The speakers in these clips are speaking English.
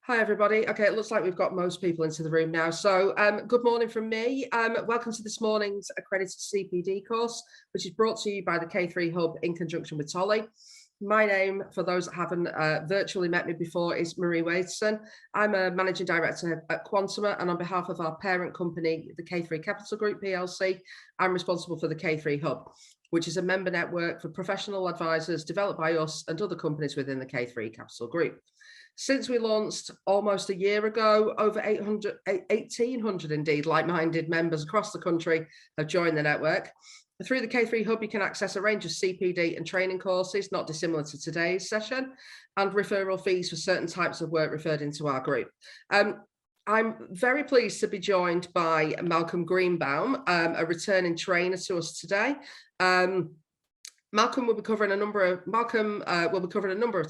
Hi, everybody. Okay, it looks like we've got most people into the room now. So good morning from me. Welcome to this morning's accredited CPD course, which is brought to you by the K3 Hub in conjunction with Tolley. My name, for those that haven't virtually met me before, is Marie Waiteson. I'm a managing director at Quantuma, and on behalf of our parent company, the K3 Capital Group PLC, I'm responsible for the K3 Hub, which is a member network for professional advisors developed by us and other companies within the K3 Capital Group. Since we launched almost a year ago, over 1,800 indeed like-minded members across the country have joined the network. Through the K3 Hub, you can access a range of CPD and training courses, not dissimilar to today's session, and referral fees for certain types of work referred into our group. I'm very pleased to be joined by Malcolm Greenbaum, a returning trainer to us today. Malcolm will be covering a number of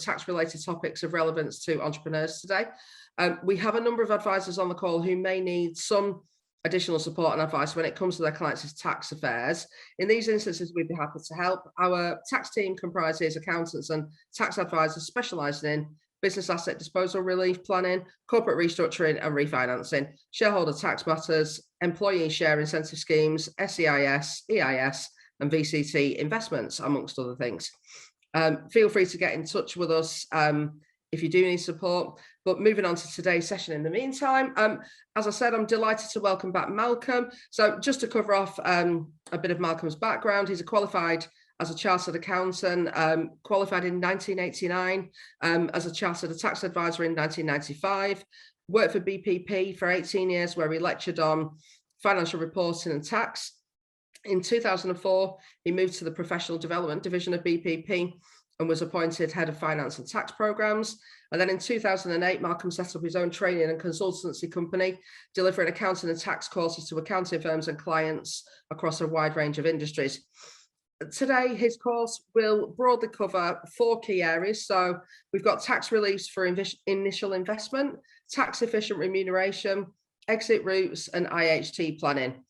tax-related topics of relevance to entrepreneurs today. We have a number of advisors on the call who may need some additional support and advice when it comes to their clients' tax affairs. In these instances, we'd be happy to help. Our tax team comprises accountants and tax advisors specialising in business asset disposal relief planning, corporate restructuring and refinancing, shareholder tax matters, employee share incentive schemes, SEIS, EIS, and VCT investments, amongst other things. Feel free to get in touch with us if you do need support. But moving on to today's session in the meantime, as I said, I'm delighted to welcome back Malcolm. So just to cover off a bit of Malcolm's background, he's qualified as a chartered accountant, qualified in 1989, as a chartered tax advisor in 1995, worked for BPP for 18 years, where he lectured on financial reporting and tax. In 2004, he moved to the professional development division of BPP and was appointed head of finance and tax programs. And then in 2008, Malcolm set up his own training and consultancy company, delivering accounting and tax courses to accounting firms and clients across a wide range of industries. Today, his course will broadly cover 4 key areas. So we've got tax reliefs for initial investment, tax efficient remuneration, exit routes, and IHT planning.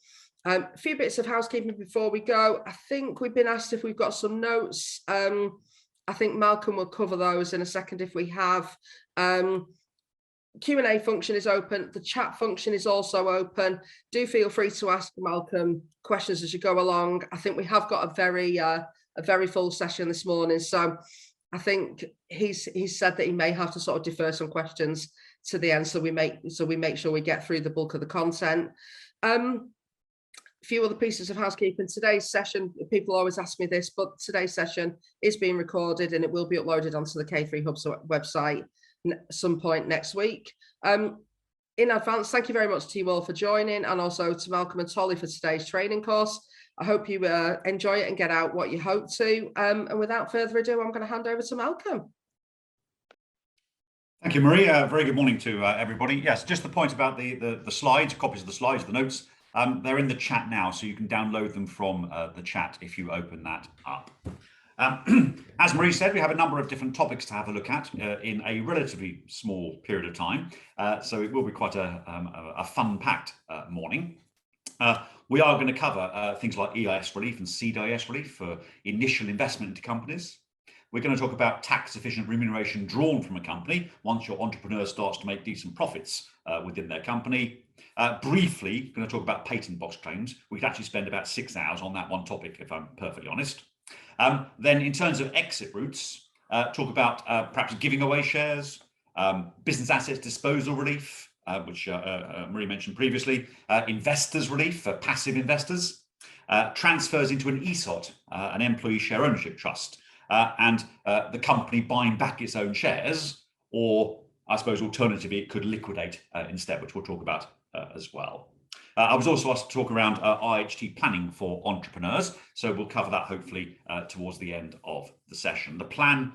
A few bits of housekeeping before we go. I think we've been asked if we've got some notes. I think Malcolm will cover those in a second if we have. Q&A function is open. The chat function is also open. Do feel free to ask Malcolm questions as you go along. I think we have got a very full session this morning, so I think he's said that he may have to sort of defer some questions to the end, so we make sure we get through the bulk of the content. Few other pieces of housekeeping. Today's session, people always ask me this, but today's session is being recorded and it will be uploaded onto the K3 Hub website at some point next week. In advance, thank you very much to you all for joining, and also to Malcolm and Tolley for today's training course. I hope you enjoy it and get out what you hope to. And without further ado, I'm going to hand over to Malcolm. Thank you, Marie. Very good morning to everybody. Yes, just the point about the slides, copies of the slides, the notes. They're in the chat now, so you can download them from the chat if you open that up. As Marie said, we have a number of different topics to have a look at in a relatively small period of time, so it will be quite a fun-packed morning. We are going to cover things like EIS relief and CDIS relief for initial investment into companies. We're going to talk about tax-efficient remuneration drawn from a company once your entrepreneur starts to make decent profits within their company. Briefly, going to talk about patent box claims. We could actually spend about 6 hours on that one topic, if I'm perfectly honest. Then in terms of exit routes, talk about perhaps giving away shares, business assets disposal relief, which Marie mentioned previously, investors relief for passive investors, transfers into an ESOT, an employee share ownership trust, and the company buying back its own shares, or I suppose alternatively it could liquidate instead, which we'll talk about as well. I was also asked to talk around IHT planning for entrepreneurs, so we'll cover that hopefully towards the end of the session. The plan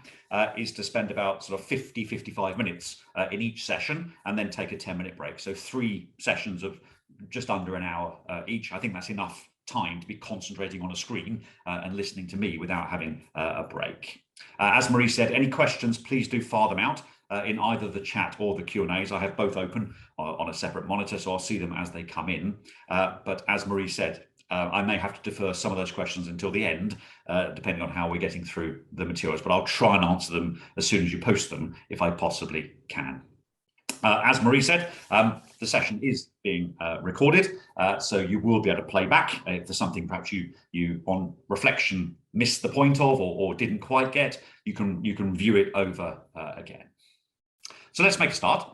is to spend about sort of 55 minutes in each session and then take a 10-minute break. So 3 sessions of just under an hour each. I think that's enough time to be concentrating on a screen and listening to me without having a break. As Marie said, any questions, please do fire them out in either the chat or the Q&As. I have both open on a separate monitor, so I'll see them as they come in. But as Marie said, I may have to defer some of those questions until the end, depending on how we're getting through the materials, but I'll try and answer them as soon as you post them, if I possibly can. As Marie said, the session is being recorded, so you will be able to play back if there's something perhaps you on reflection missed the point of or didn't quite get. You can view it over again. So let's make a start.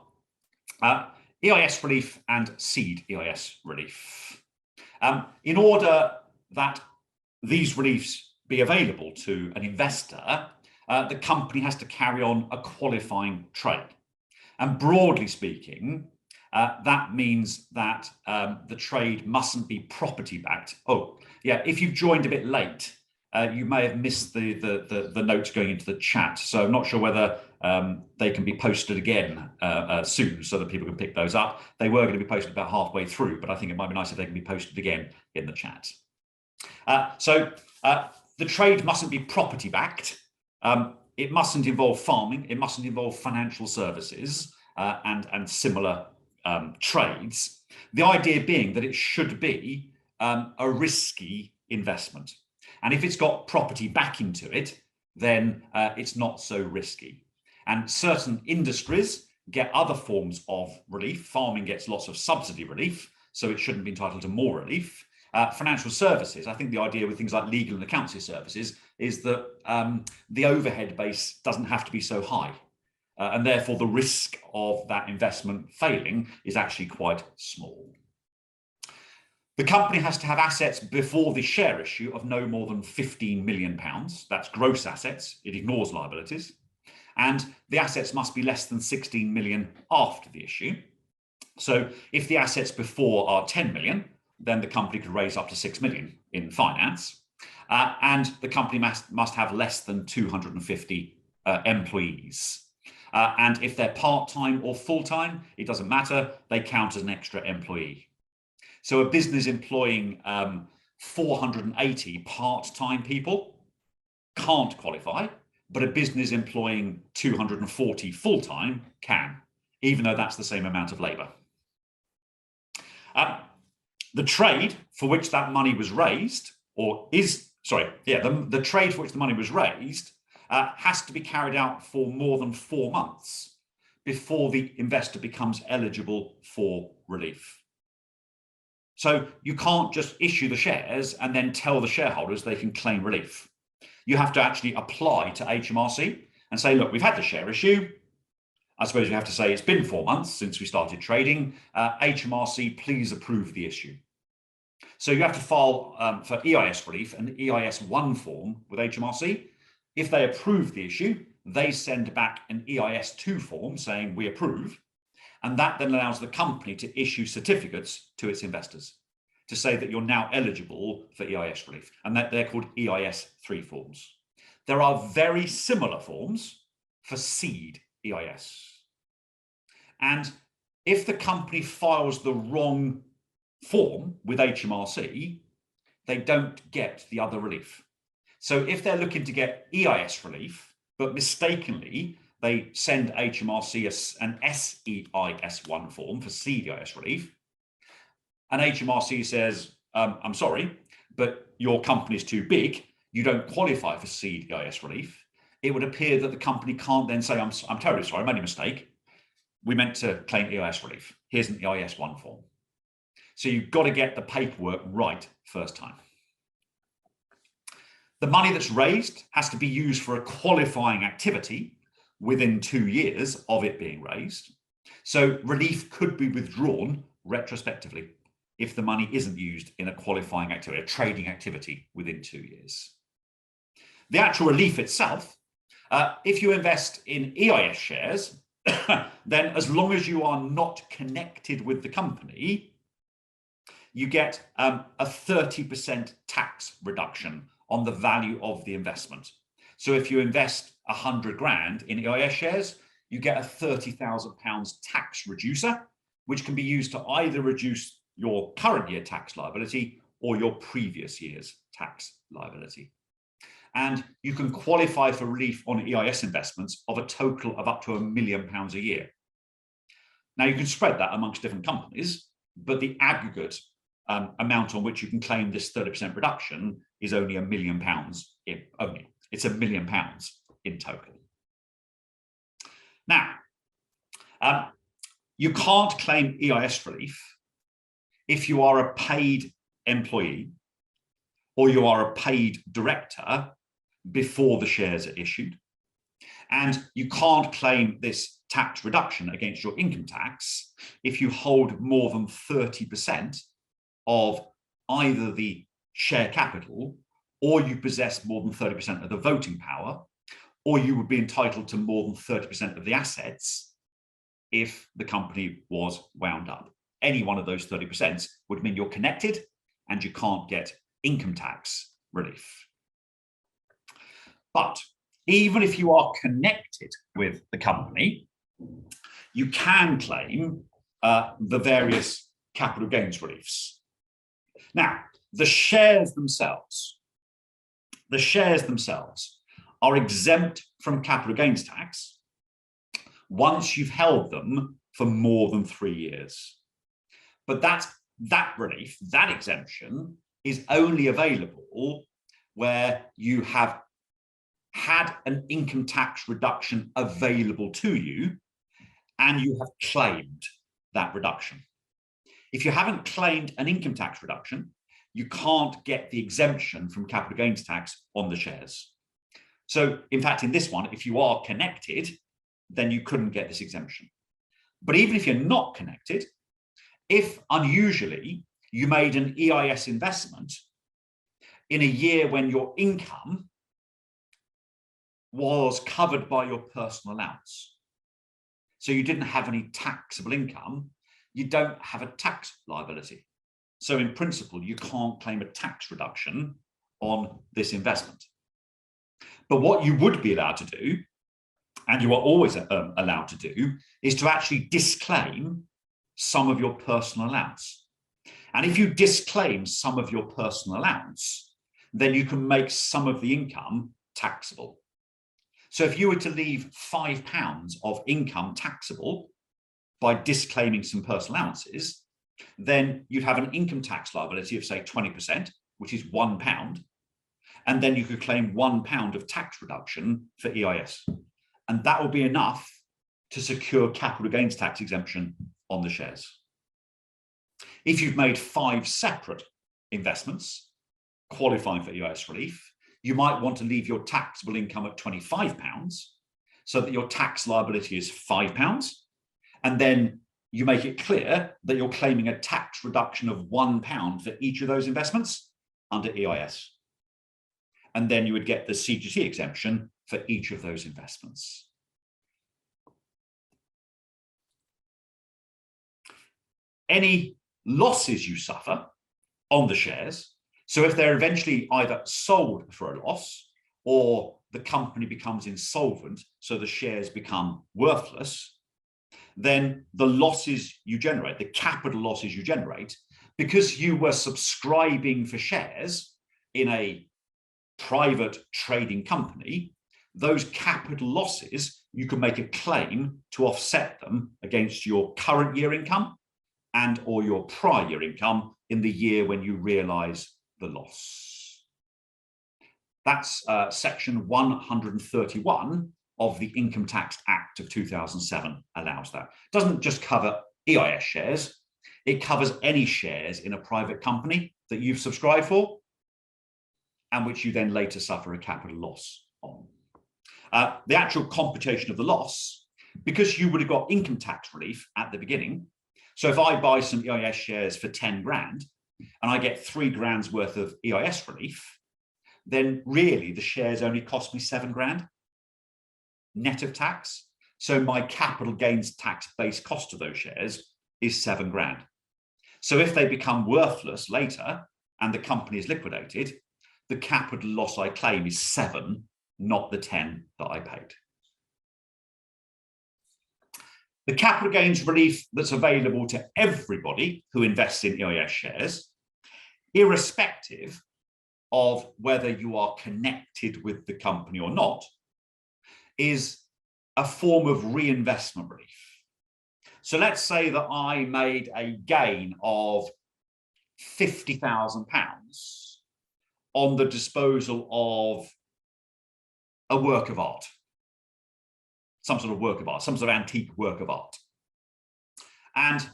EIS relief and seed EIS relief. In order that these reliefs be available to an investor, the company has to carry on a qualifying trade. And broadly speaking, that means that the trade mustn't be property backed. Oh, yeah, if you've joined a bit late, you may have missed the notes going into the chat. So I'm not sure whether they can be posted again soon so that people can pick those up. They were going to be posted about halfway through, but I think it might be nice if they can be posted again in the chat. So the trade mustn't be property backed. It mustn't involve farming. It mustn't involve financial services and similar trades. The idea being that it should be a risky investment. And if it's got property backing to it, then it's not so risky. And certain industries get other forms of relief. Farming gets lots of subsidy relief, so it shouldn't be entitled to more relief. Financial services, I think the idea with things like legal and accountancy services is that the overhead base doesn't have to be so high. And therefore the risk of that investment failing is actually quite small. The company has to have assets before the share issue of no more than £15 million. That's gross assets. It ignores liabilities. And the assets must be less than 16 million after the issue. So if the assets before are 10 million, then the company could raise up to 6 million in finance. And the company must have less than 250 employees. And if they're part-time or full-time, it doesn't matter. They count as an extra employee. So a business employing 480 part-time people can't qualify, but a business employing 240 full-time can, even though that's the same amount of labour. The trade for which that money was raised, the trade for which the money was raised has to be carried out for more than 4 months before the investor becomes eligible for relief. So you can't just issue the shares and then tell the shareholders they can claim relief. You have to actually apply to HMRC and say, look, we've had the share issue. I suppose you have to say it's been 4 months since we started trading. HMRC, please approve the issue. So you have to file for EIS relief an EIS1 form with HMRC. If they approve the issue, they send back an EIS2 form saying we approve. And that then allows the company to issue certificates to its investors to say that you're now eligible for EIS relief. And that they're called EIS3 forms. There are very similar forms for seed EIS. And if the company files the wrong form with HMRC, they don't get the other relief. So if they're looking to get EIS relief, but mistakenly they send HMRC an SEIS1 form for seed EIS relief, and HMRC says, I'm sorry, but your company's too big, you don't qualify for seed EIS relief, it would appear that the company can't then say, I'm terribly sorry, I made a mistake. We meant to claim EIS relief. Here's an EIS1 form. So you've got to get the paperwork right first time. The money that's raised has to be used for a qualifying activity within 2 years of it being raised. So relief could be withdrawn retrospectively if the money isn't used in a qualifying activity, a trading activity within 2 years. The actual relief itself, if you invest in EIS shares, then as long as you are not connected with the company, you get a 30% tax reduction on the value of the investment. So if you invest 100 grand in EIS shares, you get a £30,000 tax reducer, which can be used to either reduce your current year tax liability or your previous year's tax liability. And you can qualify for relief on EIS investments of a total of up to £1 million a year. Now you can spread that amongst different companies, but the aggregate amount on which you can claim this 30% reduction is only £1 million only. It's £1 million in total. Now, You can't claim EIS relief if you are a paid employee or you are a paid director before the shares are issued. And you can't claim this tax reduction against your income tax if you hold more than 30% of either the share capital, or you possess more than 30% of the voting power, or you would be entitled to more than 30% of the assets if the company was wound up. Any one of those 30% would mean you're connected and you can't get income tax relief. But even if you are connected with the company, you can claim the various capital gains reliefs. Now, the shares themselves are exempt from capital gains tax once you've held them for more than 3 years. But that relief, that exemption, is only available where you have had an income tax reduction available to you and you have claimed that reduction. If you haven't claimed an income tax reduction, you can't get the exemption from capital gains tax on the shares. So in fact, in this one, if you are connected, then you couldn't get this exemption. But even if you're not connected, if unusually you made an EIS investment in a year when your income was covered by your personal allowance, so you didn't have any taxable income, you don't have a tax liability. So in principle, you can't claim a tax reduction on this investment. But what you would be allowed to do, and you are always allowed to do, is to actually disclaim some of your personal allowance. And if you disclaim some of your personal allowance, then you can make some of the income taxable. So if you were to leave £5 of income taxable by disclaiming some personal allowances, then you'd have an income tax liability of, say, 20%, which is £1. And then you could claim £1 of tax reduction for EIS. And that will be enough to secure capital gains tax exemption on the shares. If you've made 5 separate investments qualifying for EIS relief, you might want to leave your taxable income at £25 so that your tax liability is £5. And then you make it clear that you're claiming a tax reduction of £1 for each of those investments under EIS. And then you would get the CGT exemption for each of those investments. Any losses you suffer on the shares, so if they're eventually either sold for a loss or the company becomes insolvent, so the shares become worthless, then the losses you generate, the capital losses you generate, because you were subscribing for shares in a private trading company, those capital losses, you can make a claim to offset them against your current year income and or your prior year income in the year when you realize the loss. That's section 131 of the Income Tax Act of 2007 allows that. It doesn't just cover EIS shares, it covers any shares in a private company that you've subscribed for and which you then later suffer a capital loss on. The actual computation of the loss, because you would have got income tax relief at the beginning. So if I buy some EIS shares for 10 grand and I get 3 grand's worth of EIS relief, then really the shares only cost me 7 grand net of tax. So my capital gains tax base cost of those shares is 7 grand. So if they become worthless later and the company is liquidated, the capital loss I claim is 7, not the 10 that I paid. The capital gains relief that's available to everybody who invests in EIS shares, irrespective of whether you are connected with the company or not, is a form of reinvestment relief. So let's say that I made a gain of £50,000 on the disposal of a work of art, some sort of work of art, some sort of antique work of art. And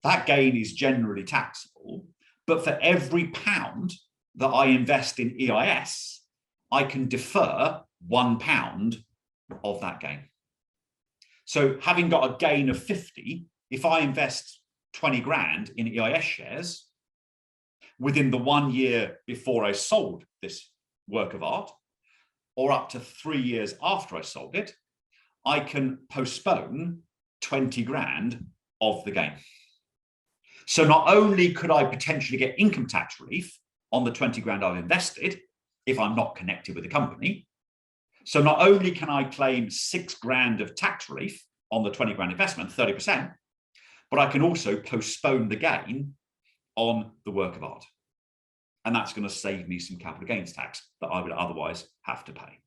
that gain is generally taxable, but for every pound that I invest in EIS, I can defer £1 of that gain. So having got a gain of 50, if I invest 20 grand in EIS shares within the 1 year before I sold this work of art, or up to 3 years after I sold it, I can postpone 20 grand of the gain. So not only could I potentially get income tax relief on the 20 grand I've invested if I'm not connected with the company, so not only can I claim 6 grand of tax relief on the 20 grand investment, 30%, but I can also postpone the gain on the work of art. And that's going to save me some capital gains tax that I would otherwise have to pay.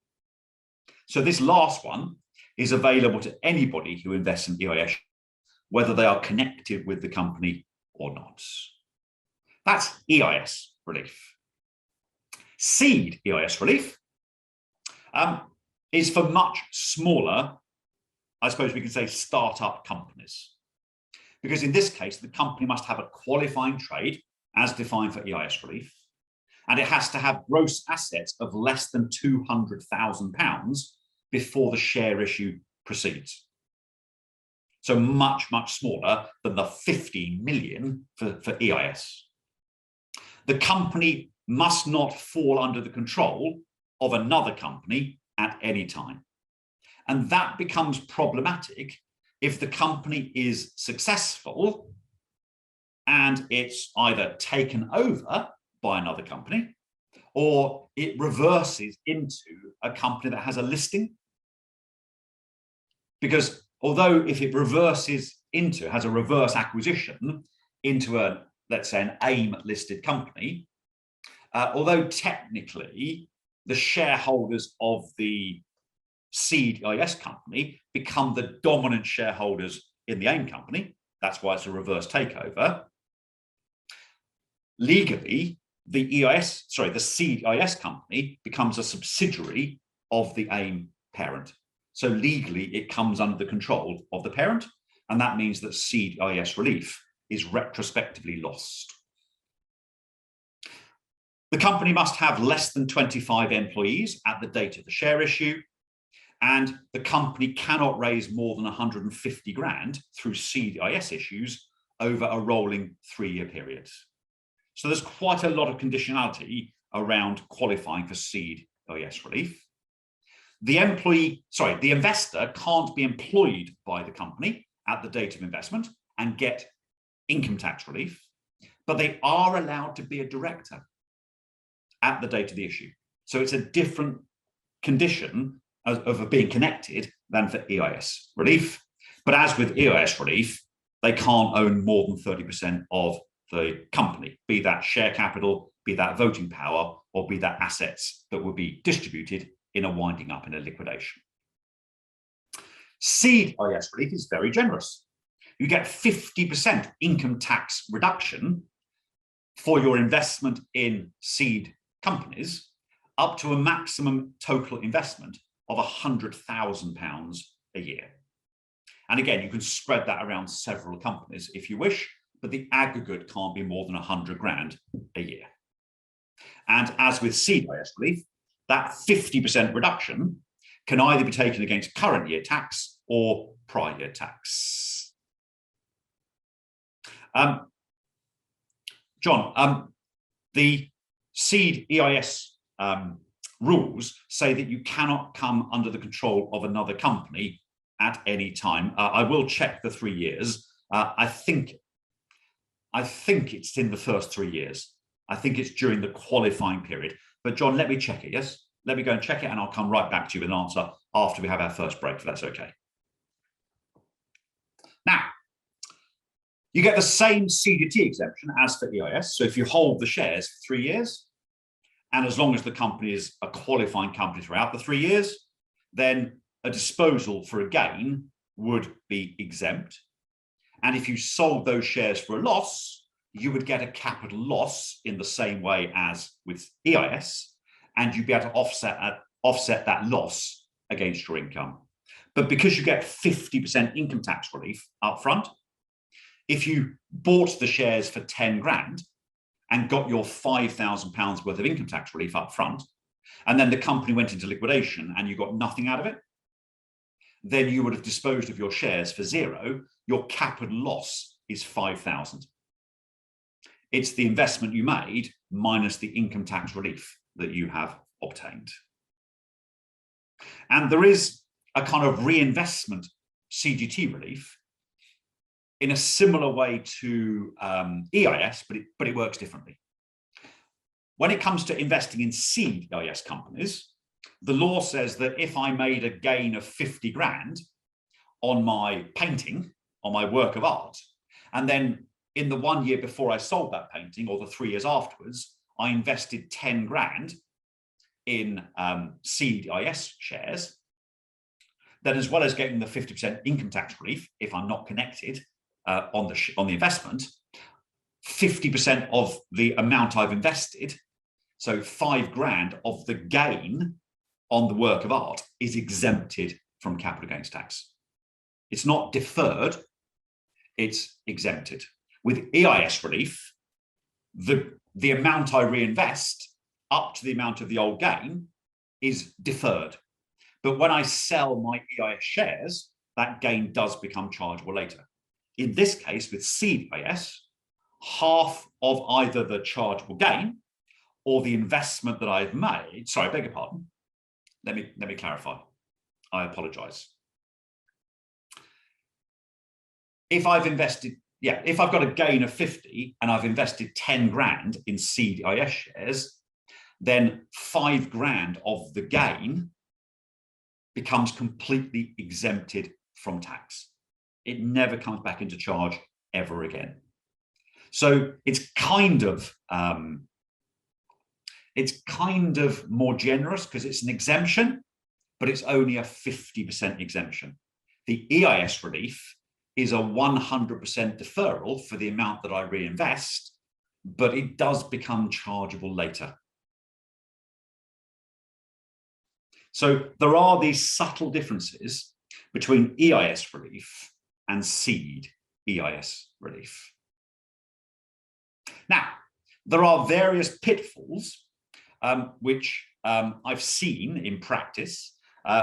So this last one is available to anybody who invests in EIS, whether they are connected with the company or not. That's EIS relief. Seed EIS relief is for much smaller, I suppose we can say, startup companies. Because in this case, the company must have a qualifying trade as defined for EIS relief, and it has to have gross assets of less than £200,000 before the share issue proceeds. So much, much smaller than the 15 million for EIS. The company must not fall under the control of another company at any time. And that becomes problematic if the company is successful and it's either taken over by another company or it reverses into a company that has a listing. Because although if it has a reverse acquisition into a, let's say, an AIM listed company, although technically the shareholders of the seed EIS company become the dominant shareholders in the AIM company, that's why it's a reverse takeover. Legally, the seed EIS company becomes a subsidiary of the AIM parent. So legally, it comes under the control of the parent, and that means that seed EIS relief is retrospectively lost. The company must have less than 25 employees at the date of the share issue, and the company cannot raise more than 150 grand through seed EIS issues over a rolling 3-year period. So there's quite a lot of conditionality around qualifying for seed EIS relief. The investor can't be employed by the company at the date of investment and get income tax relief, but they are allowed to be a director at the date of the issue. So it's a different condition of being connected than for EIS relief. But as with EIS relief, they can't own more than 30% of the company, be that share capital, be that voting power, or be that assets that will be distributed in a winding up in a liquidation. Seed EIS relief is very generous. You get 50% income tax reduction for your investment in seed companies up to a maximum total investment of £100,000 a year. And again, you can spread that around several companies if you wish, but the aggregate can't be more than 100 grand a year. And as with seed EIS relief, that 50% reduction can either be taken against current year tax or prior year tax. John, the seed EIS rules say that you cannot come under the control of another company at any time. I will check the 3 years. I think it's in the first 3 years. I think it's during the qualifying period. But John, let me check it, yes? Let me go and check it, and I'll come right back to you with an answer after we have our first break, if that's okay. Now, you get the same CDT exemption as for EIS. So if you hold the shares for 3 years, and as long as the company is a qualifying company throughout the 3 years, then a disposal for a gain would be exempt. And if you sold those shares for a loss, you would get a capital loss in the same way as with EIS, and you'd be able to offset that loss against your income. But because you get 50% income tax relief up front, if you bought the shares for 10 grand and got your £5,000 worth of income tax relief up front, and then the company went into liquidation and you got nothing out of it, then you would have disposed of your shares for zero. Your capital loss is 5,000. It's the investment you made minus the income tax relief that you have obtained. And there is a kind of reinvestment CGT relief in a similar way to EIS, but it works differently. When it comes to investing in seed EIS companies, the law says that if I made a gain of 50 grand on my painting, on my work of art, and then in the 1 year before I sold that painting or the 3 years afterwards, I invested 10 grand in seed EIS shares, then as well as getting the 50% income tax relief, if I'm not connected on the investment, 50% of the amount I've invested, so 5 grand of the gain on the work of art, is exempted from capital gains tax. It's not deferred, it's exempted. With EIS relief, the amount I reinvest up to the amount of the old gain is deferred. But when I sell my EIS shares, that gain does become chargeable later. In this case, with seed EIS, half of either the chargeable gain or the investment that I've made, sorry, I beg your pardon. Let me clarify. I apologize. If I've got a gain of 50 and I've invested 10 grand in seed EIS shares, then 5 grand of the gain becomes completely exempted from tax. It never comes back into charge ever again. So it's kind of more generous because it's an exemption, but it's only a 50% exemption. The EIS relief is a 100% deferral for the amount that I reinvest, but it does become chargeable later. So there are these subtle differences between EIS relief and seed EIS relief. Now, there are various pitfalls which I've seen in practice.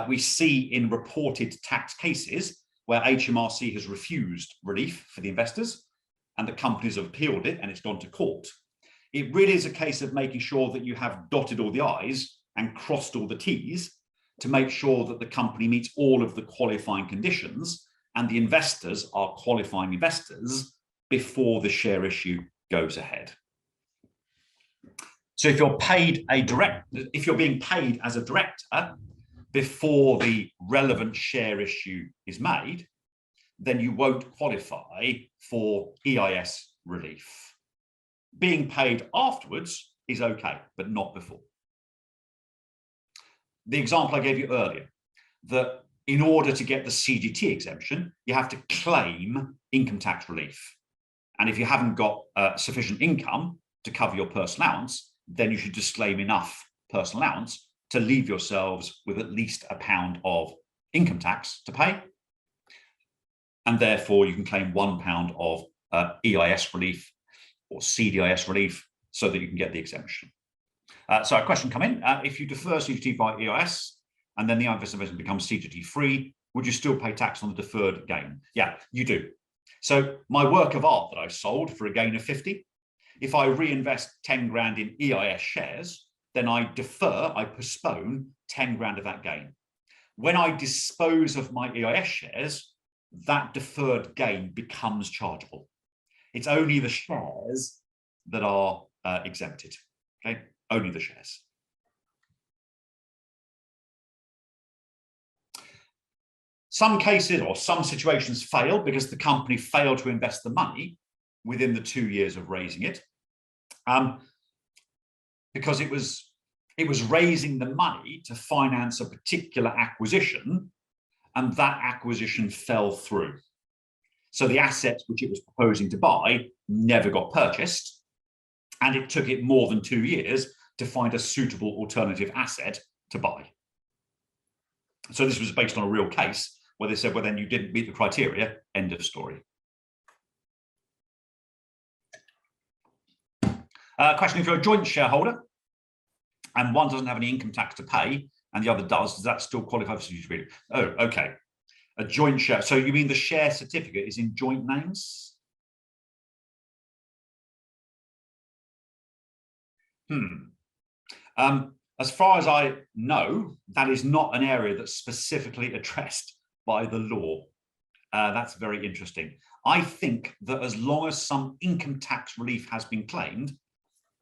We see in reported tax cases where HMRC has refused relief for the investors and the companies have appealed it and it's gone to court. It really is a case of making sure that you have dotted all the I's and crossed all the T's to make sure that the company meets all of the qualifying conditions and the investors are qualifying investors before the share issue goes ahead. So if you're being paid as a director before the relevant share issue is made, then you won't qualify for EIS relief. Being paid afterwards is okay, but not before. The example I gave you earlier, that in order to get the CGT exemption, you have to claim income tax relief. And if you haven't got sufficient income to cover your personal allowance, then you should just claim enough personal allowance to leave yourselves with at least £1 of income tax to pay. And therefore you can claim £1 of EIS relief or CDIS relief so that you can get the exemption. So a question come in, if you defer CGT by EIS and then the investment becomes CGT free, would you still pay tax on the deferred gain? Yeah, you do. So my work of art that I sold for a gain of 50, if I reinvest 10 grand in EIS shares, then I postpone 10 grand of that gain. When I dispose of my EIS shares, that deferred gain becomes chargeable. It's only the shares that are exempted, okay? Only the shares. Some cases or some situations fail because the company failed to invest the money within the 2 years of raising it, because it was raising the money to finance a particular acquisition, and that acquisition fell through. So the assets which it was proposing to buy never got purchased, and it took it more than 2 years to find a suitable alternative asset to buy. So this was based on a real case where they said, well, then you didn't meet the criteria, end of story. Question: if you're a joint shareholder and one doesn't have any income tax to pay and the other does that still qualify for CPD? Oh, okay. A joint share. So you mean the share certificate is in joint names? As far as I know, that is not an area that's specifically addressed by the law. That's very interesting. I think that as long as some income tax relief has been claimed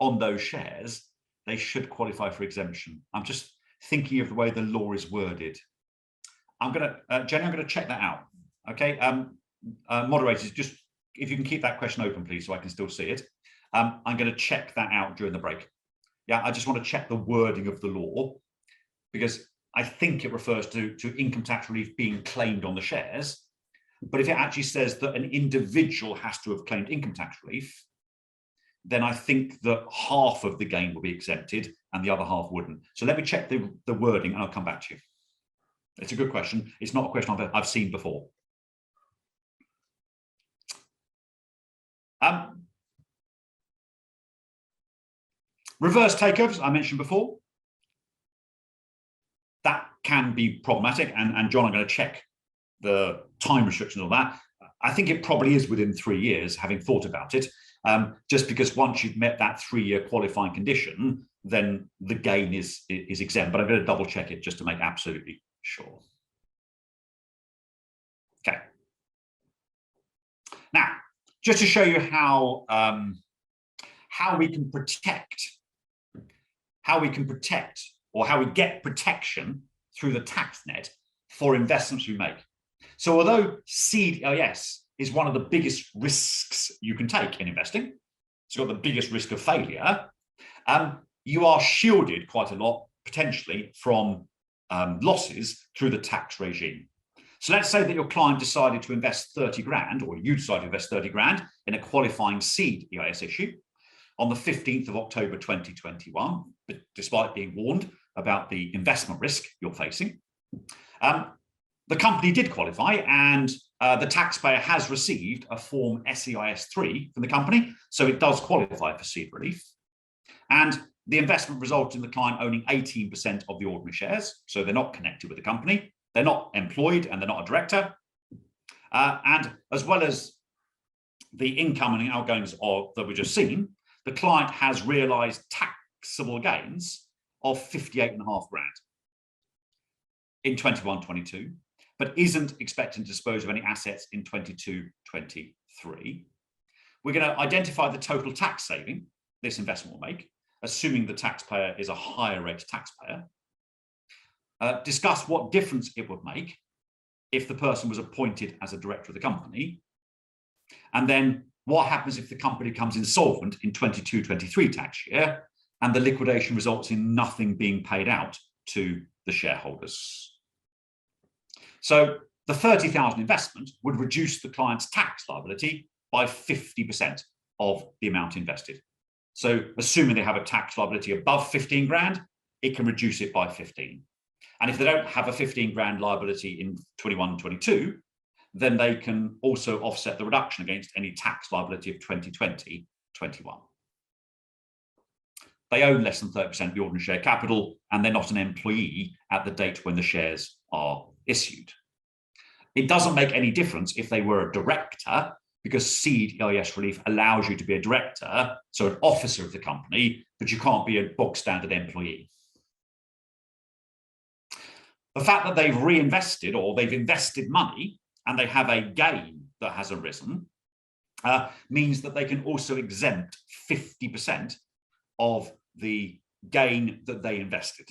on those shares, they should qualify for exemption. I'm just thinking of the way the law is worded. I'm going to, Jenny, I'm going to check that out. Okay, moderators, just if you can keep that question open, please, so I can still see it. I'm going to check that out during the break. Yeah, I just want to check the wording of the law because I think it refers to income tax relief being claimed on the shares. But if it actually says that an individual has to have claimed income tax relief, then I think that half of the gain will be exempted and the other half wouldn't. So let me check the wording and I'll come back to you. It's a good question. It's not a question I've seen before. Reverse takeovers, I mentioned before. That can be problematic. And John, I'm going to check the time restrictions on that. I think it probably is within 3 years, having thought about it. Just because once you've met that 3-year qualifying condition, then the gain is exempt. But I'm going to double check it just to make absolutely sure. Okay. Now, just to show you how we can protect, or how we get protection through the tax net for investments we make. So although seed EIS is one of the biggest risks you can take in investing, it's got the biggest risk of failure, you are shielded quite a lot potentially from losses through the tax regime. So let's say that your client decided to invest 30 grand, or you decided to invest 30 grand in a qualifying seed EIS issue on the 15th of October 2021, but despite being warned about the investment risk you're facing. The company did qualify, and the taxpayer has received a form SEIS 3 from the company, so it does qualify for seed relief. And the investment resulted in the client owning 18% of the ordinary shares, so they're not connected with the company, they're not employed, and they're not a director. And as well as the income and outgoings that we've just seen, the client has realised taxable gains of 58.5 grand in 21-22, but isn't expecting to dispose of any assets in 22-23. We're going to identify the total tax saving this investment will make, assuming the taxpayer is a higher rate taxpayer. Discuss what difference it would make if the person was appointed as a director of the company, and then what happens if the company becomes insolvent in 22-23 tax year and the liquidation results in nothing being paid out to the shareholders. So the 30,000 investment would reduce the client's tax liability by 50% of the amount invested. So assuming they have a tax liability above 15 grand, it can reduce it by 15. And if they don't have a 15 grand liability in 21-22, then they can also offset the reduction against any tax liability of 2020-21. They own less than 30% of the ordinary share capital, and they're not an employee at the date when the shares are issued. It doesn't make any difference if they were a director, because seed EIS relief allows you to be a director, so an officer of the company, but you can't be a bog standard employee. The fact that they've reinvested or they've invested money and they have a gain that has arisen means that they can also exempt 50% of the gain that they invested.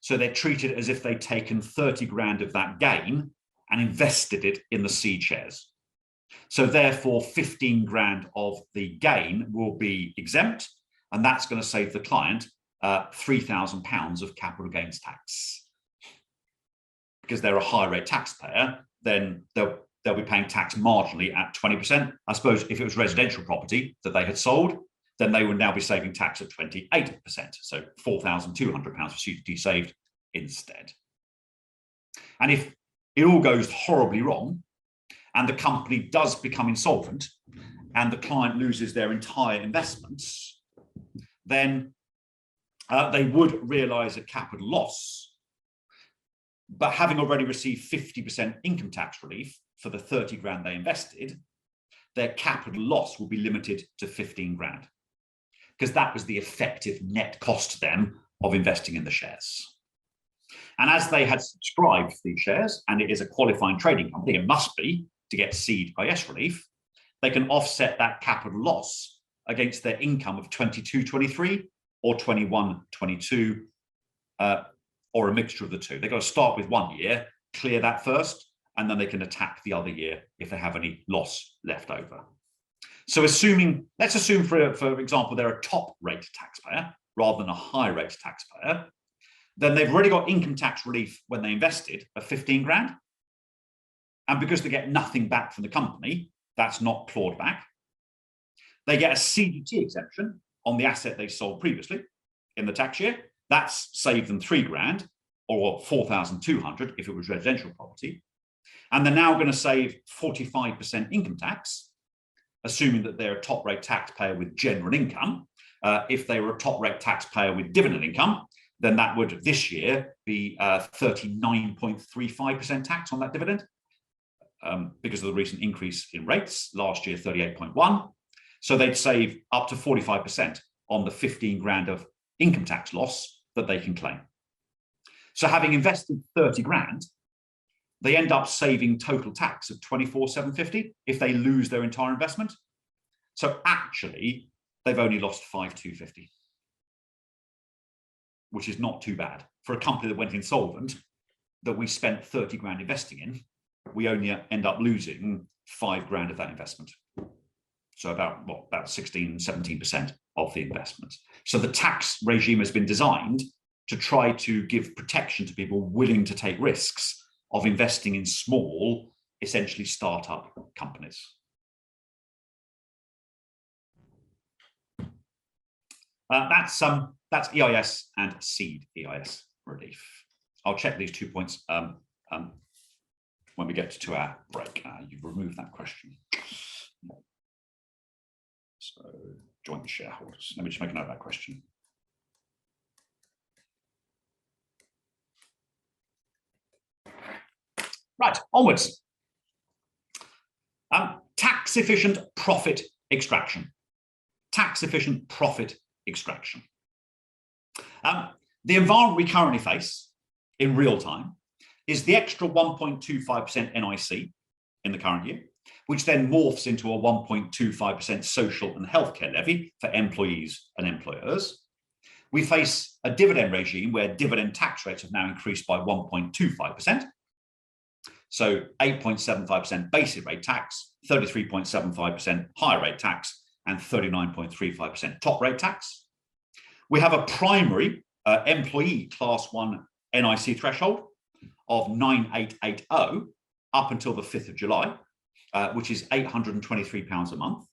So they're treated as if they'd taken 30 grand of that gain and invested it in the seed shares. So therefore 15 grand of the gain will be exempt, and that's going to save the client £3,000 of capital gains tax. Because they're a high rate taxpayer, then they'll be paying tax marginally at 20%. I suppose if it was residential property that they had sold, then they would now be saving tax at 28%. So £4,200 for CPD saved instead. And if it all goes horribly wrong and the company does become insolvent and the client loses their entire investments, then they would realise a capital loss. But having already received 50% income tax relief for the 30 grand they invested, their capital loss will be limited to 15 grand, because that was the effective net cost to them of investing in the shares. And as they had subscribed for these shares, and it is a qualifying trading company, it must be to get CEIS relief, they can offset that capital loss against their income of 22-23 or 21-22, or a mixture of the two. They've got to start with 1 year, clear that first, and then they can attack the other year if they have any loss left over. So let's assume for example, they're a top rate taxpayer rather than a high rate taxpayer, then they've already got income tax relief when they invested of 15 grand. And because they get nothing back from the company, that's not clawed back. They get a CGT exemption on the asset they sold previously in the tax year. That's saved them 3 grand or 4,200 if it was residential property. And they're now going to save 45% income tax, assuming that they're a top rate taxpayer with general income. If they were a top rate taxpayer with dividend income, then that would this year be 39.35% tax on that dividend, because of the recent increase in rates. Last year, 38.1. So they'd save up to 45% on the 15 grand of income tax loss that they can claim. So having invested 30 grand, they end up saving total tax of 24,750 if they lose their entire investment. So actually, they've only lost 5,250, which is not too bad. For a company that went insolvent, that we spent 30 grand investing in, we only end up losing 5 grand of that investment. So about 16, 17% of the investment. So the tax regime has been designed to try to give protection to people willing to take risks of investing in small, essentially startup companies. That's EIS and seed EIS relief. I'll check these 2 points when we get to our break. You've removed that question. So joint shareholders. Let me just make a note of that question. Right, onwards. Tax efficient profit extraction. Tax efficient profit extraction. The environment we currently face in real time is the extra 1.25% NIC in the current year, which then morphs into a 1.25% social and healthcare levy for employees and employers. We face a dividend regime where dividend tax rates have now increased by 1.25%. So 8.75% basic rate tax, 33.75% higher rate tax, and 39.35% top rate tax. We have a primary employee class 1 NIC threshold of 9,880 up until the 5th of July, which is £823 a month,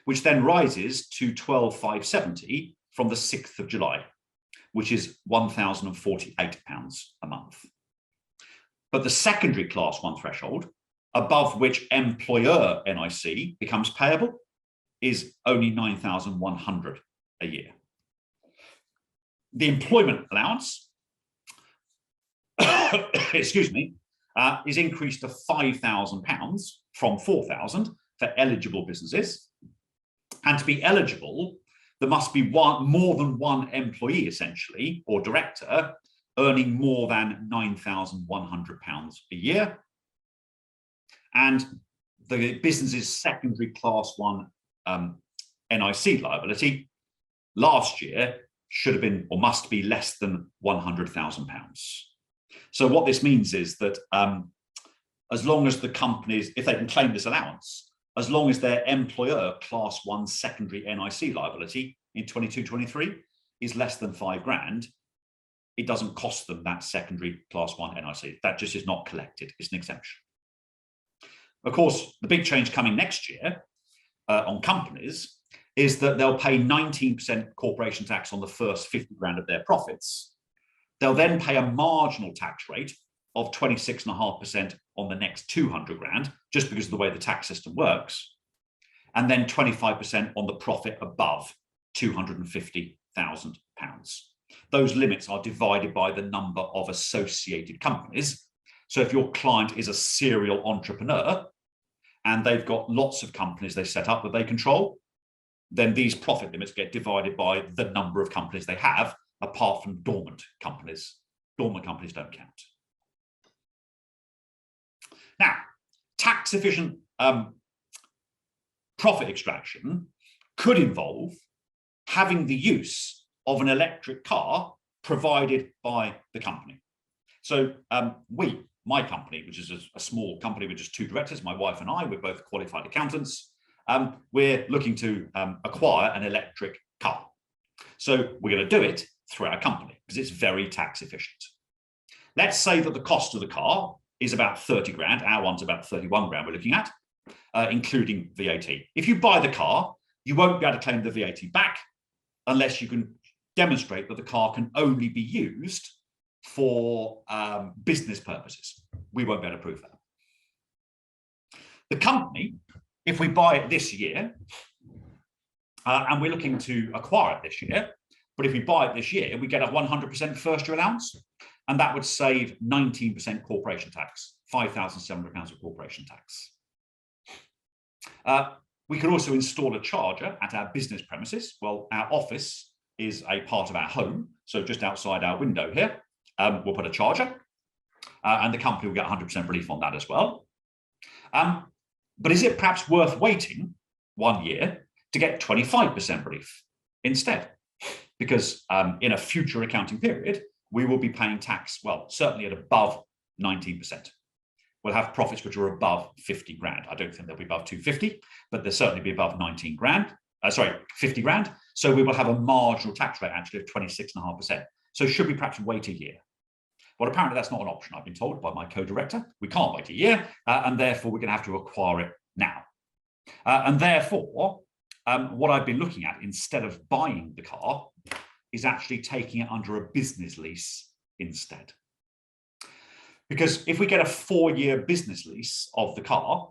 which then rises to 12,570 from the 6th of July, which is £1,048 a month. But the secondary class 1 threshold, above which employer NIC becomes payable, is only 9,100 a year. The employment allowance, excuse me, is increased to £5,000 from £4,000 for eligible businesses. And to be eligible, there must be more than one employee, essentially, or director, earning more than £9,100 a year. And the business's secondary class 1 NIC liability last year should have been or must be less than £100,000. So what this means is that as long as the companies, if they can claim this allowance, as long as their employer class 1 secondary NIC liability in 22-23 is less than 5 grand, it doesn't cost them that secondary class 1 NIC. That just is not collected. It's an exemption. Of course, the big change coming next year on companies is that they'll pay 19% corporation tax on the first 50 grand of their profits. They'll then pay a marginal tax rate of 26.5% on the next 200 grand, just because of the way the tax system works, and then 25% on the profit above £250,000. Those limits are divided by the number of associated companies. So if your client is a serial entrepreneur and they've got lots of companies they set up that they control, then these profit limits get divided by the number of companies they have, apart from dormant companies. Dormant companies don't count. Now, tax efficient profit extraction could involve having the use of an electric car provided by the company. So my company, which is a small company with just 2 directors, my wife and I, we're both qualified accountants, we're looking to acquire an electric car. So we're going to do it through our company because it's very tax efficient. Let's say that the cost of the car is about 30 grand. Our one's about 31 grand we're looking at, including VAT. If you buy the car, you won't be able to claim the VAT back unless you can demonstrate that the car can only be used for business purposes. We won't be able to prove that. The company, if we buy it this year, and we're looking to acquire it this year, but if we buy it this year, we get a 100% first year allowance, and that would save 19% corporation tax, £5,700 of corporation tax. We could also install a charger at our business premises. Well, our office is a part of our home, so just outside our window here, we'll put a charger, and the company will get 100% relief on that as well. But is it perhaps worth waiting 1 year to get 25% relief instead? Because in a future accounting period, we will be paying tax, well, certainly at above 19%. We'll have profits which are above 50 grand. I don't think they'll be above 250, but they'll certainly be above 50 grand. So we will have a marginal tax rate actually of 26.5%. So should we perhaps wait a year? Well, apparently that's not an option. I've been told by my co-director, we can't wait a year, and therefore we're going to have to acquire it now. And therefore, what I've been looking at instead of buying the car is actually taking it under a business lease instead. Because if we get a 4-year business lease of the car,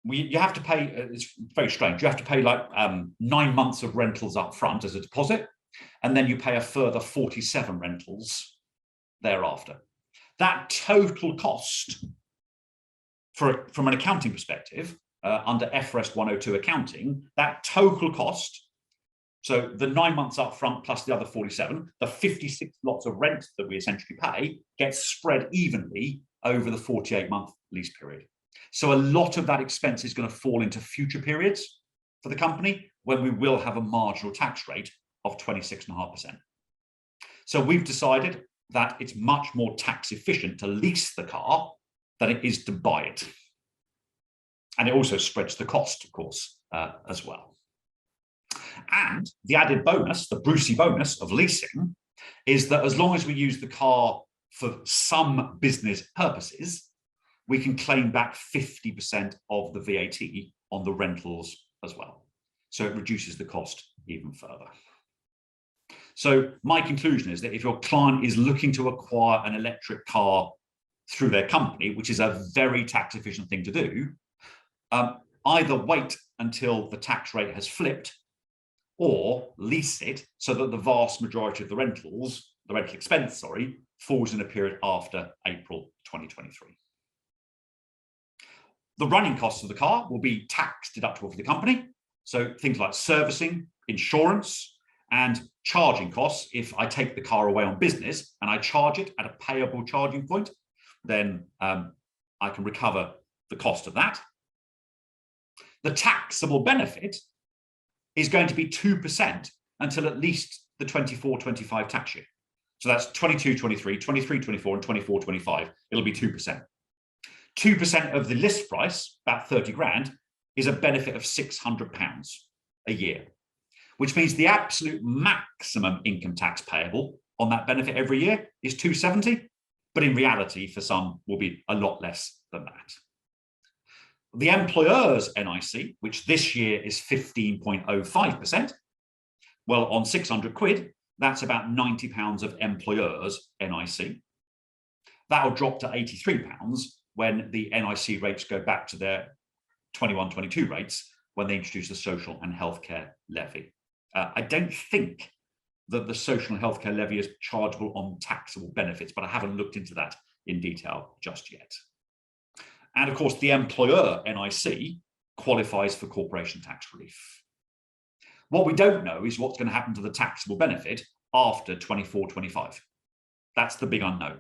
you have to pay, it's very strange, you have to pay like 9 months of rentals up front as a deposit, and then you pay a further 47 rentals thereafter. That total cost, from an accounting perspective, under FRS 102 accounting, that total cost, so the 9 months up front plus the other 47, the 56 lots of rent that we essentially pay gets spread evenly over the 48-month lease period. So a lot of that expense is going to fall into future periods for the company when we will have a marginal tax rate of 26.5%. So we've decided that it's much more tax efficient to lease the car than it is to buy it. And it also spreads the cost, of course, as well. And the added bonus, the Brucey bonus of leasing, is that as long as we use the car for some business purposes, we can claim back 50% of the VAT on the rentals as well. So it reduces the cost even further. So my conclusion is that if your client is looking to acquire an electric car through their company, which is a very tax efficient thing to do, either wait until the tax rate has flipped or lease it so that the vast majority of the rental expense, falls in a period after April 2023. The running costs of the car will be tax deductible for the company. So things like servicing, insurance, and charging costs. If I take the car away on business and I charge it at a payable charging point, then I can recover the cost of that. The taxable benefit is going to be 2% until at least the 24-25 tax year. So that's 22-23, 23-24, and 24-25. It'll be 2%. 2% of the list price, about 30 grand, is a benefit of £600 a year, which means the absolute maximum income tax payable on that benefit every year is 270, but in reality, for some, will be a lot less than that. The employer's NIC, which this year is 15.05%, well, on 600 quid, that's about £90 of employer's NIC. That will drop to £83 when the NIC rates go back to their 21-22 rates when they introduce the social and healthcare levy. I don't think that the social and healthcare levy is chargeable on taxable benefits, but I haven't looked into that in detail just yet. And of course, the employer NIC qualifies for corporation tax relief. What we don't know is what's going to happen to the taxable benefit after 24-25. That's the big unknown.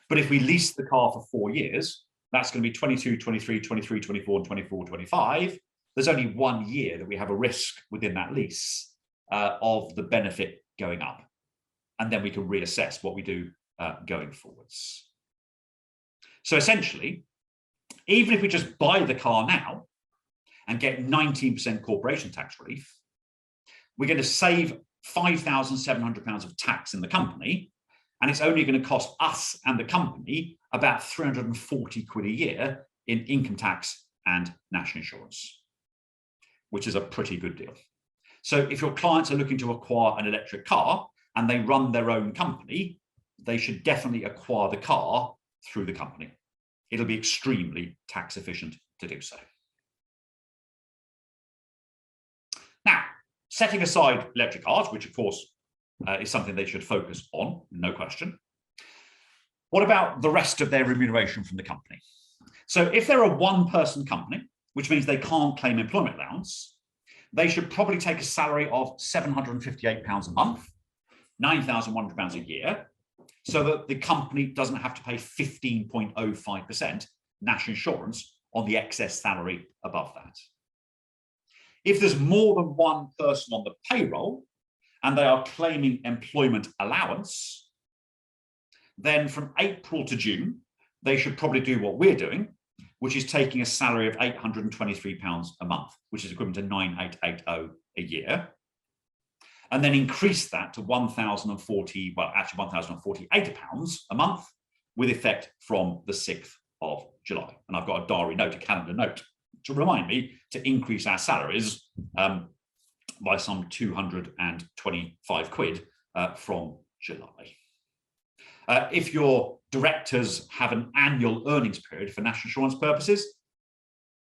But if we lease the car for 4 years, that's going to be 22, 23, 23, 24, and 24, 25. There's only 1 year that we have a risk within that lease of the benefit going up. And then we can reassess what we do going forwards. So essentially, even if we just buy the car now and get 19% corporation tax relief, we're going to save £5,700 of tax in the company, and it's only going to cost us and the company about 340 quid a year in income tax and national insurance, which is a pretty good deal. So if your clients are looking to acquire an electric car and they run their own company, they should definitely acquire the car through the company. It'll be extremely tax efficient to do so. Now, setting aside electric cars, which of course is something they should focus on, no question. What about the rest of their remuneration from the company? So if they're a one-person company, which means they can't claim employment allowance, they should probably take a salary of £758 a month, £9,100 a year, so that the company doesn't have to pay 15.05% national insurance on the excess salary above that. If there's more than one person on the payroll and they are claiming employment allowance, then from April to June, they should probably do what we're doing, which is taking a salary of £823 a month, which is equivalent to 9,880 a year, and then increase that to £1,048 a month with effect from the 6th of July. And I've got a diary note, a calendar note, to remind me to increase our salaries by some 225 quid from July. If your directors have an annual earnings period for national insurance purposes,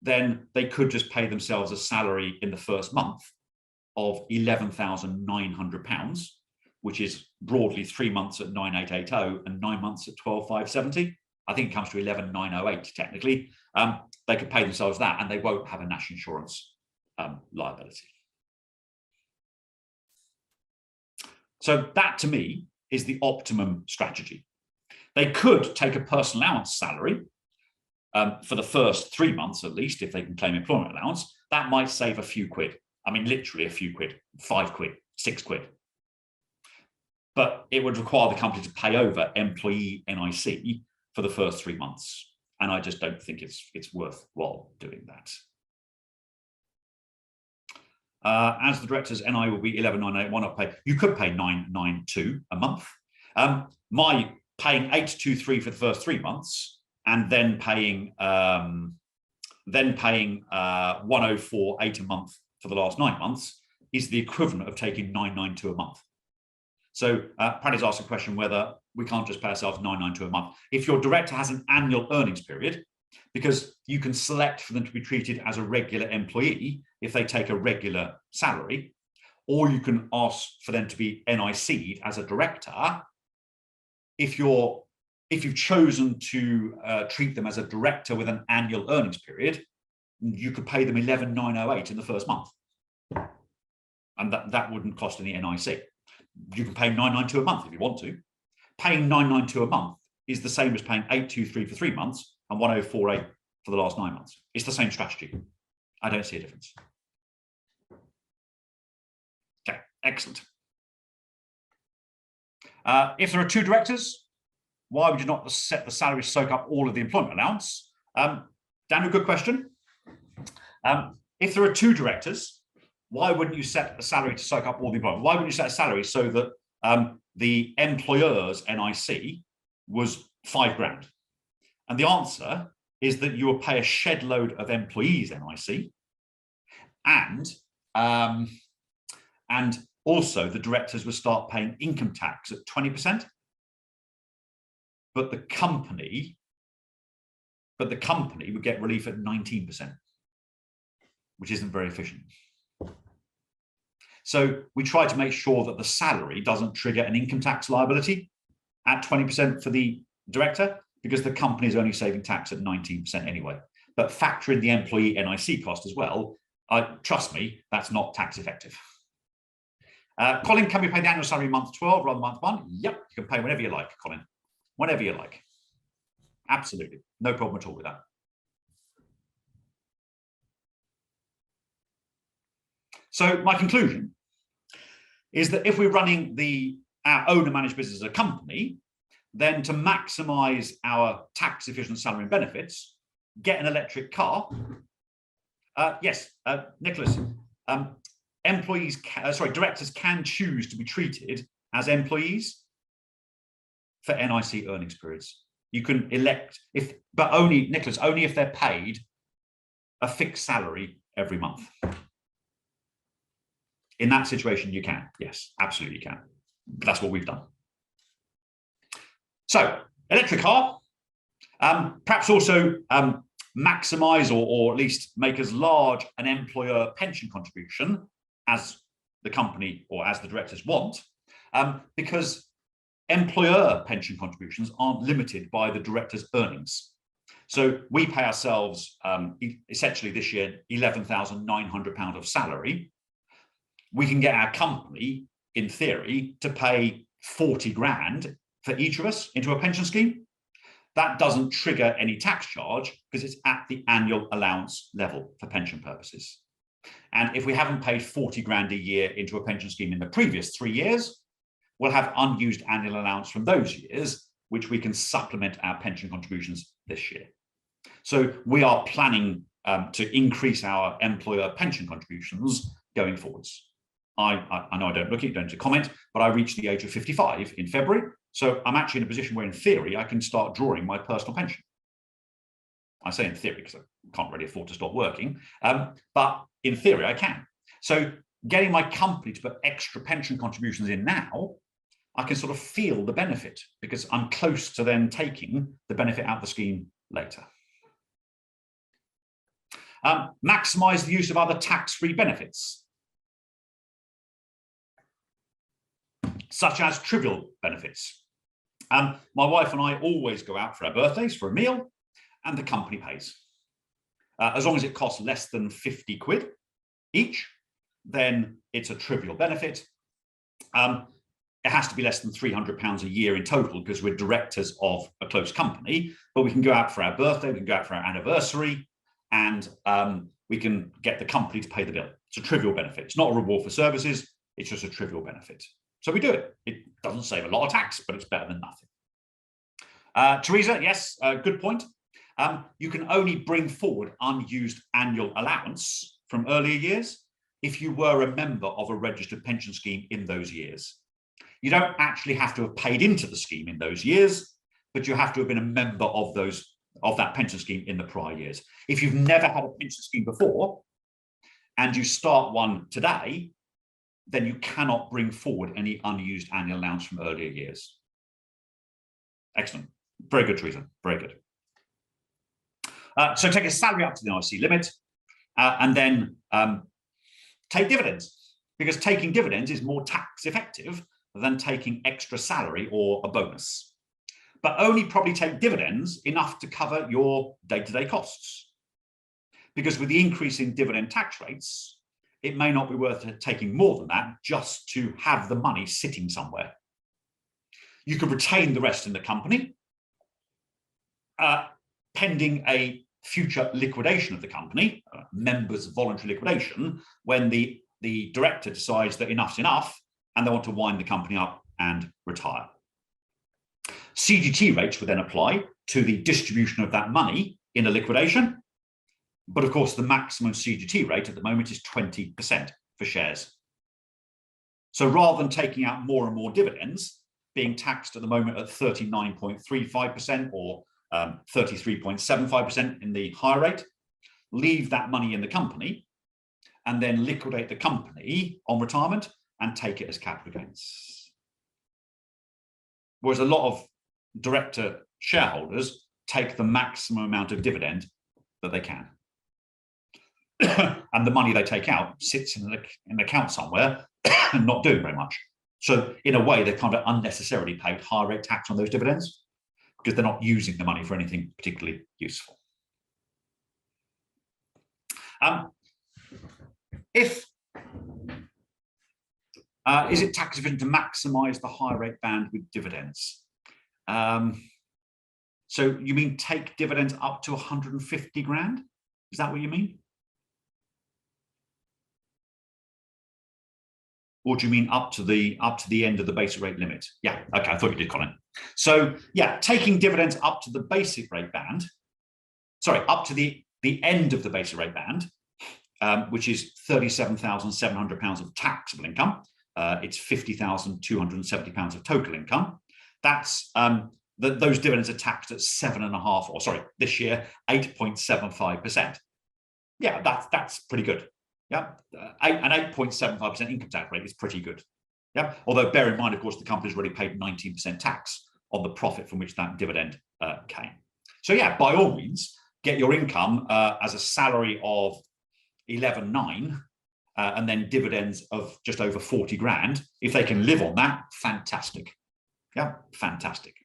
then they could just pay themselves a salary in the first month of £11,900, which is broadly 3 months at 9,880 and 9 months at 12,570. I think it comes to 11,908 technically. They could pay themselves that and they won't have a national insurance liability. So that to me is the optimum strategy. They could take a personal allowance salary for the first 3 months at least, if they can claim employment allowance. That might save a few quid. I mean, literally a few quid, 5 quid, 6 quid. But it would require the company to pay over employee NIC for the first 3 months. And I just don't think it's worthwhile doing that. As the director's NI will be 11,981, why not pay? You could pay 992 a month. My paying 823 for the first 3 months and then paying 104.8 a month for the last 9 months is the equivalent of taking 992 a month. So Paddy's asked a question whether we can't just pay ourselves 992 a month. If your director has an annual earnings period, because you can select for them to be treated as a regular employee if they take a regular salary, or you can ask for them to be NIC'd as a director. If you've chosen to treat them as a director with an annual earnings period, you could pay them 11,908 in the first month. And that wouldn't cost any NIC. You can pay 992 a month if you want to. Paying 992 a month is the same as paying 823 for 3 months and 1048 for the last 9 months. It's the same strategy. I don't see a difference. Okay, excellent. If there are 2 directors, why would you not set the salary to soak up all of the employment allowance? Daniel, good question. If there are 2 directors, why wouldn't you set a salary to soak up all the employment? Why wouldn't you set a salary so that the employer's NIC was 5 grand? And the answer is that you will pay a shed load of employees NIC, and also the directors would start paying income tax at 20%, but the company would get relief at 19%, which isn't very efficient. So we try to make sure that the salary doesn't trigger an income tax liability at 20% for the director, because the company is only saving tax at 19% anyway. But factor in the employee NIC cost as well. Trust me, that's not tax effective. Colin, can we pay the annual salary month 12 rather than month 1? Yep, you can pay whenever you like, Colin. Whenever you like. Absolutely. No problem at all with that. So my conclusion is that if we're running our owner managed business as a company, then to maximize our tax efficient salary and benefits, get an electric car. Yes, Nicholas, directors can choose to be treated as employees for NIC earnings periods. You can elect, but only, Nicholas, only if they're paid a fixed salary every month. In that situation, you can. Yes, absolutely you can. But that's what we've done. So, electric car, perhaps also maximize or at least make as large an employer pension contribution as the company or as the directors want, because employer pension contributions aren't limited by the director's earnings. So we pay ourselves essentially this year £11,900 of salary. We can get our company, in theory, to pay 40 grand for each of us into a pension scheme. That doesn't trigger any tax charge because it's at the annual allowance level for pension purposes. And if we haven't paid 40 grand a year into a pension scheme in the previous 3 years, we'll have unused annual allowance from those years, which we can supplement our pension contributions this year. So we are planning to increase our employer pension contributions going forwards. I know I don't look at it, don't to comment, but I reached the age of 55 in February. So I'm actually in a position where, in theory, I can start drawing my personal pension. I say in theory because I can't really afford to stop working, but in theory I can. So getting my company to put extra pension contributions in now, I can sort of feel the benefit because I'm close to then taking the benefit out of the scheme later. Maximize the use of other tax-free benefits, such as trivial benefits. My wife and I always go out for our birthdays for a meal, and the company pays. As long as it costs less than 50 quid each, then it's a trivial benefit. It has to be less than £300 a year in total because we're directors of a close company, but we can go out for our birthday, we can go out for our anniversary, and we can get the company to pay the bill. It's a trivial benefit. It's not a reward for services, it's just a trivial benefit. So we do it. It doesn't save a lot of tax, but it's better than nothing. Teresa, yes, good point. You can only bring forward unused annual allowance from earlier years if you were a member of a registered pension scheme in those years. You don't actually have to have paid into the scheme in those years, but you have to have been a member of that pension scheme in the prior years. If you've never had a pension scheme before and you start one today, then you cannot bring forward any unused annual allowance from earlier years. Excellent. Very good, Teresa. Very good. So take a salary up to the NIC limit and then take dividends, because taking dividends is more tax effective than taking extra salary or a bonus. But only probably take dividends enough to cover your day-to-day costs. Because with the increase in dividend tax rates, it may not be worth taking more than that just to have the money sitting somewhere. You could retain the rest in the company, pending a future liquidation of the company, members' voluntary liquidation, when the director decides that enough's enough and they want to wind the company up and retire. CGT rates would then apply to the distribution of that money in a liquidation. But of course, the maximum CGT rate at the moment is 20% for shares. So rather than taking out more and more dividends, being taxed at the moment at 39.35% or 33.75% in the higher rate, leave that money in the company and then liquidate the company on retirement and take it as capital gains. Whereas a lot of director shareholders take the maximum amount of dividend that they can. And the money they take out sits in an account somewhere and not doing very much. So in a way, they kind of unnecessarily paid higher rate tax on those dividends because they're not using the money for anything particularly useful. Is it tax efficient to maximise the high rate band with dividends? So you mean take dividends up to 150 grand? Is that what you mean? Or do you mean up to the end of the basic rate limit? Yeah, okay, I thought you did, Colin. So yeah, taking dividends up to the basic rate band, sorry, up to the end of the basic rate band, which is £37,700 of taxable income. It's £50,270 of total income. That's those dividends are taxed at 7.5%, or sorry, this year 8.75%. Yeah, that's pretty good. Yeah, an 8.75% income tax rate is pretty good. Yeah, although bear in mind, of course, the company's already paid 19% tax on the profit from which that dividend came. So yeah, by all means, get your income as a salary of 11.9 and then dividends of just over 40 grand. If they can live on that, fantastic. Yeah, fantastic.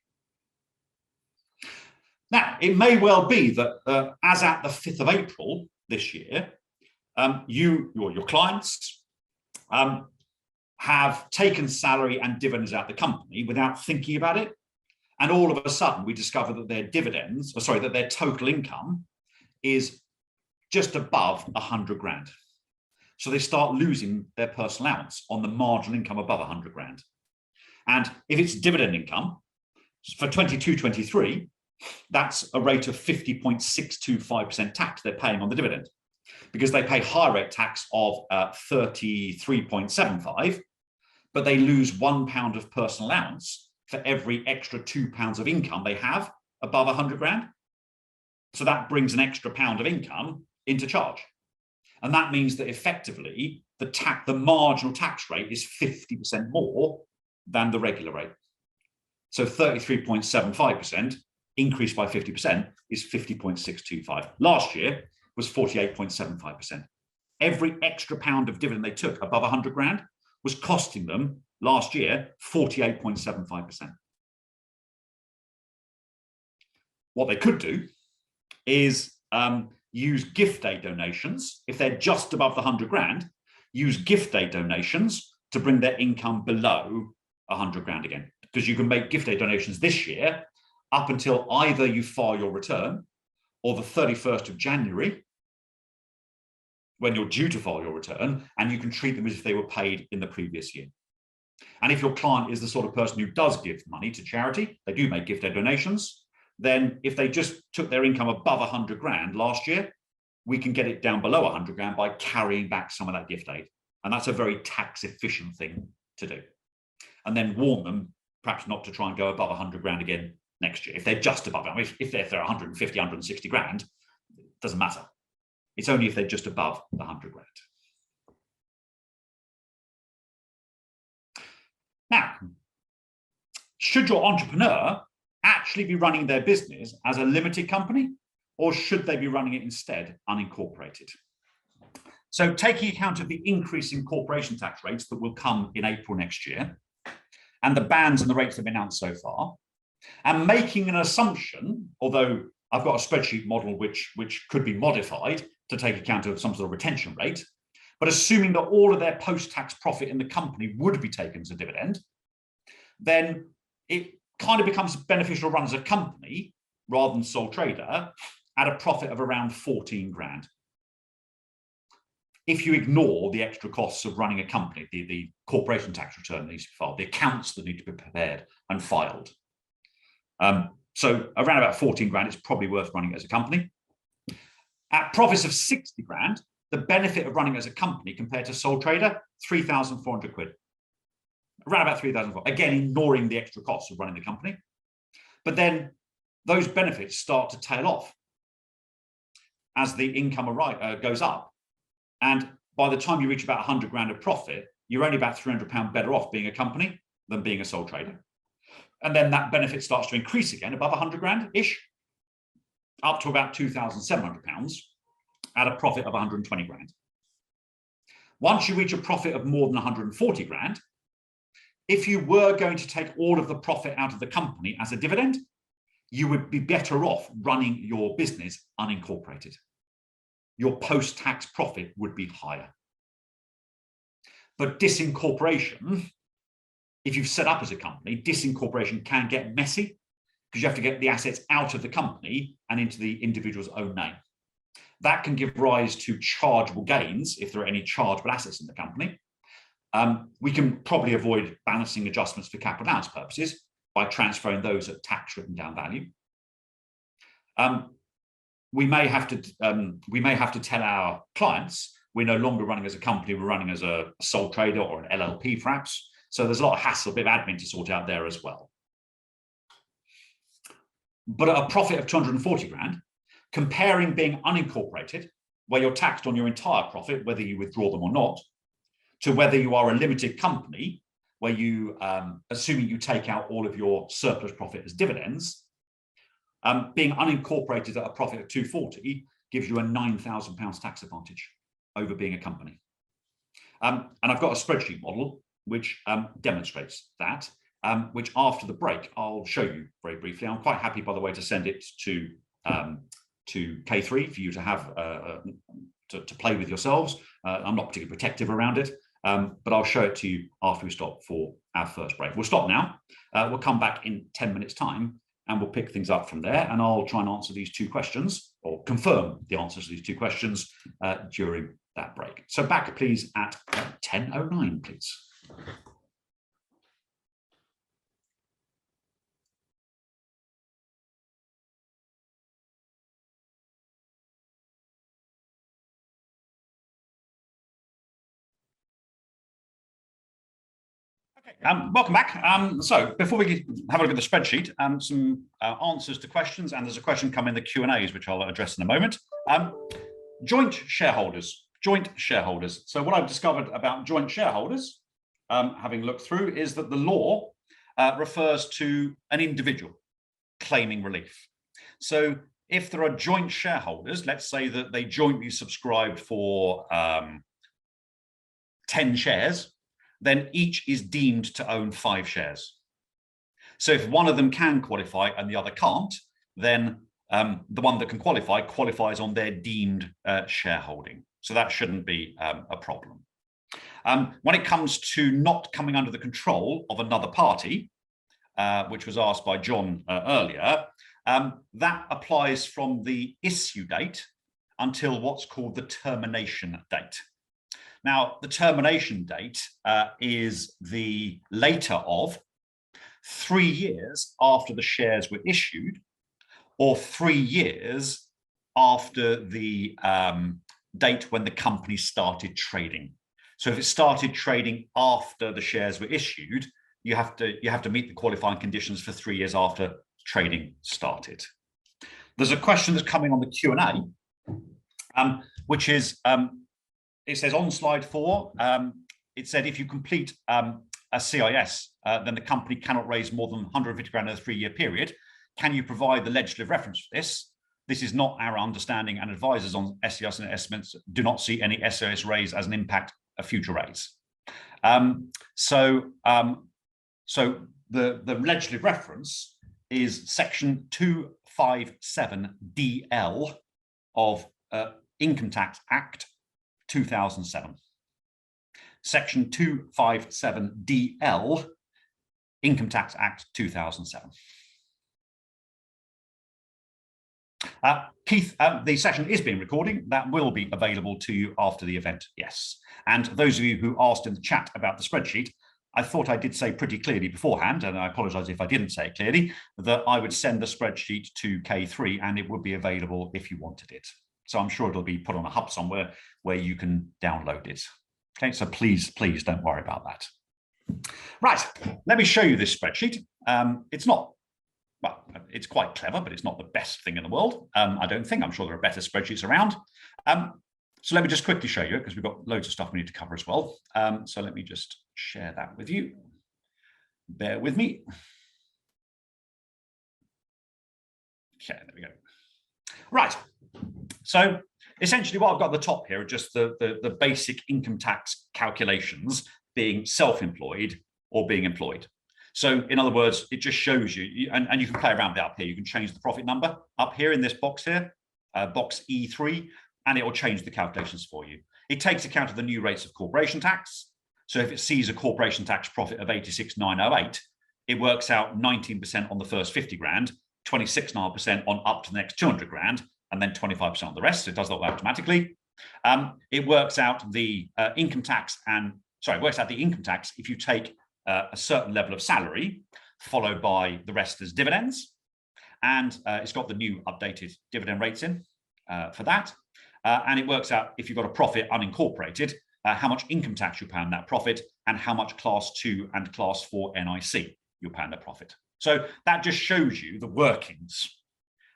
Now, it may well be that as at the 5th of April this year, you or your clients have taken salary and dividends out of the company without thinking about it. And all of a sudden, we discover that their dividends, or sorry, that their total income is just above 100 grand. So they start losing their personal allowance on the marginal income above 100 grand. And if it's dividend income, for 22-23, that's a rate of 50.625% tax they're paying on the dividend, because they pay higher rate tax of 33.75, but they lose £1 of personal allowance for every extra £2 of income they have above 100 grand. So that brings an extra £1 of income into charge. And that means that effectively the marginal tax rate is 50% more than the regular rate. So 33.75% increased by 50% is 50.625. Last year was 48.75%. Every extra £1 of dividend they took above 100 grand was costing them last year 48.75%. What they could do is use gift aid donations. If they're just above the 100 grand, use gift aid donations to bring their income below 100 grand again. Because you can make gift aid donations this year up until either you file your return or the 31st of January, when you're due to file your return, and you can treat them as if they were paid in the previous year. And if your client is the sort of person who does give money to charity, they do make gift aid donations, then if they just took their income above 100 grand last year, we can get it down below 100 grand by carrying back some of that gift aid. And that's a very tax efficient thing to do. And then warn them perhaps not to try and go above 100 grand again next year. If they're just above, I mean, if they're 150, 160 grand, it doesn't matter. It's only if they're just above the 100 grand. Now, should your entrepreneur actually be running their business as a limited company, or should they be running it instead unincorporated? So taking account of the increase in corporation tax rates that will come in April next year, and the bans and the rates that have been announced so far, and making an assumption, although I've got a spreadsheet model which could be modified to take account of some sort of retention rate, but assuming that all of their post-tax profit in the company would be taken as a dividend, then it kind of becomes beneficial to run as a company rather than sole trader at a profit of around 14 grand. If you ignore the extra costs of running a company, the corporation tax return that needs to be filed, the accounts that need to be prepared and filed. So around about 14 grand, it's probably worth running it as a company. At profits of 60 grand, the benefit of running it as a company compared to sole trader, 3,400 quid. Around about 3,400, again, ignoring the extra costs of running the company. But then those benefits start to tail off as the income goes up. And by the time you reach about 100 grand of profit, you're only about £300 better off being a company than being a sole trader. And then that benefit starts to increase again above 100 grand-ish, up to about £2,700 at a profit of 120 grand. Once you reach a profit of more than 140 grand, if you were going to take all of the profit out of the company as a dividend, you would be better off running your business unincorporated. Your post-tax profit would be higher. But disincorporation, if you've set up as a company, disincorporation can get messy because you have to get the assets out of the company and into the individual's own name. That can give rise to chargeable gains if there are any chargeable assets in the company. We can probably avoid balancing adjustments for capital allowance purposes by transferring those at tax written down value. We may have to tell our clients we're no longer running as a company, we're running as a sole trader or an LLP perhaps. So there's a lot of hassle, a bit of admin to sort out there as well. But at a profit of 240 grand, comparing being unincorporated, where you're taxed on your entire profit, whether you withdraw them or not, to whether you are a limited company, where you, assuming you take out all of your surplus profit as dividends, being unincorporated at a profit of 240 gives you a £9,000 tax advantage over being a company. And I've got a spreadsheet model which demonstrates that, which after the break, I'll show you very briefly. I'm quite happy, by the way, to send it to K3 for you to have to play with yourselves. I'm not particularly protective around it, but I'll show it to you after we stop for our first break. We'll stop now. We'll come back in 10 minutes time and we'll pick things up from there. And I'll try and answer these two questions or confirm the answers to these two questions during that break. So back please at 10:09, please. Welcome back. So before we have a look at the spreadsheet, some answers to questions, and there's a question coming in the Q&As, which I'll address in a moment. Joint shareholders. So what I've discovered about joint shareholders, having looked through, is that the law refers to an individual claiming relief. So if there are joint shareholders, let's say that they jointly subscribed for 10 shares, then each is deemed to own 5 shares. So if one of them can qualify and the other can't, then the one that can qualify qualifies on their deemed shareholding. So that shouldn't be a problem. When it comes to not coming under the control of another party, which was asked by John earlier, that applies from the issue date until what's called the termination date. Now, the termination date is the later of 3 years after the shares were issued, or 3 years after the date when the company started trading. So if it started trading after the shares were issued, you have to meet the qualifying conditions for 3 years after trading started. There's a question that's coming on the Q&A, which is, it says on slide 4, it said if you complete a CIS, then the company cannot raise more than 150 grand in a 3-year period. Can you provide the legislative reference for this? This is not our understanding, and advisors on SCIS and estimates do not see any SCIS raise as an impact of future raise. So the legislative reference is section 257DL of Income Tax Act 2007. Section 257DL, Income Tax Act 2007. Keith, the session is being recorded. That will be available to you after the event, yes. And those of you who asked in the chat about the spreadsheet, I thought I did say pretty clearly beforehand, and I apologise if I didn't say it clearly, that I would send the spreadsheet to K3 and it would be available if you wanted it. So I'm sure it'll be put on a hub somewhere where you can download it. Okay, so please don't worry about that. Right, let me show you this spreadsheet. It's not, well, it's quite clever, but it's not the best thing in the world. I don't think. I'm sure there are better spreadsheets around. So let me just quickly show you, because we've got loads of stuff we need to cover as well. So let me just share that with you. Bear with me. Okay, there we go. Right. So essentially what I've got at the top here are just the basic income tax calculations being self-employed or being employed. So in other words, it just shows you, and you can play around with it up here. You can change the profit number up here in this box here, box E3, and it will change the calculations for you. It takes account of the new rates of corporation tax. So if it sees a corporation tax profit of 86,908, it works out 19% on the first 50 grand, 26.5% on up to the next 200 grand, and then 25% on the rest. So it does that automatically. It works out the income tax if you take a certain level of salary, followed by the rest as dividends. And it's got the new updated dividend rates in for that. And it works out, if you've got a profit unincorporated, how much income tax you pay on that profit and how much class 2 and class 4 NIC you'll pay on that profit. So that just shows you the workings.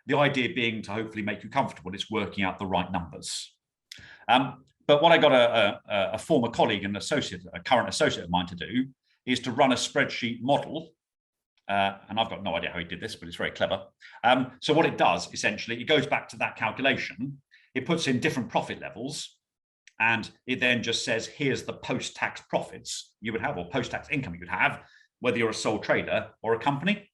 The idea being to hopefully make you comfortable, it's working out the right numbers. But what I got a former colleague and a current associate of mine to do is to run a spreadsheet model. And I've got no idea how he did this, but it's very clever. So what it does, essentially, it goes back to that calculation. It puts in different profit levels, and it then just says, here's the post-tax profits you would have, or post-tax income you would have, whether you're a sole trader or a company.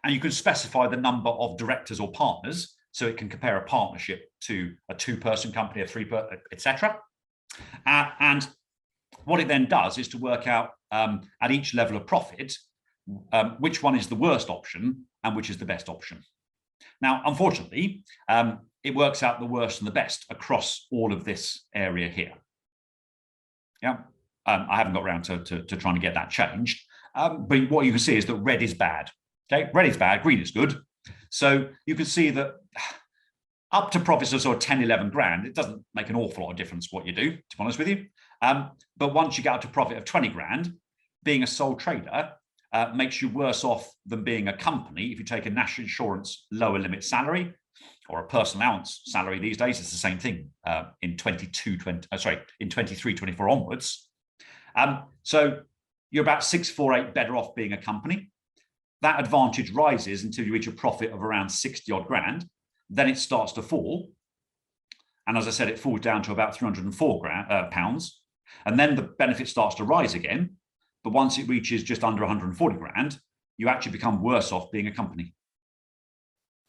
And you can specify the number of directors or partners, so it can compare a partnership to a 2-person company, a 3-person, etc. And what it then does is to work out at each level of profit, which one is the worst option and which is the best option. Now, unfortunately, it works out the worst and the best across all of this area here. Yeah, I haven't got around to trying to get that changed. But what you can see is that red is bad. Okay, red is bad, green is good. So you can see that up to profits of sort of 10, 11 grand, it doesn't make an awful lot of difference what you do, to be honest with you. But once you get up to profit of 20 grand, being a sole trader makes you worse off than being a company. If you take a national insurance lower limit salary or a personal allowance salary these days, it's the same thing in 23, 24 onwards. So you're about 648 better off being a company. That advantage rises until you reach a profit of around 60 odd grand. Then it starts to fall. And as I said, it falls down to about 304 pounds. And then the benefit starts to rise again. But once it reaches just under 140 grand, you actually become worse off being a company.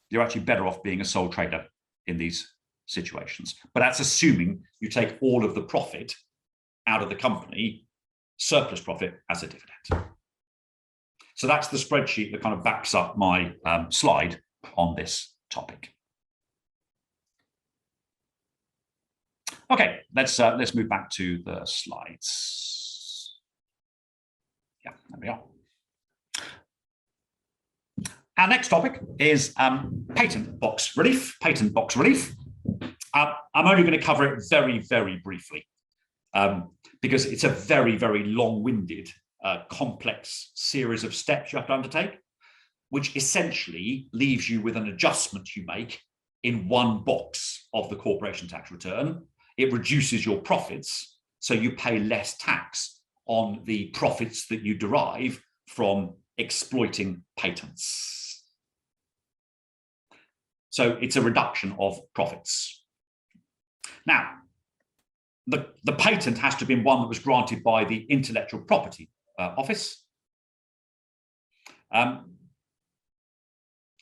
You're actually better off being a sole trader in these situations. But that's assuming you take all of the profit out of the company, surplus profit, as a dividend. So that's the spreadsheet that kind of backs up my slide on this topic. Okay, let's move back to the slides. Yeah, there we are. Our next topic is patent box relief. Patent box relief. I'm only going to cover it very, very briefly because it's a very, very long-winded, complex series of steps you have to undertake, which essentially leaves you with an adjustment you make in one box of the corporation tax return. It reduces your profits, so you pay less tax on the profits that you derive from exploiting patents. So it's a reduction of profits. Now, the patent has to be one that was granted by the Intellectual Property Office. I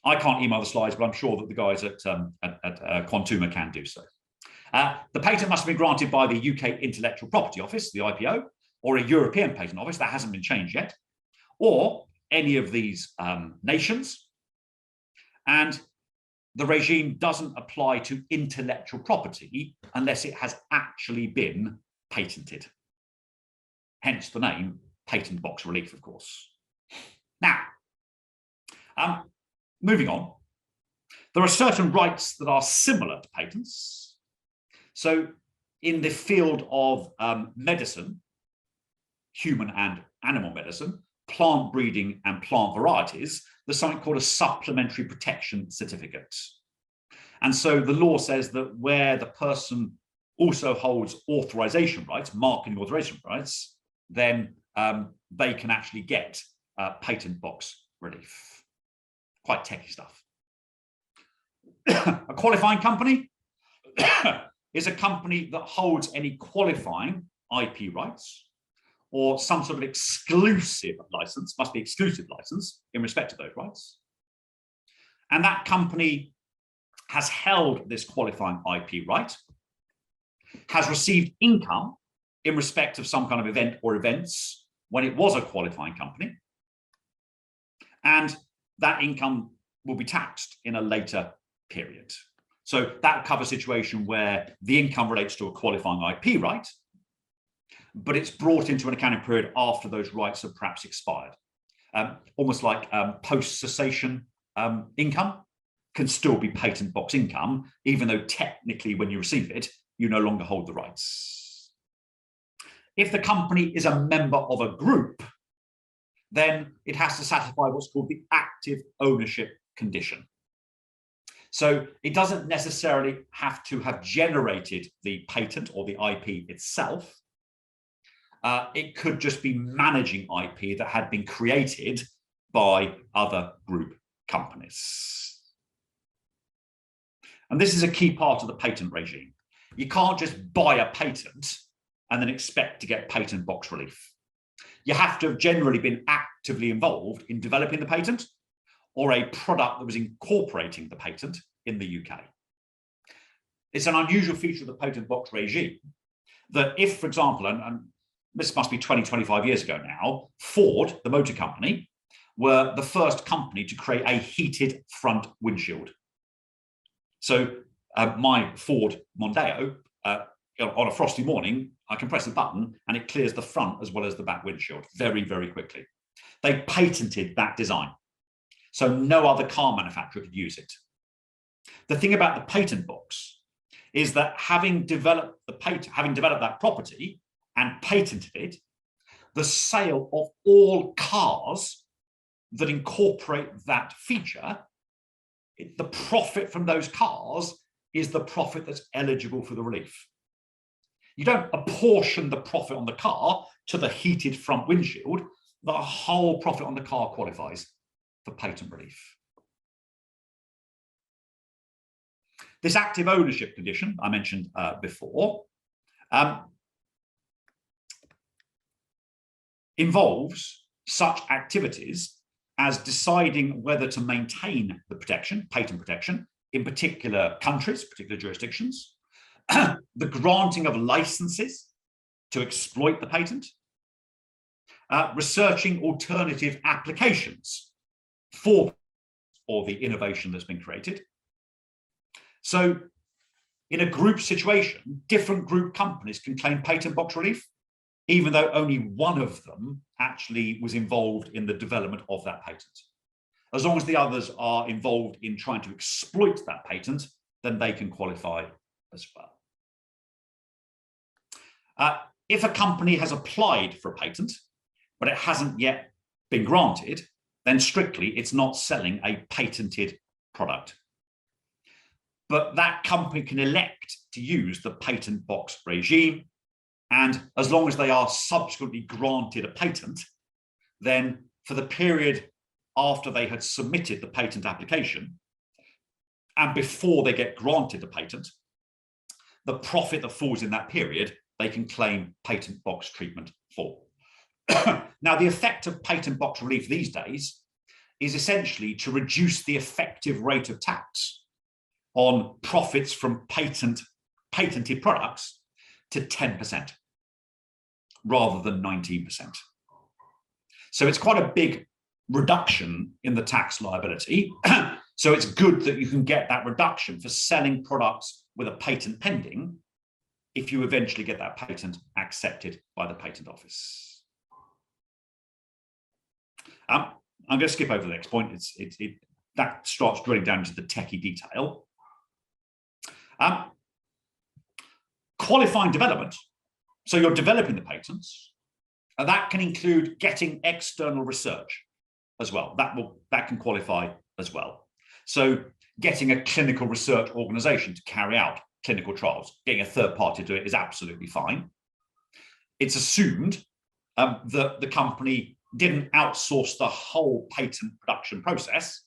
can't email the slides, but I'm sure that the guys at Quantuma can do so. The patent must have been granted by the UK Intellectual Property Office, the IPO, or a European Patent Office, that hasn't been changed yet, or any of these nations. And the regime doesn't apply to intellectual property unless it has actually been patented. Hence the name patent box relief, of course. Now, moving on, there are certain rights that are similar to patents. So in the field of medicine, human and animal medicine, plant breeding and plant varieties, there's something called a supplementary protection certificate. And so the law says that where the person also holds authorization rights, marketing authorization rights, then they can actually get patent box relief. Quite techy stuff. A qualifying company is a company that holds any qualifying IP rights or some sort of exclusive license, must be exclusive license in respect to those rights. And that company has held this qualifying IP right, has received income in respect of some kind of event or events when it was a qualifying company, and that income will be taxed in a later period. So that will cover a situation where the income relates to a qualifying IP right, but it's brought into an accounting period after those rights have perhaps expired. Almost like post-cessation income can still be patent box income, even though technically when you receive it, you no longer hold the rights. If the company is a member of a group, then it has to satisfy what's called the active ownership condition. So it doesn't necessarily have to have generated the patent or the IP itself. It could just be managing IP that had been created by other group companies. And this is a key part of the patent regime. You can't just buy a patent and then expect to get patent box relief. You have to have generally been actively involved in developing the patent or a product that was incorporating the patent in the UK. It's an unusual feature of the patent box regime that if, for example, and this must be 20, 25 years ago now, Ford, the motor company, were the first company to create a heated front windshield. So my Ford Mondeo, on a frosty morning, I can press a button and it clears the front as well as the back windshield very, very quickly. They patented that design, so no other car manufacturer could use it. The thing about the patent box is that having developed that property and patented it, the sale of all cars that incorporate that feature, the profit from those cars is the profit that's eligible for the relief. You don't apportion the profit on the car to the heated front windshield. The whole profit on the car qualifies for patent relief. This active ownership condition I mentioned before involves such activities as deciding whether to maintain the protection, patent protection, in particular countries, particular jurisdictions, the granting of licenses to exploit the patent, researching alternative applications for the innovation that's been created. So in a group situation, different group companies can claim patent box relief, even though only one of them actually was involved in the development of that patent. As long as the others are involved in trying to exploit that patent, then they can qualify as well. If a company has applied for a patent, but it hasn't yet been granted, then strictly it's not selling a patented product. But that company can elect to use the patent box regime, and as long as they are subsequently granted a patent, then for the period after they had submitted the patent application and before they get granted the patent, the profit that falls in that period, they can claim patent box treatment for. Now, the effect of patent box relief these days is essentially to reduce the effective rate of tax on profits from patented products to 10% rather than 19%. So it's quite a big reduction in the tax liability. So it's good that you can get that reduction for selling products with a patent pending if you eventually get that patent accepted by the patent office. I'm going to skip over the next point. That starts drilling down into the techie detail. Qualifying development. So you're developing the patents, and that can include getting external research as well. That can qualify as well. So getting a clinical research organization to carry out clinical trials, getting a third party to do it is absolutely fine. It's assumed that the company didn't outsource the whole patent production process.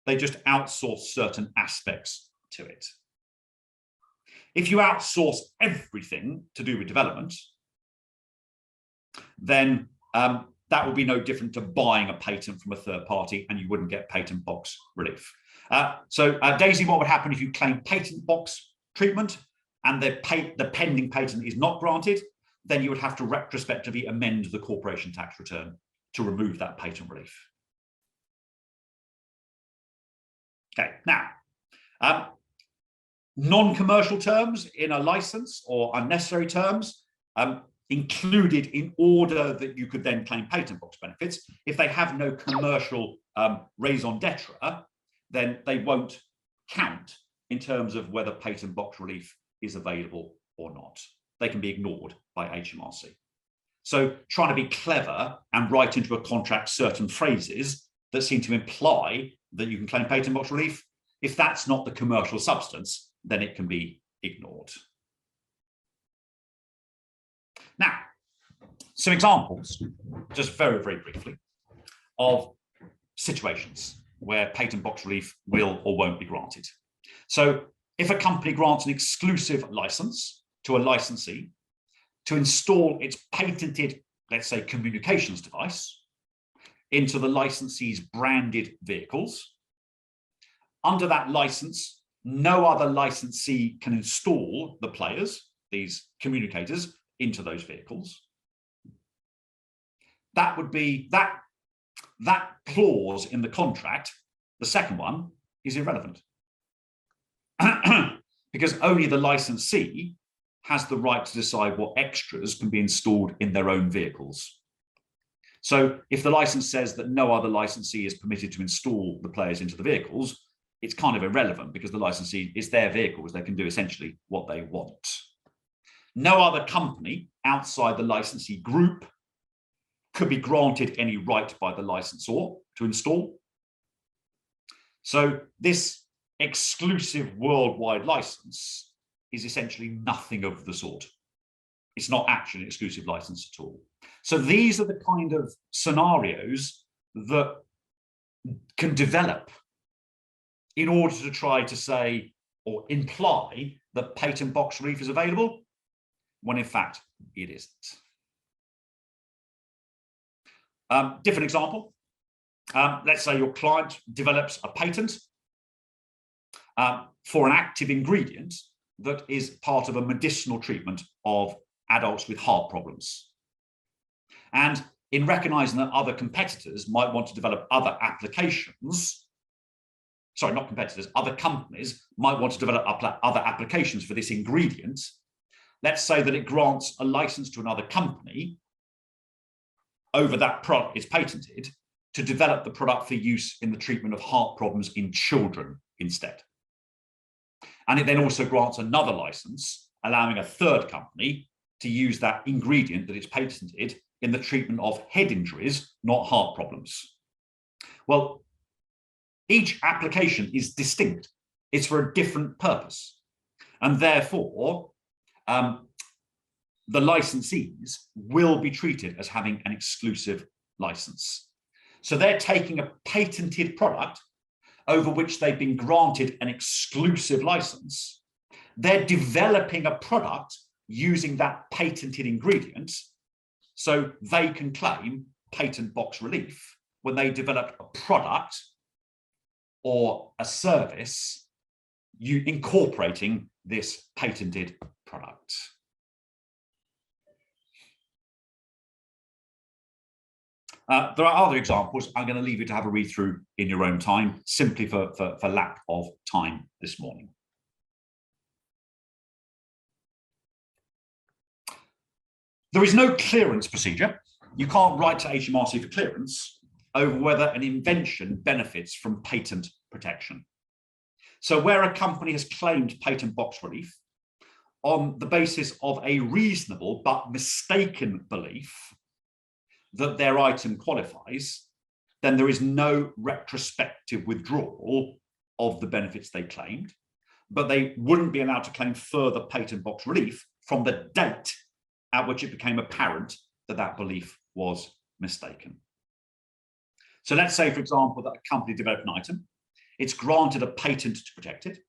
They just outsourced certain aspects to it. If you outsource everything to do with development, then that would be no different to buying a patent from a third party, and you wouldn't get patent box relief. So Daisy, what would happen if you claim patent box treatment and the pending patent is not granted? Then you would have to retrospectively amend the corporation tax return to remove that patent relief. Okay, now, non-commercial terms in a license or unnecessary terms included in order that you could then claim patent box benefits. If they have no commercial raison d'etre, then they won't count in terms of whether patent box relief is available or not. They can be ignored by HMRC. So trying to be clever and write into a contract certain phrases that seem to imply that you can claim patent box relief, if that's not the commercial substance, then it can be ignored. Now, some examples, just very, very briefly, of situations where patent box relief will or won't be granted. So if a company grants an exclusive license to a licensee to install its patented, let's say, communications device into the licensee's branded vehicles, under that license, no other licensee can install the players, these communicators, into those vehicles. That would be that clause in the contract, the second one, is irrelevant. Because only the licensee has the right to decide what extras can be installed in their own vehicles. So if the license says that no other licensee is permitted to install the players into the vehicles, it's kind of irrelevant because the licensee, is their vehicles, they can do essentially what they want. No other company outside the licensee group could be granted any right by the licensor to install. So this exclusive worldwide license is essentially nothing of the sort. It's not actually an exclusive license at all. So these are the kind of scenarios that can develop in order to try to say or imply that patent box relief is available, when in fact it isn't. Different example. Let's say your client develops a patent for an active ingredient that is part of a medicinal treatment of adults with heart problems. And in recognizing that other competitors might want to develop other applications, sorry, not competitors, other companies might want to develop other applications for this ingredient, let's say that it grants a license to another company over that product is patented to develop the product for use in the treatment of heart problems in children instead. And it then also grants another license, allowing a third company to use that ingredient that it's patented in the treatment of head injuries, not heart problems. Well, each application is distinct. It's for a different purpose. And therefore, the licensees will be treated as having an exclusive license. So they're taking a patented product over which they've been granted an exclusive license. They're developing a product using that patented ingredient so they can claim patent box relief when they develop a product or a service incorporating this patented product. There are other examples. I'm going to leave you to have a read through in your own time, simply for lack of time this morning. There is no clearance procedure. You can't write to HMRC for clearance over whether an invention benefits from patent protection. So where a company has claimed patent box relief on the basis of a reasonable but mistaken belief that their item qualifies, then there is no retrospective withdrawal of the benefits they claimed, but they wouldn't be allowed to claim further patent box relief from the date at which it became apparent that that belief was mistaken. So let's say, for example, that a company developed an item, it's granted a patent to protect it,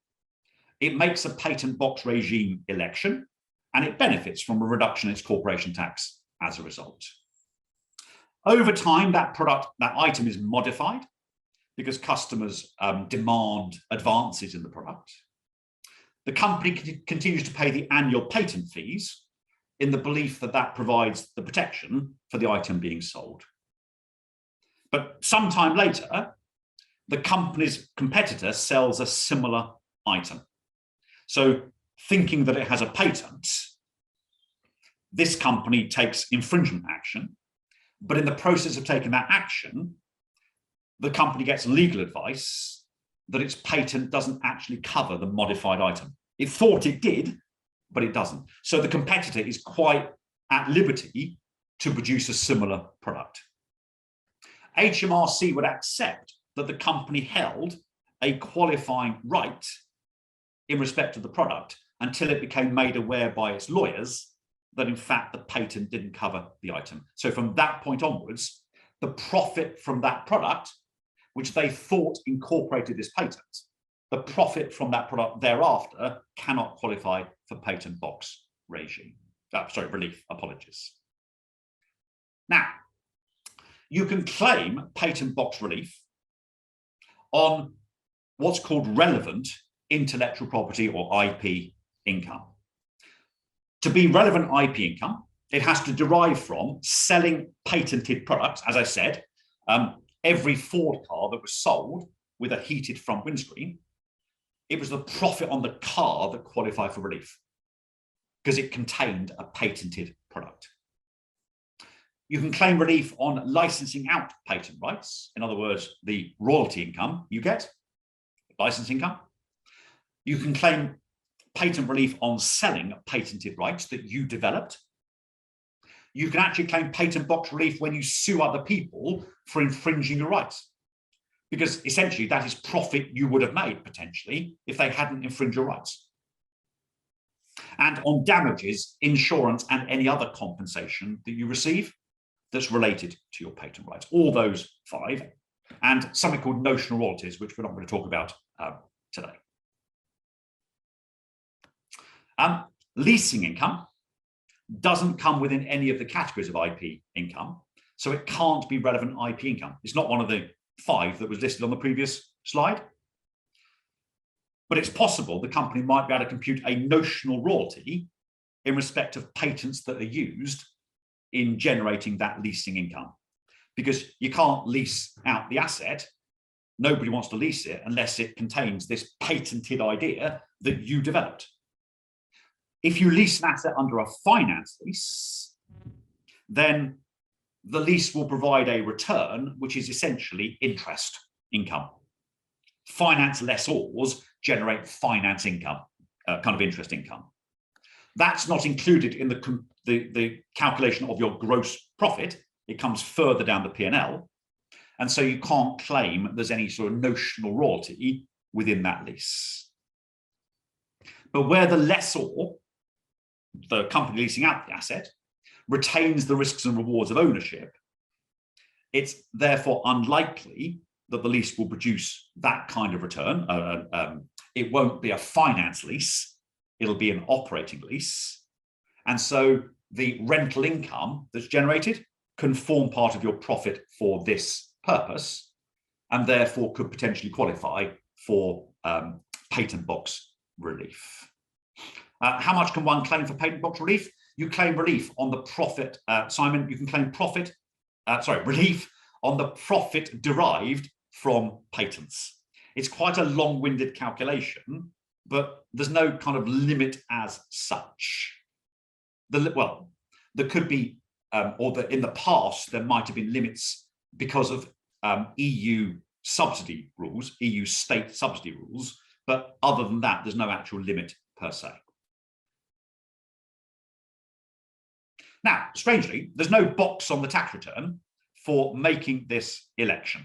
it makes a patent box regime election, and it benefits from a reduction in its corporation tax as a result. Over time, that item is modified because customers demand advances in the product. The company continues to pay the annual patent fees in the belief that that provides the protection for the item being sold. But sometime later, the company's competitor sells a similar item. So thinking that it has a patent, this company takes infringement action, but in the process of taking that action, the company gets legal advice that its patent doesn't actually cover the modified item. It thought it did, but it doesn't. So the competitor is quite at liberty to produce a similar product. HMRC would accept that the company held a qualifying right in respect of the product until it became made aware by its lawyers that in fact the patent didn't cover the item. So from that point onwards, the profit from that product, which they thought incorporated this patent, the profit from that product thereafter cannot qualify for patent box regime. Relief, apologies. Now, you can claim patent box relief on what's called relevant intellectual property or IP income. To be relevant IP income, it has to derive from selling patented products. As I said, every Ford car that was sold with a heated front windscreen, it was the profit on the car that qualified for relief because it contained a patented product. You can claim relief on licensing out patent rights. In other words, the royalty income you get, license income. You can claim patent relief on selling patented rights that you developed. You can actually claim patent box relief when you sue other people for infringing your rights, because essentially that is profit you would have made potentially if they hadn't infringed your rights. And on damages, insurance, and any other compensation that you receive that's related to your patent rights, all those 5, and something called notional royalties, which we're not going to talk about today. Leasing income doesn't come within any of the categories of IP income, so it can't be relevant IP income. It's not one of the 5 that was listed on the previous slide. But it's possible the company might be able to compute a notional royalty in respect of patents that are used in generating that leasing income. Because you can't lease out the asset, nobody wants to lease it unless it contains this patented idea that you developed. If you lease an asset under a finance lease, then the lease will provide a return, which is essentially interest income. Finance lessors generate finance income, kind of interest income. That's not included in the calculation of your gross profit. It comes further down the P&L. And so you can't claim there's any sort of notional royalty within that lease. But where the lessor, the company leasing out the asset, retains the risks and rewards of ownership, it's therefore unlikely that the lease will produce that kind of return. It won't be a finance lease, it'll be an operating lease. And so the rental income that's generated can form part of your profit for this purpose, and therefore could potentially qualify for patent box relief. How much can one claim for patent box relief? You claim relief on the profit, Simon, you can claim relief on the profit derived from patents. It's quite a long-winded calculation, but there's no kind of limit as such. Well, there could be, in the past, there might have been limits because of EU subsidy rules, EU state subsidy rules, but other than that, there's no actual limit per se. Now, strangely, there's no box on the tax return for making this election.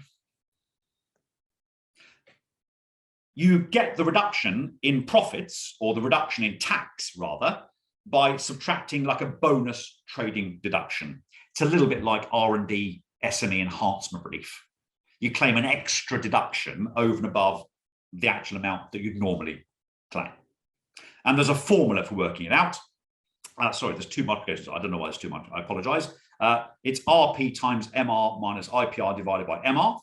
You get the reduction in profits, or the reduction in tax rather, by subtracting like a bonus trading deduction. It's a little bit like R&D SME enhancement relief. You claim an extra deduction over and above the actual amount that you'd normally claim. And there's a formula for working it out. Sorry, there's two multiplications. I don't know why there's too much. I apologize. It's RP times MR minus IPR divided by MR,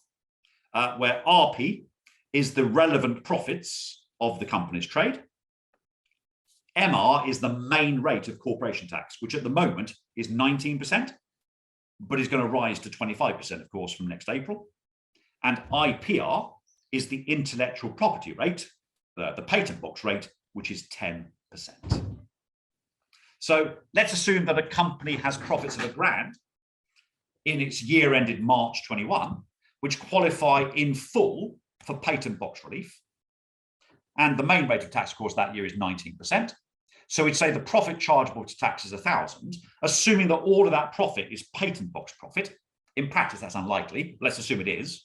where RP is the relevant profits of the company's trade. MR is the main rate of corporation tax, which at the moment is 19%, but is going to rise to 25%, of course, from next April. And IPR is the intellectual property rate, the patent box rate, which is 10%. So let's assume that a company has profits of £1,000 in its year ended March 21, which qualify in full for patent box relief. And the main rate of tax, of course, that year is 19%. So we'd say the profit chargeable to tax is 1,000, assuming that all of that profit is patent box profit. In practice, that's unlikely. Let's assume it is.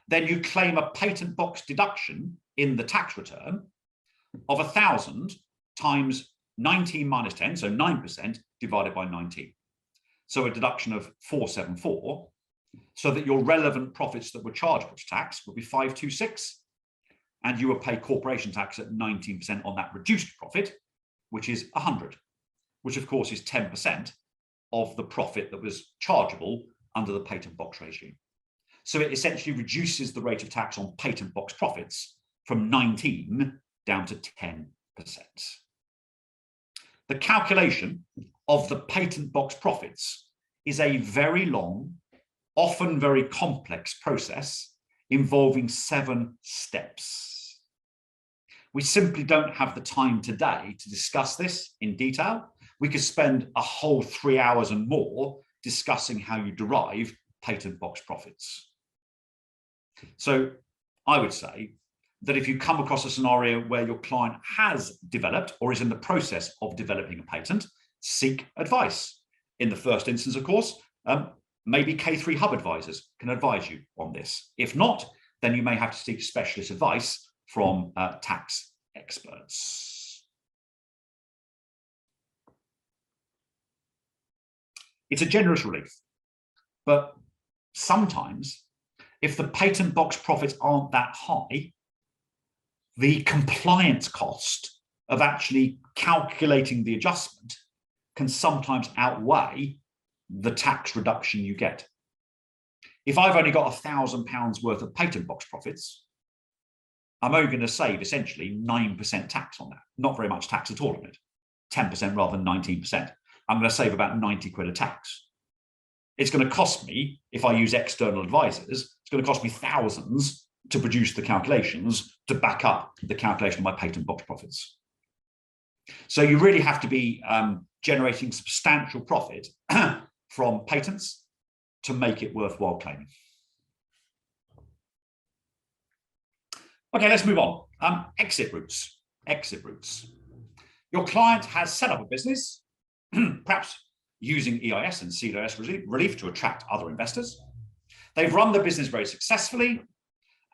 Then you claim a patent box deduction in the tax return of 1,000 times 19 minus 10, so 9% divided by 19. So a deduction of 474, so that your relevant profits that were chargeable to tax would be 526, and you would pay corporation tax at 19% on that reduced profit, which is 100, which of course is 10% of the profit that was chargeable under the patent box regime. So it essentially reduces the rate of tax on patent box profits from 19 down to 10%. The calculation of the patent box profits is a very long, often very complex process involving 7 steps. We simply don't have the time today to discuss this in detail. We could spend a whole 3 hours and more discussing how you derive patent box profits. So I would say that if you come across a scenario where your client has developed or is in the process of developing a patent, seek advice. In the first instance, of course, maybe K3 Hub advisors can advise you on this. If not, then you may have to seek specialist advice from tax experts. It's a generous relief, but sometimes if the patent box profits aren't that high, the compliance cost of actually calculating the adjustment can sometimes outweigh the tax reduction you get. If I've only got £1,000 worth of patent box profits, I'm only going to save essentially 9% tax on that. Not very much tax at all on it. 10% rather than 19%. I'm going to save about 90 quid of tax. It's going to cost me, if I use external advisors, it's going to cost me thousands to produce the calculations to back up the calculation of my patent box profits. So you really have to be generating substantial profit from patents to make it worthwhile claiming. Okay, let's move on. Exit routes. Exit routes. Your client has set up a business, perhaps using EIS and CDIS relief to attract other investors. They've run the business very successfully,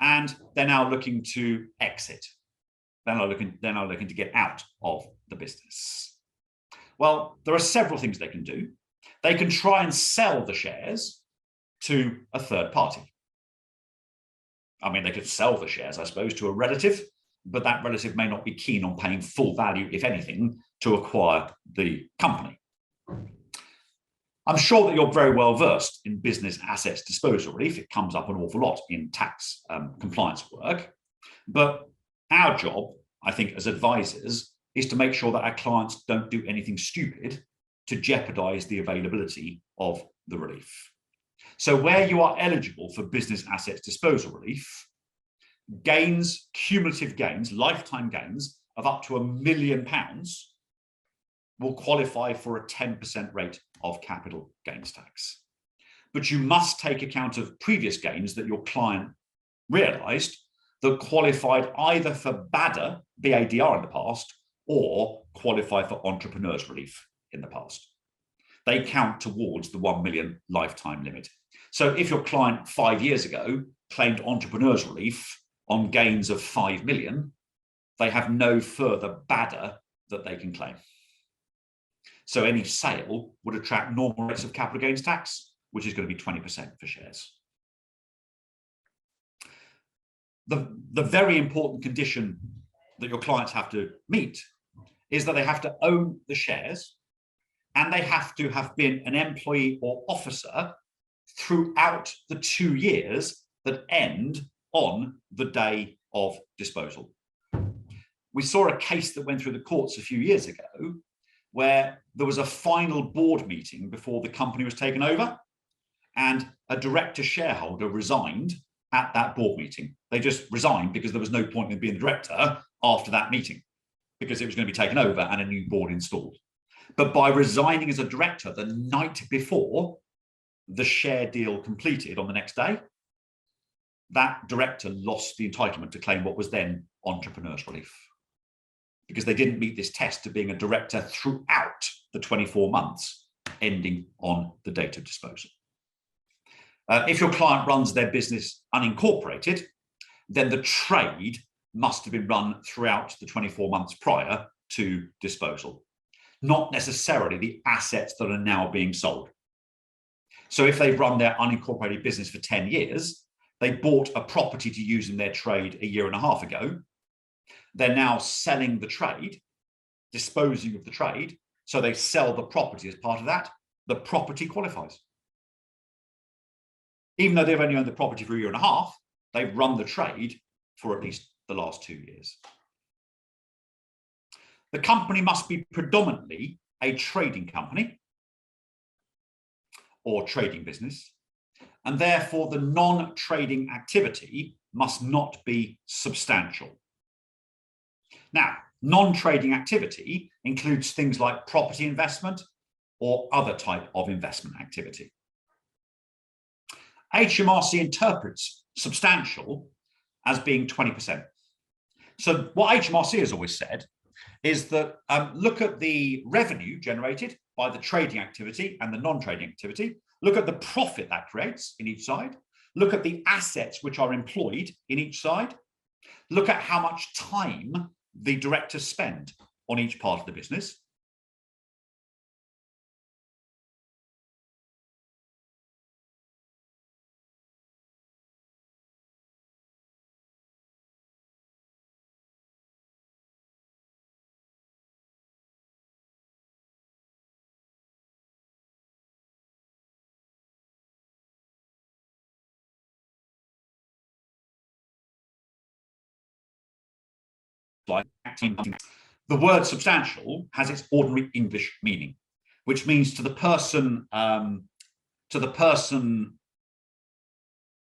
and they're now looking to exit. They're now looking to get out of the business. Well, there are several things they can do. They can try and sell the shares to a third party. I mean, they could sell the shares, I suppose, to a relative, but that relative may not be keen on paying full value, if anything, to acquire the company. I'm sure that you're very well versed in business assets disposal relief. It comes up an awful lot in tax compliance work. But our job, I think, as advisors, is to make sure that our clients don't do anything stupid to jeopardize the availability of the relief. So where you are eligible for business assets disposal relief, gains, cumulative gains, lifetime gains of up to £1 million will qualify for a 10% rate of capital gains tax. But you must take account of previous gains that your client realized that qualified either for BADR in the past or qualify for entrepreneurs relief in the past. They count towards the 1 million lifetime limit. So if your client 5 years ago claimed entrepreneurs relief on gains of 5 million, they have no further BADR that they can claim. So any sale would attract normal rates of capital gains tax, which is going to be 20% for shares. The very important condition that your clients have to meet is that they have to own the shares and they have to have been an employee or officer throughout the 2 years that end on the day of disposal. We saw a case that went through the courts a few years ago where there was a final board meeting before the company was taken over, and a director shareholder resigned at that board meeting. They just resigned because there was no point in being the director after that meeting, because it was going to be taken over and a new board installed. But by resigning as a director the night before the share deal completed on the next day, that director lost the entitlement to claim what was then entrepreneur's relief, because they didn't meet this test of being a director throughout the 24 months ending on the date of disposal. If your client runs their business unincorporated, then the trade must have been run throughout the 24 months prior to disposal, not necessarily the assets that are now being sold. So if they've run their unincorporated business for 10 years, they bought a property to use in their trade a year and a half ago, they're now selling the trade, disposing of the trade, so they sell the property as part of that, the property qualifies. Even though they've only owned the property for a year and a half, they've run the trade for at least the last 2 years. The company must be predominantly a trading company or trading business, and therefore the non-trading activity must not be substantial. Now, non-trading activity includes things like property investment or other type of investment activity. HMRC interprets substantial as being 20%. So what HMRC has always said is that look at the revenue generated by the trading activity and the non-trading activity, look at the profit that creates in each side, look at the assets which are employed in each side, look at how much time the directors spend on each part of the business. Like the word substantial has its ordinary English meaning, which means to the person on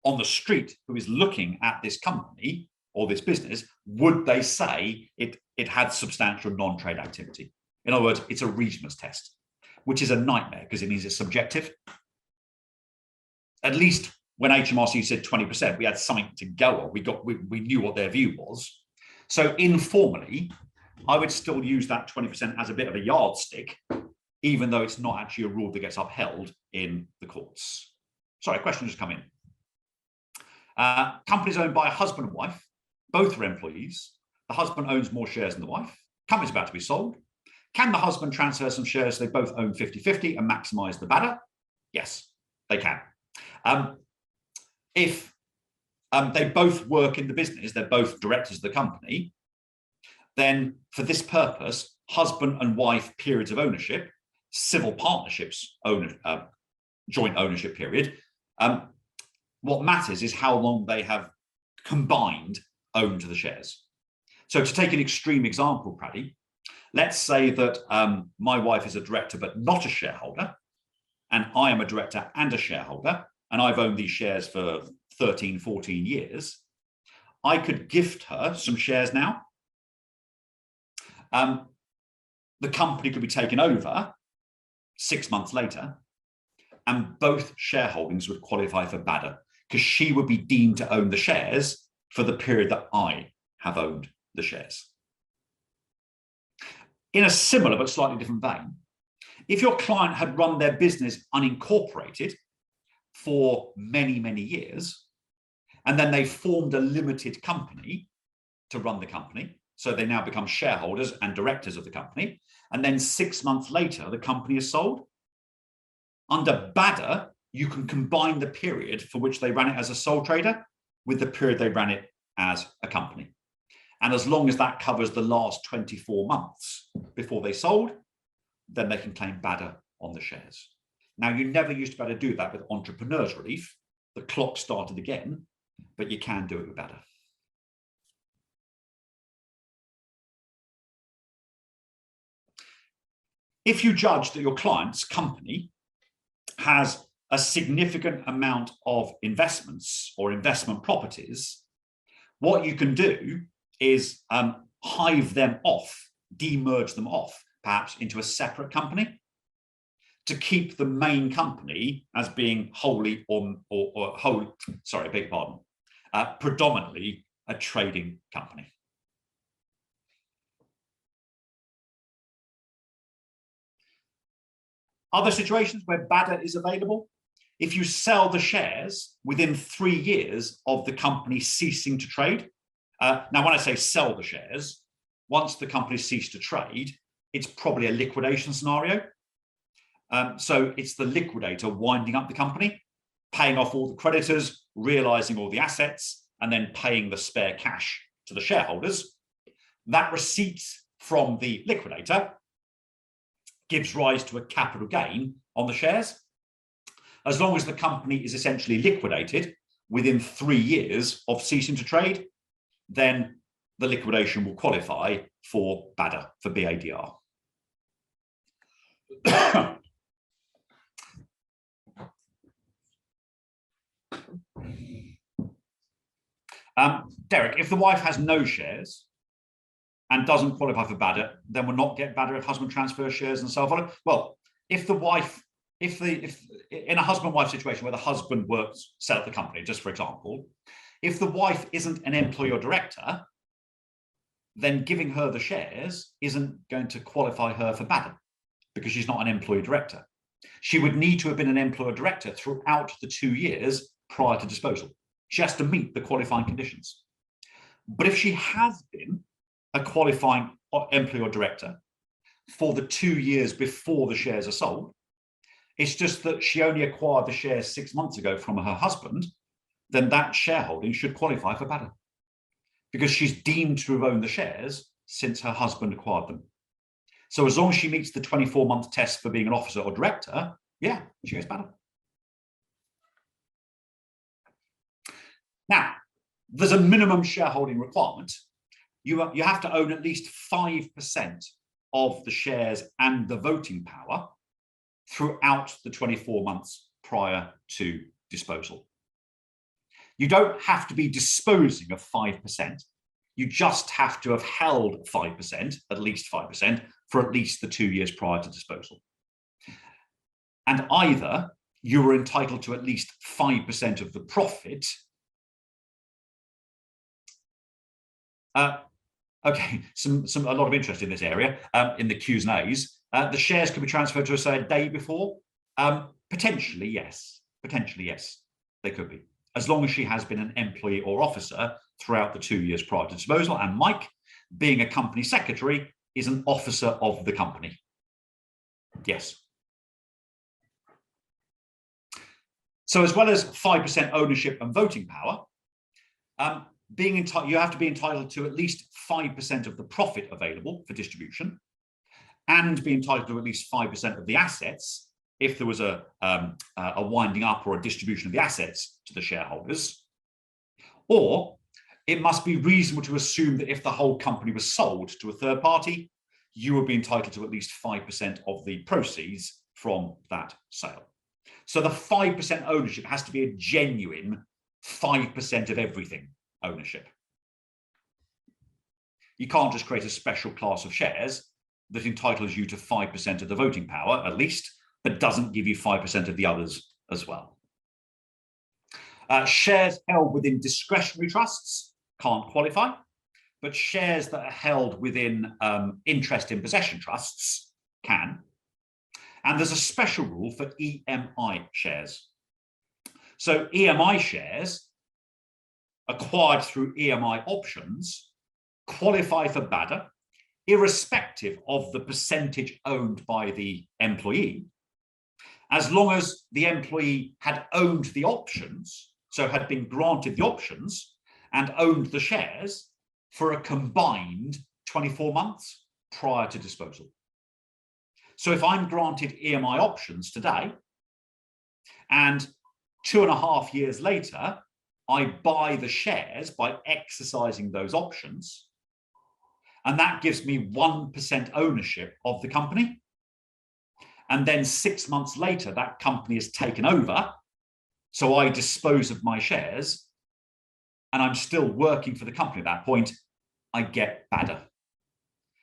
the street who is looking at this company or this business, would they say it had substantial non-trade activity? In other words, it's a regionalist test, which is a nightmare because it means it's subjective. At least when HMRC said 20%, we had something to go on. We knew what their view was. So informally, I would still use that 20% as a bit of a yardstick, even though it's not actually a rule that gets upheld in the courts. Sorry, a question just come in. Companies owned by a husband and wife, both are employees. The husband owns more shares than the wife. Company's about to be sold. Can the husband transfer some shares so they both own 50-50 and maximize the bidder? Yes, they can. If they both work in the business, they're both directors of the company, then for this purpose, husband and wife periods of ownership, civil partnerships, joint ownership period, what matters is how long they have combined owned the shares. So to take an extreme example, Paddy, let's say that my wife is a director but not a shareholder, and I am a director and a shareholder, and I've owned these shares for 13, 14 years, I could gift her some shares now. The company could be taken over 6 months later, and both shareholdings would qualify for BADA because she would be deemed to own the shares for the period that I have owned the shares. In a similar but slightly different vein, if your client had run their business unincorporated for many, many years, and then they formed a limited company to run the company, so they now become shareholders and directors of the company, and then 6 months later, the company is sold, under BADA, you can combine the period for which they ran it as a sole trader with the period they ran it as a company. And as long as that covers the last 24 months before they sold, then they can claim BADA on the shares. Now, you never used to be able to do that with entrepreneurs relief. The clock started again, but you can do it with BADA. If you judge that your client's company has a significant amount of investments or investment properties, what you can do is hive them off, demerge them off, perhaps into a separate company, to keep the main company as being wholly predominantly a trading company. Other situations where BADA is available, if you sell the shares within 3 years of the company ceasing to trade. Now, when I say sell the shares, once the company ceased to trade, it's probably a liquidation scenario. So it's the liquidator winding up the company, paying off all the creditors, realizing all the assets, and then paying the spare cash to the shareholders. That receipt from the liquidator gives rise to a capital gain on the shares. As long as the company is essentially liquidated within 3 years of ceasing to trade, then the liquidation will qualify for BADA, for BADR. Derek, if the wife has no shares and doesn't qualify for BADA, then will not get BADA if husband transfers shares and so on. Well, if in a husband-wife situation where the husband set up the company, just for example, if the wife isn't an employee or director, then giving her the shares isn't going to qualify her for BADA because she's not an employee director. She would need to have been an employee or director throughout the 2 years prior to disposal. She has to meet the qualifying conditions. But if she has been a qualifying employee or director for the 2 years before the shares are sold, it's just that she only acquired the shares 6 months ago from her husband, then that shareholding should qualify for BADA because she's deemed to have owned the shares since her husband acquired them. So as long as she meets the 24-month test for being an officer or director, yeah, she gets BADA. Now, there's a minimum shareholding requirement. You have to own at least 5% of the shares and the voting power throughout the 24 months prior to disposal. You don't have to be disposing of 5%. You just have to have held 5%, at least 5%, for at least the 2 years prior to disposal. And either you were entitled to at least 5% of the profit. Okay, a lot of interest in this area, in the Q's and A's. The shares could be transferred to us, say, a day before. Potentially, yes. Potentially, yes, they could be. As long as she has been an employee or officer throughout the 2 years prior to disposal. And Mike, being a company secretary, is an officer of the company. Yes. So as well as 5% ownership and voting power, you have to be entitled to at least 5% of the profit available for distribution and be entitled to at least 5% of the assets if there was a winding up or a distribution of the assets to the shareholders. Or it must be reasonable to assume that if the whole company was sold to a third party, you would be entitled to at least 5% of the proceeds from that sale. So the 5% ownership has to be a genuine 5% of everything ownership. You can't just create a special class of shares that entitles you to 5% of the voting power, at least, but doesn't give you 5% of the others as well. Shares held within discretionary trusts can't qualify, but shares that are held within interest in possession trusts can. And there's a special rule for EMI shares. So EMI shares acquired through EMI options qualify for BADA, irrespective of the percentage owned by the employee, as long as the employee had owned the options, so had been granted the options and owned the shares for a combined 24 months prior to disposal. So if I'm granted EMI options today, and 2.5 years later, I buy the shares by exercising those options, and that gives me 1% ownership of the company. And then 6 months later, that company is taken over. So I dispose of my shares and I'm still working for the company at that point. I get badder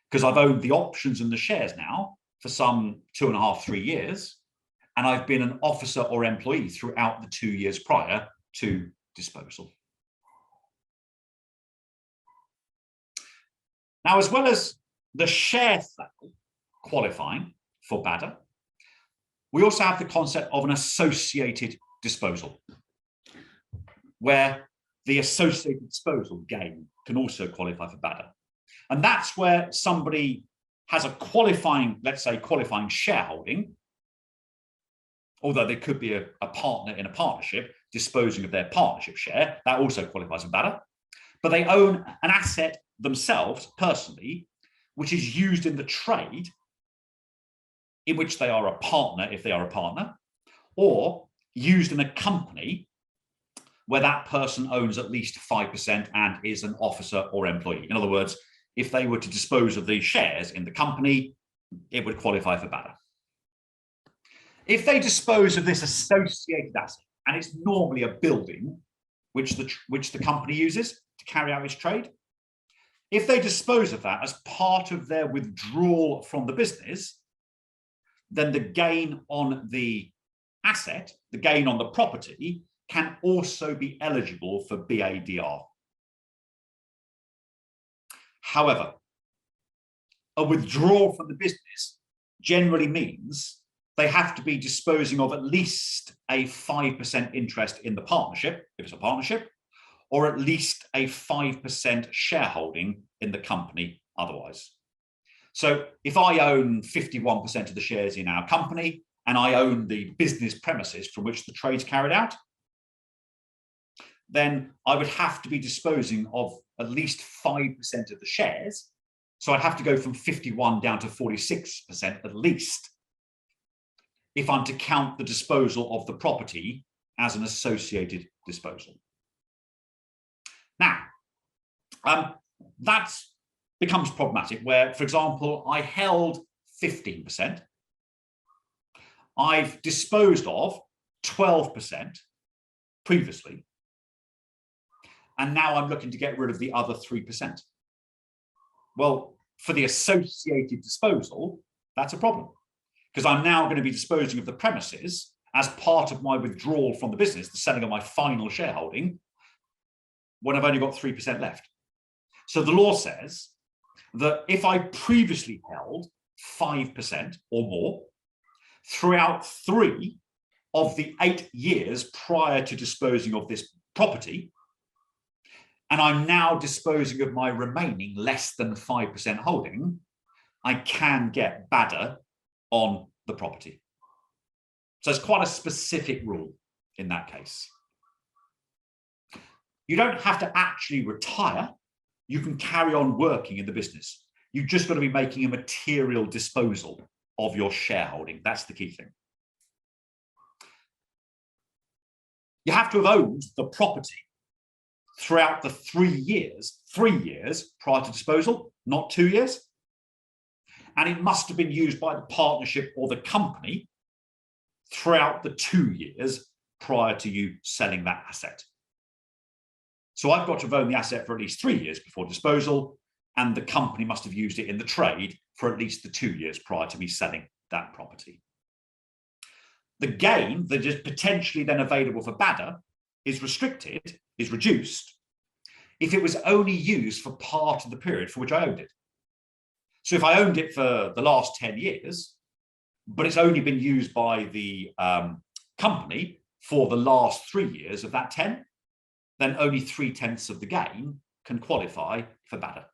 because I've owned the options and the shares now for some 2.5, 3 years. And I've been an officer or employee throughout the 2 years prior to disposal. Now, as well as the share sale qualifying for badder, we also have the concept of an associated disposal, where the associated disposal gain can also qualify for badder. And that's where somebody has a qualifying, let's say, qualifying shareholding, although they could be a partner in a partnership disposing of their partnership share, that also qualifies for badder. But they own an asset themselves personally, which is used in the trade in which they are a partner, if they are a partner, or used in a company where that person owns at least 5% and is an officer or employee. In other words, if they were to dispose of these shares in the company, it would qualify for badder. If they dispose of this associated asset, and it's normally a building which the company uses to carry out its trade, if they dispose of that as part of their withdrawal from the business, then the gain on the asset, the gain on the property, can also be eligible for BADR. However, a withdrawal from the business generally means they have to be disposing of at least a 5% interest in the partnership, if it's a partnership, or at least a 5% shareholding in the company otherwise. So if I own 51% of the shares in our company and I own the business premises from which the trade's carried out, then I would have to be disposing of at least 5% of the shares. So I'd have to go from 51 down to 46% at least if I'm to count the disposal of the property as an associated disposal. Now, that becomes problematic where, for example, I held 15%. I've disposed of 12% previously, and now I'm looking to get rid of the other 3%. Well, for the associated disposal, that's a problem, because I'm now going to be disposing of the premises as part of my withdrawal from the business, the selling of my final shareholding, when I've only got 3% left. So the law says that if I previously held 5% or more throughout 3 of the 8 years prior to disposing of this property, and I'm now disposing of my remaining less than 5% holding, I can get badder on the property. So it's quite a specific rule in that case. You don't have to actually retire. You can carry on working in the business. You've just got to be making a material disposal of your shareholding. That's the key thing. You have to have owned the property throughout the 3 years prior to disposal, not 2 years. And it must have been used by the partnership or the company throughout the 2 years prior to you selling that asset. So I've got to have owned the asset for at least 3 years before disposal, and the company must have used it in the trade for at least the 2 years prior to me selling that property. The gain that is potentially then available for badder is restricted, is reduced, if it was only used for part of the period for which I owned it. So if I owned it for the last 10 years, but it's only been used by the company for the last 3 years of that 10, then only 3/10 of the gain can qualify for badder.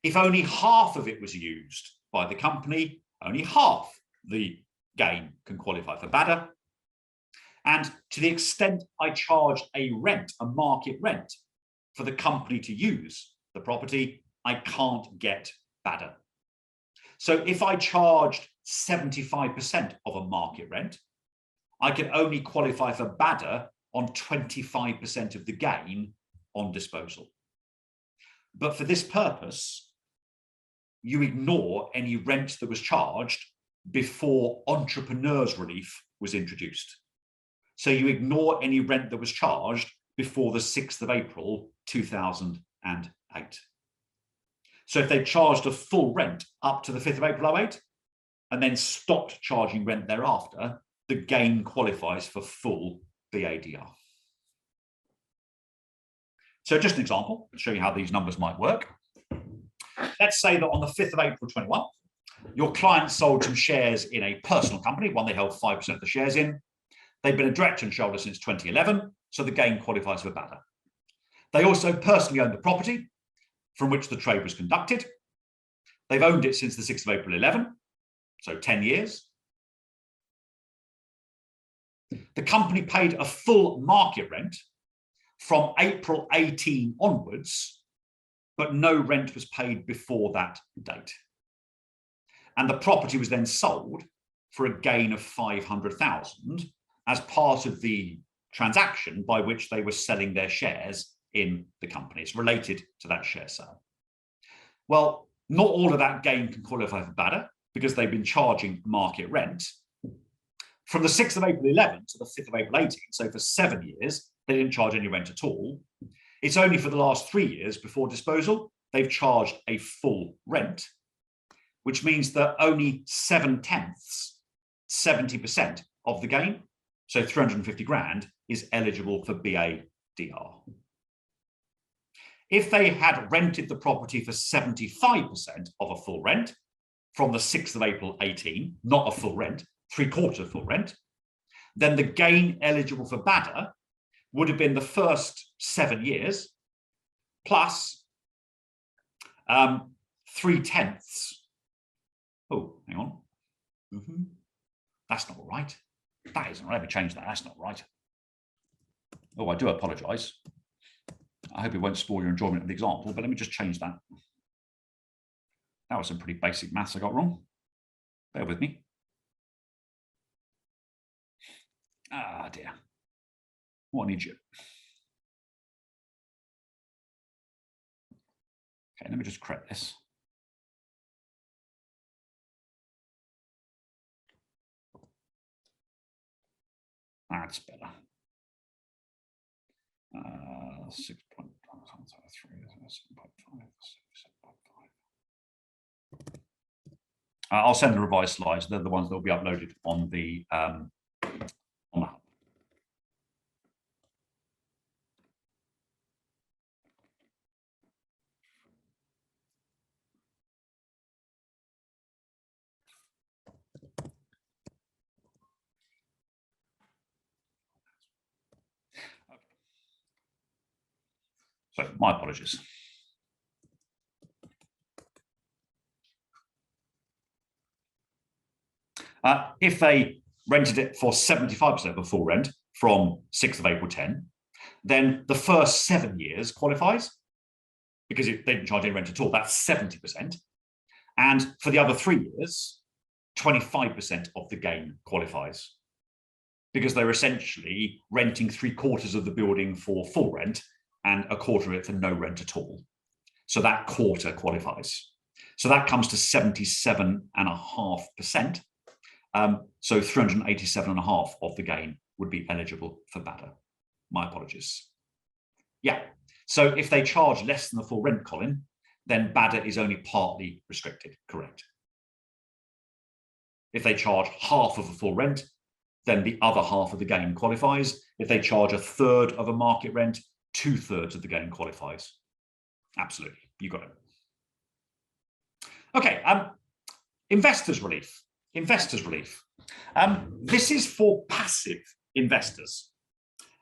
If only half of it was used by the company, only half the gain can qualify for badder. And to the extent I charged a rent, a market rent, for the company to use the property, I can't get BADA. So if I charged 75% of a market rent, I can only qualify for BADA on 25% of the gain on disposal. But for this purpose, you ignore any rent that was charged before entrepreneurs' relief was introduced. So you ignore any rent that was charged before the 6th of April 2008. So if they charged a full rent up to the 5th of April 2008 and then stopped charging rent thereafter, the gain qualifies for full BADR. So just an example to show you how these numbers might work. Let's say that on the 5th of April 21, your client sold some shares in a personal company, one they held 5% of the shares in. They've been a director and shareholder since 2011, so the gain qualifies for BADA. They also personally own the property from which the trade was conducted. They've owned it since the 6th of April 11, so 10 years. The company paid a full market rent from April 18 onwards, but no rent was paid before that date. And the property was then sold for a gain of 500,000 as part of the transaction by which they were selling their shares in the company. It's related to that share sale. Well, not all of that gain can qualify for BADA because they've been charging market rent. From the 6th of April 11 to the 5th of April 18, so for 7 years, they didn't charge any rent at all. It's only for the last 3 years before disposal, they've charged a full rent, which means that only 7/10, 70% of the gain, so 350 grand, is eligible for BADR. If they had rented the property for 75% of a full rent from the 6th of April 18, not a full rent, 3/4 of full rent, then the gain eligible for BADA would have been the first 7 years plus 3/10. Oh, hang on. That's not right. That isn't right. Let me change that. That's not right. Oh, I do apologize. I hope it won't spoil your enjoyment of the example, but let me just change that. That was some pretty basic maths I got wrong. Bear with me. Ah, dear. What an idiot. Okay, let me just correct this. That's better. 6.3, 7.5. I'll send the revised slides. They're the ones that will be uploaded on the hub. So my apologies. If they rented it for 75% of the full rent from 6th of April 10, then the first 7 years qualifies because they didn't charge any rent at all. That's 70%. And for the other 3 years, 25% of the gain qualifies because they're essentially renting 3/4 of the building for full rent and 1/4 of it for no rent at all. So that quarter qualifies. So that comes to 77.5%. So 387.5 of the gain would be eligible for BADA. My apologies. Yeah, so if they charge less than the full rent, Colin, then BADA is only partly restricted, correct. If they charge half of the full rent, then the other half of the gain qualifies. If they charge 1/3 of a market rent, 2/3 of the gain qualifies. Absolutely, you got it. Okay, investors relief. Investors relief. This is for passive investors,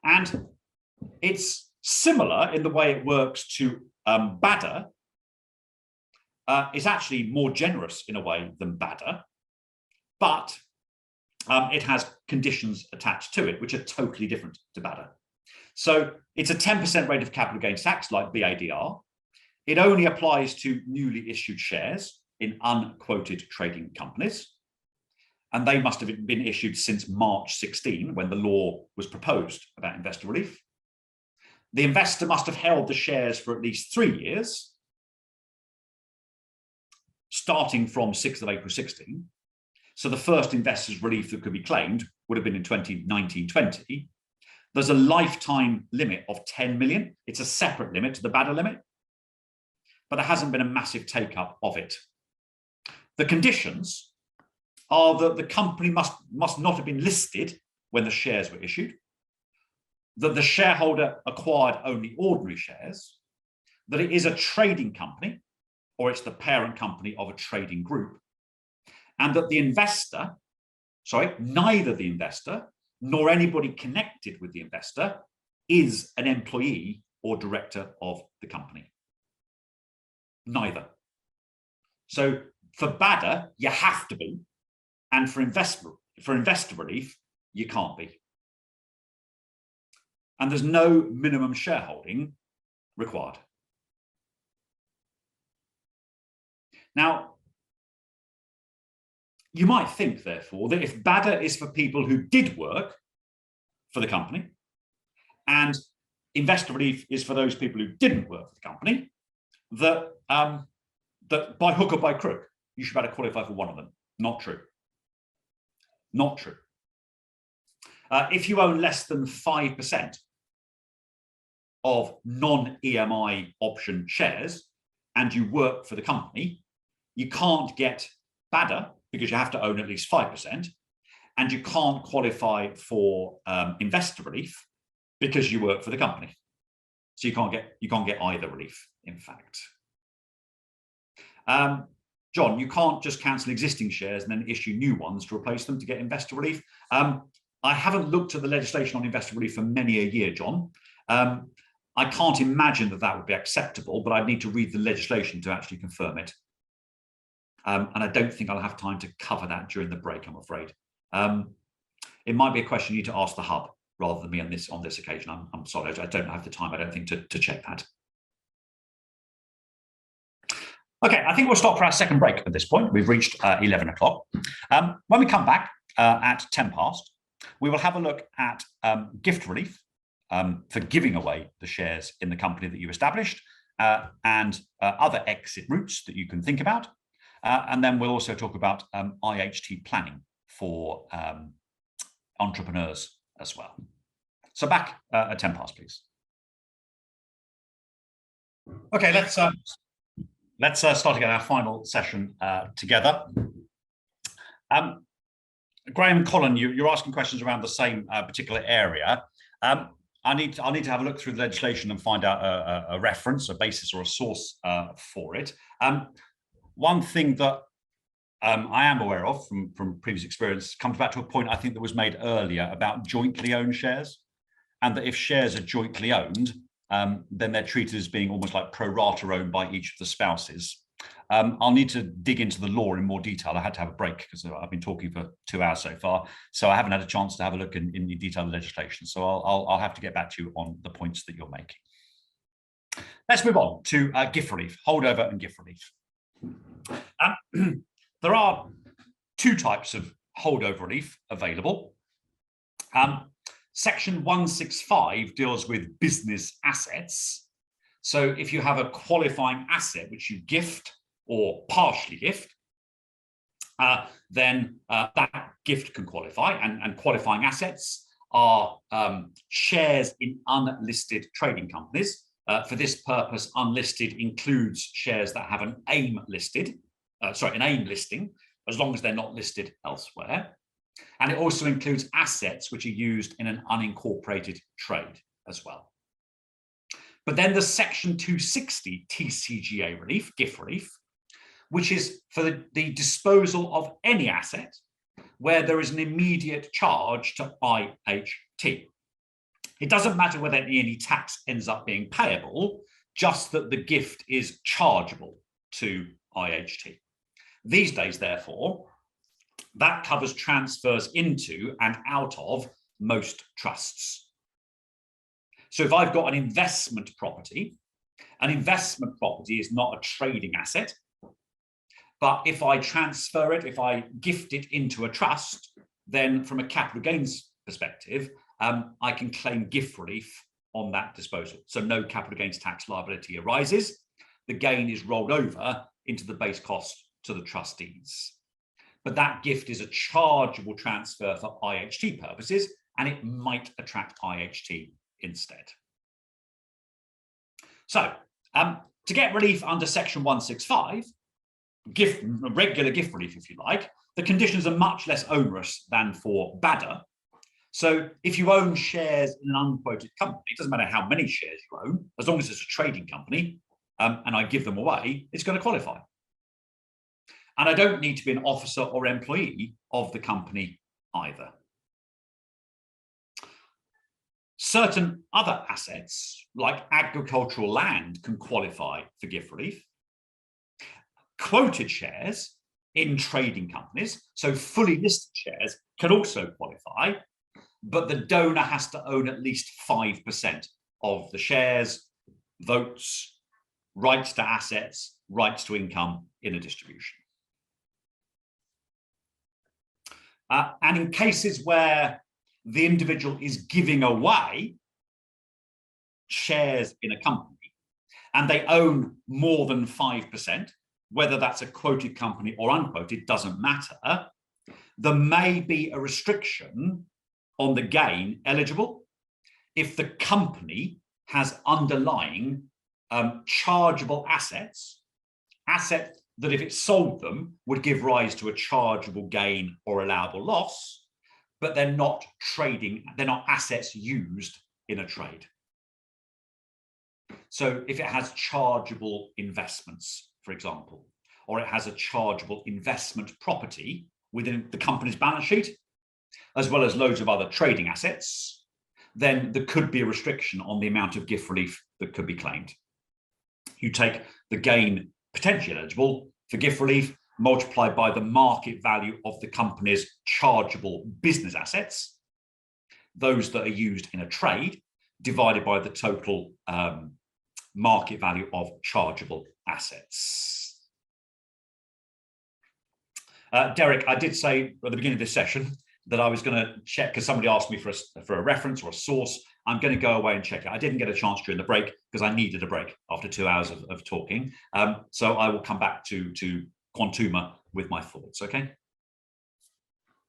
and it's similar in the way it works to BADA. It's actually more generous in a way than BADA, but it has conditions attached to it which are totally different to BADA. So it's a 10% rate of capital gains tax like BADR. It only applies to newly issued shares in unquoted trading companies. And they must have been issued since March 16, when the law was proposed about investor relief. The investor must have held the shares for at least 3 years, starting from 6th of April 16. So the first investors' relief that could be claimed would have been in 2019-20. There's a lifetime limit of 10 million. It's a separate limit to the BADR limit, but there hasn't been a massive take-up of it. The conditions are that the company must not have been listed when the shares were issued, that the shareholder acquired only ordinary shares, that it is a trading company, or it's the parent company of a trading group, and that the investor, neither the investor nor anybody connected with the investor is an employee or director of the company. Neither. So for BADR, you have to be, and for investor relief, you can't be. And there's no minimum shareholding required. Now, you might think, therefore, that if BADR is for people who did work for the company, and investor relief is for those people who didn't work for the company, that, that by hook or by crook, you should better qualify for one of them. Not true. Not true. If you own less than 5% of non-EMI option shares and you work for the company, you can't get BADR because you have to own at least 5%, and you can't qualify for investor relief because you work for the company. So you can't get either relief, in fact. John, you can't just cancel existing shares and then issue new ones to replace them to get investor relief. I haven't looked at the legislation on investor relief for many a year, John. I can't imagine that that would be acceptable, but I'd need to read the legislation to actually confirm it. And I don't think I'll have time to cover that during the break, I'm afraid. It might be a question you need to ask the hub rather than me on this occasion. I'm sorry, I don't have the time, I don't think, to check that. Okay, I think we'll stop for our second break at this point. We've reached 11 o'clock. When we come back at 10 past, we will have a look at gift relief for giving away the shares in the company that you established and other exit routes that you can think about. And then we'll also talk about IHT planning for entrepreneurs as well. So back at 10 past, please. Okay, let's start again our final session together. Graham and Colin, you're asking questions around the same particular area. I'll need to have a look through the legislation and find out a reference, a basis, or a source for it. One thing that I am aware of from previous experience comes back to a point I think that was made earlier about jointly owned shares, and that if shares are jointly owned, then they're treated as being almost like pro rata owned by each of the spouses. I'll need to dig into the law in more detail. I had to have a break because I've been talking for 2 hours so far, so I haven't had a chance to have a look in detail the legislation. So I'll have to get back to you on the points that you're making. Let's move on to gift relief, holdover and gift relief. There are 2 types of holdover relief available. Section 165 deals with business assets. So if you have a qualifying asset which you gift or partially gift, then that gift can qualify, and qualifying assets are shares in unlisted trading companies. For this purpose, unlisted includes shares that have an AIM listing, as long as they're not listed elsewhere. And it also includes assets which are used in an unincorporated trade as well. But then there's Section 260 TCGA relief, gift relief, which is for the disposal of any asset where there is an immediate charge to IHT. It doesn't matter whether any tax ends up being payable, just that the gift is chargeable to IHT. These days, therefore, that covers transfers into and out of most trusts. So if I've got an investment property is not a trading asset. But if I transfer it, if I gift it into a trust, then from a capital gains perspective, I can claim gift relief on that disposal. So no capital gains tax liability arises. The gain is rolled over into the base cost to the trustees. But that gift is a chargeable transfer for IHT purposes, and it might attract IHT instead. So to get relief under section 165, regular gift relief, if you like, the conditions are much less onerous than for BADA. So if you own shares in an unquoted company, it doesn't matter how many shares you own, as long as it's a trading company, and I give them away, it's going to qualify. And I don't need to be an officer or employee of the company either. Certain other assets, like agricultural land, can qualify for gift relief. Quoted shares in trading companies, so fully listed shares, can also qualify, but the donor has to own at least 5% of the shares, votes, rights to assets, rights to income in a distribution. And in cases where the individual is giving away shares in a company and they own more than 5%, whether that's a quoted company or unquoted, doesn't matter, there may be a restriction on the gain eligible if the company has underlying chargeable assets that if it sold them would give rise to a chargeable gain or allowable loss, but they're not trading, they're not assets used in a trade. So if it has chargeable investments, for example, or it has a chargeable investment property within the company's balance sheet, as well as loads of other trading assets, then there could be a restriction on the amount of gift relief that could be claimed. You take the gain potentially eligible for gift relief multiplied by the market value of the company's chargeable business assets, those that are used in a trade, divided by the total market value of chargeable assets. Derek, I did say at the beginning of this session that I was going to check, because somebody asked me for a reference or a source. I'm going to go away and check it. I didn't get a chance during the break because I needed a break after 2 hours of talking. So I will come back to Quantuma with my thoughts, okay?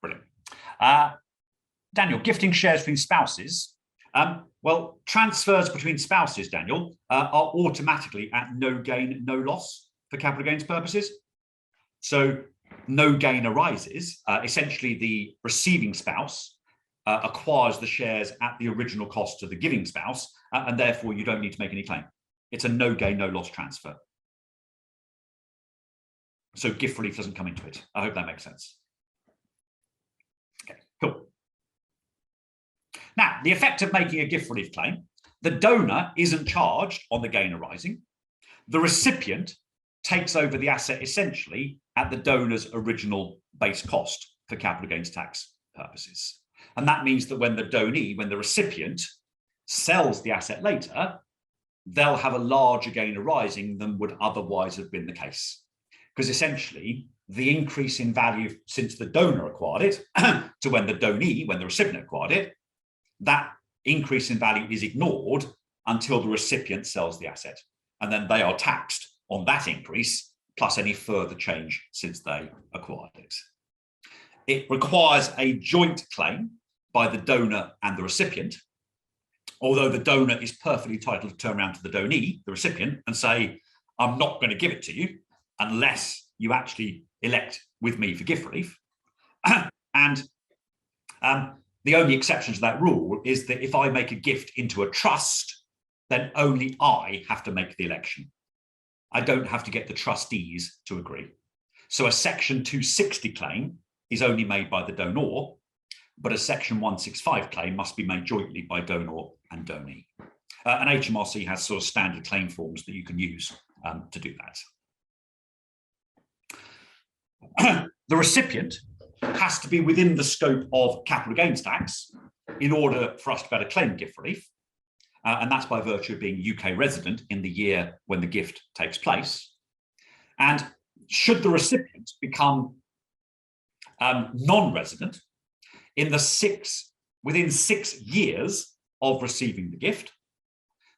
Brilliant. Daniel, gifting shares between spouses. Well, transfers between spouses, Daniel, are automatically at no gain, no loss for capital gains purposes. So no gain arises. Essentially, the receiving spouse acquires the shares at the original cost to the giving spouse, and therefore you don't need to make any claim. It's a no gain, no loss transfer. So gift relief doesn't come into it. I hope that makes sense. Okay, cool. Now, the effect of making a gift relief claim, the donor isn't charged on the gain arising. The recipient takes over the asset essentially at the donor's original base cost for capital gains tax purposes. And that means that when the donee, when the recipient sells the asset later, they'll have a larger gain arising than would otherwise have been the case. Because essentially, the increase in value since the donor acquired it to when the donee, when the recipient acquired it, that increase in value is ignored until the recipient sells the asset. And then they are taxed on that increase, plus any further change since they acquired it. It requires a joint claim by the donor and the recipient, although the donor is perfectly entitled to turn around to the donee, the recipient, and say, I'm not going to give it to you unless you actually elect with me for gift relief. And the only exception to that rule is that if I make a gift into a trust, then only I have to make the election. I don't have to get the trustees to agree. So a section 260 claim is only made by the donor, but a section 165 claim must be made jointly by donor and donee. And HMRC has sort of standard claim forms that you can use to do that. The recipient has to be within the scope of capital gains tax in order for us to be able to claim gift relief. and that's by virtue of being UK resident in the year when the gift takes place. And should the recipient become non-resident within 6 years of receiving the gift,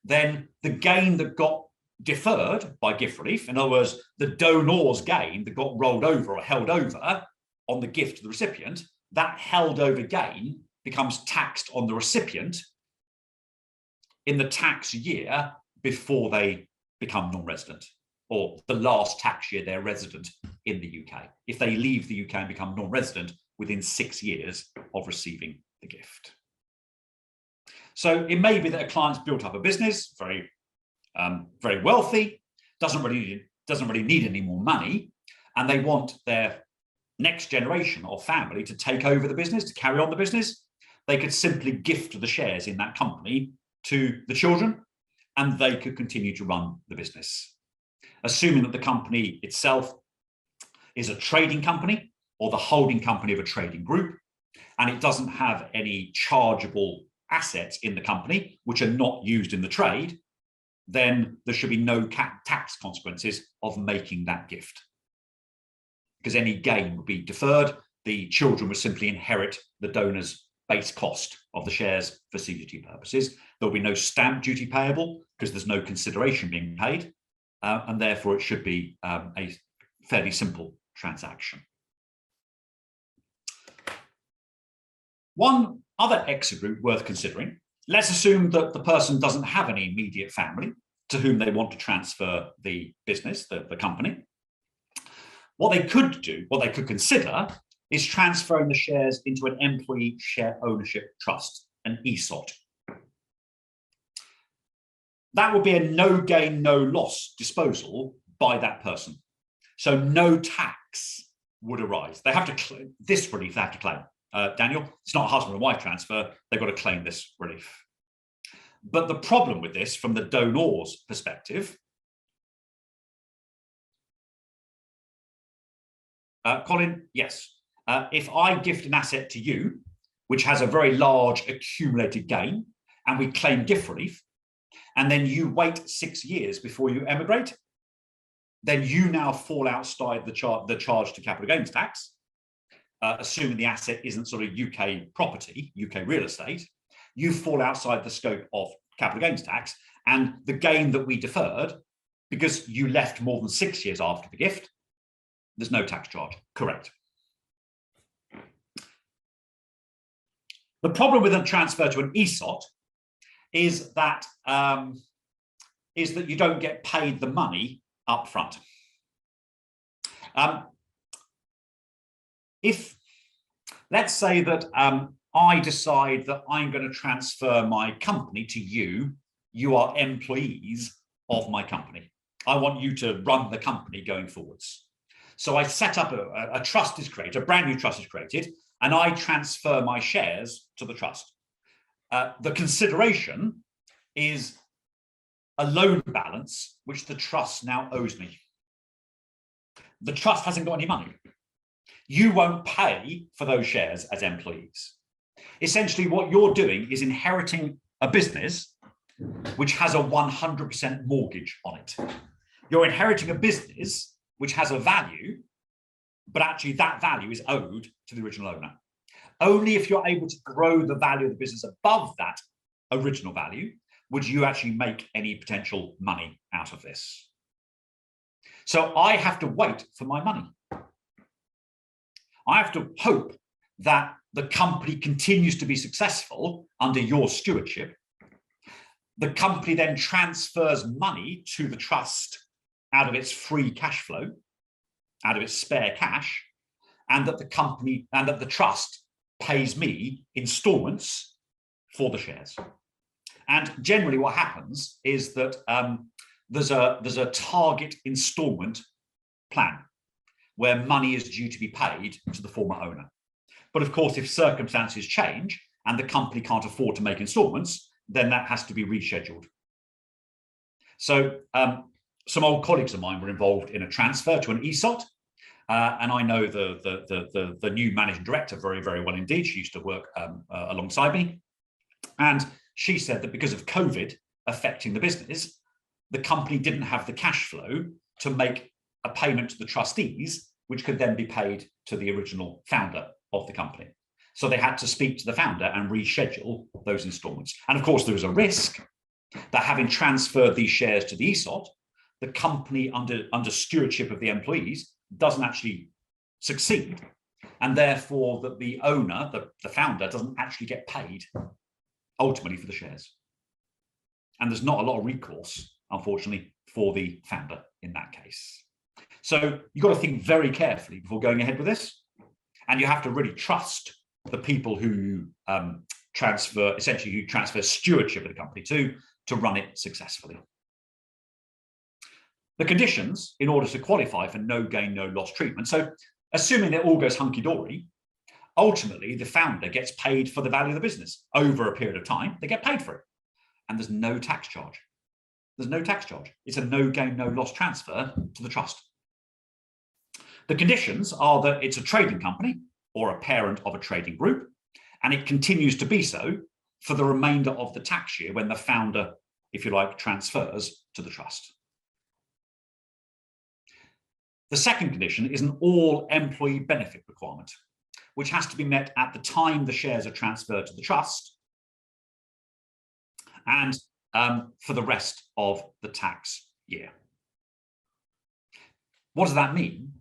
then the gain that got deferred by gift relief, in other words, the donor's gain that got rolled over or held over on the gift to the recipient, that held over gain becomes taxed on the recipient in the tax year before they become non-resident, or the last tax year they're resident in the UK, if they leave the UK and become non-resident within 6 years of receiving the gift. So it may be that a client's built up a business, very wealthy, doesn't really need any more money, and they want their next generation or family to take over the business, to carry on the business. They could simply gift the shares in that company to the children, and they could continue to run the business, assuming that the company itself is a trading company or the holding company of a trading group, and it doesn't have any chargeable assets in the company which are not used in the trade, then there should be no tax consequences of making that gift, because any gain would be deferred. The children would simply inherit the donor's base cost of the shares for CGT purposes. There'll be no stamp duty payable because there's no consideration being paid, and therefore it should be a fairly simple transaction. One other exit route worth considering, let's assume that the person doesn't have any immediate family to whom they want to transfer the business, the company. What they could consider is transferring the shares into an employee share ownership trust, an ESOT. That would be a no gain, no loss disposal by that person. So no tax would arise. They have to claim this relief, they have to claim. Daniel, it's not a husband and wife transfer, they've got to claim this relief. But the problem with this from the donor's perspective, Colin, yes. If I gift an asset to you, which has a very large accumulated gain, and we claim gift relief, and then you wait 6 years before you emigrate, then you now fall outside the charge to capital gains tax, assuming the asset isn't sort of UK property, UK real estate. You fall outside the scope of capital gains tax, and the gain that we deferred, because you left more than 6 years after the gift, there's no tax charge. Correct. The problem with a transfer to an ESOT is that you don't get paid the money up front. If, let's say that I decide that I'm going to transfer my company to you, you are employees of my company. I want you to run the company going forwards. So I set up a trust is created, a brand new trust is created, and I transfer my shares to the trust. The consideration is a loan balance, which the trust now owes me. The trust hasn't got any money. You won't pay for those shares as employees. Essentially, what you're doing is inheriting a business which has a 100% mortgage on it. You're inheriting a business which has a value, but actually that value is owed to the original owner. Only if you're able to grow the value of the business above that original value would you actually make any potential money out of this. So I have to wait for my money. I have to hope that the company continues to be successful under your stewardship. The company then transfers money to the trust out of its free cash flow, out of its spare cash, and that the trust pays me installments for the shares. And generally what happens is that there's a target installment plan where money is due to be paid to the former owner. But of course, if circumstances change and the company can't afford to make installments, then that has to be rescheduled. So some old colleagues of mine were involved in a transfer to an ESOT, and I know the new managing director very, very well indeed. She used to work alongside me, and she said that because of COVID affecting the business, the company didn't have the cash flow to make a payment to the trustees, which could then be paid to the original founder of the company. So they had to speak to the founder and reschedule those installments. And of course, there was a risk that having transferred these shares to the ESOT, the company under stewardship of the employees doesn't actually succeed. And therefore that the owner, the founder, doesn't actually get paid ultimately for the shares. And there's not a lot of recourse, unfortunately, for the founder in that case. So you've got to think very carefully before going ahead with this. And you have to really trust the people who transfer stewardship of the company to run it successfully. The conditions in order to qualify for no gain, no loss treatment. So assuming that all goes hunky-dory, ultimately the founder gets paid for the value of the business over a period of time. They get paid for it. And there's no tax charge. There's no tax charge. It's a no gain, no loss transfer to the trust. The conditions are that it's a trading company or a parent of a trading group, and it continues to be so for the remainder of the tax year when the founder, if you like, transfers to the trust. The second condition is an all employee benefit requirement, which has to be met at the time the shares are transferred to the trust and for the rest of the tax year. What does that mean?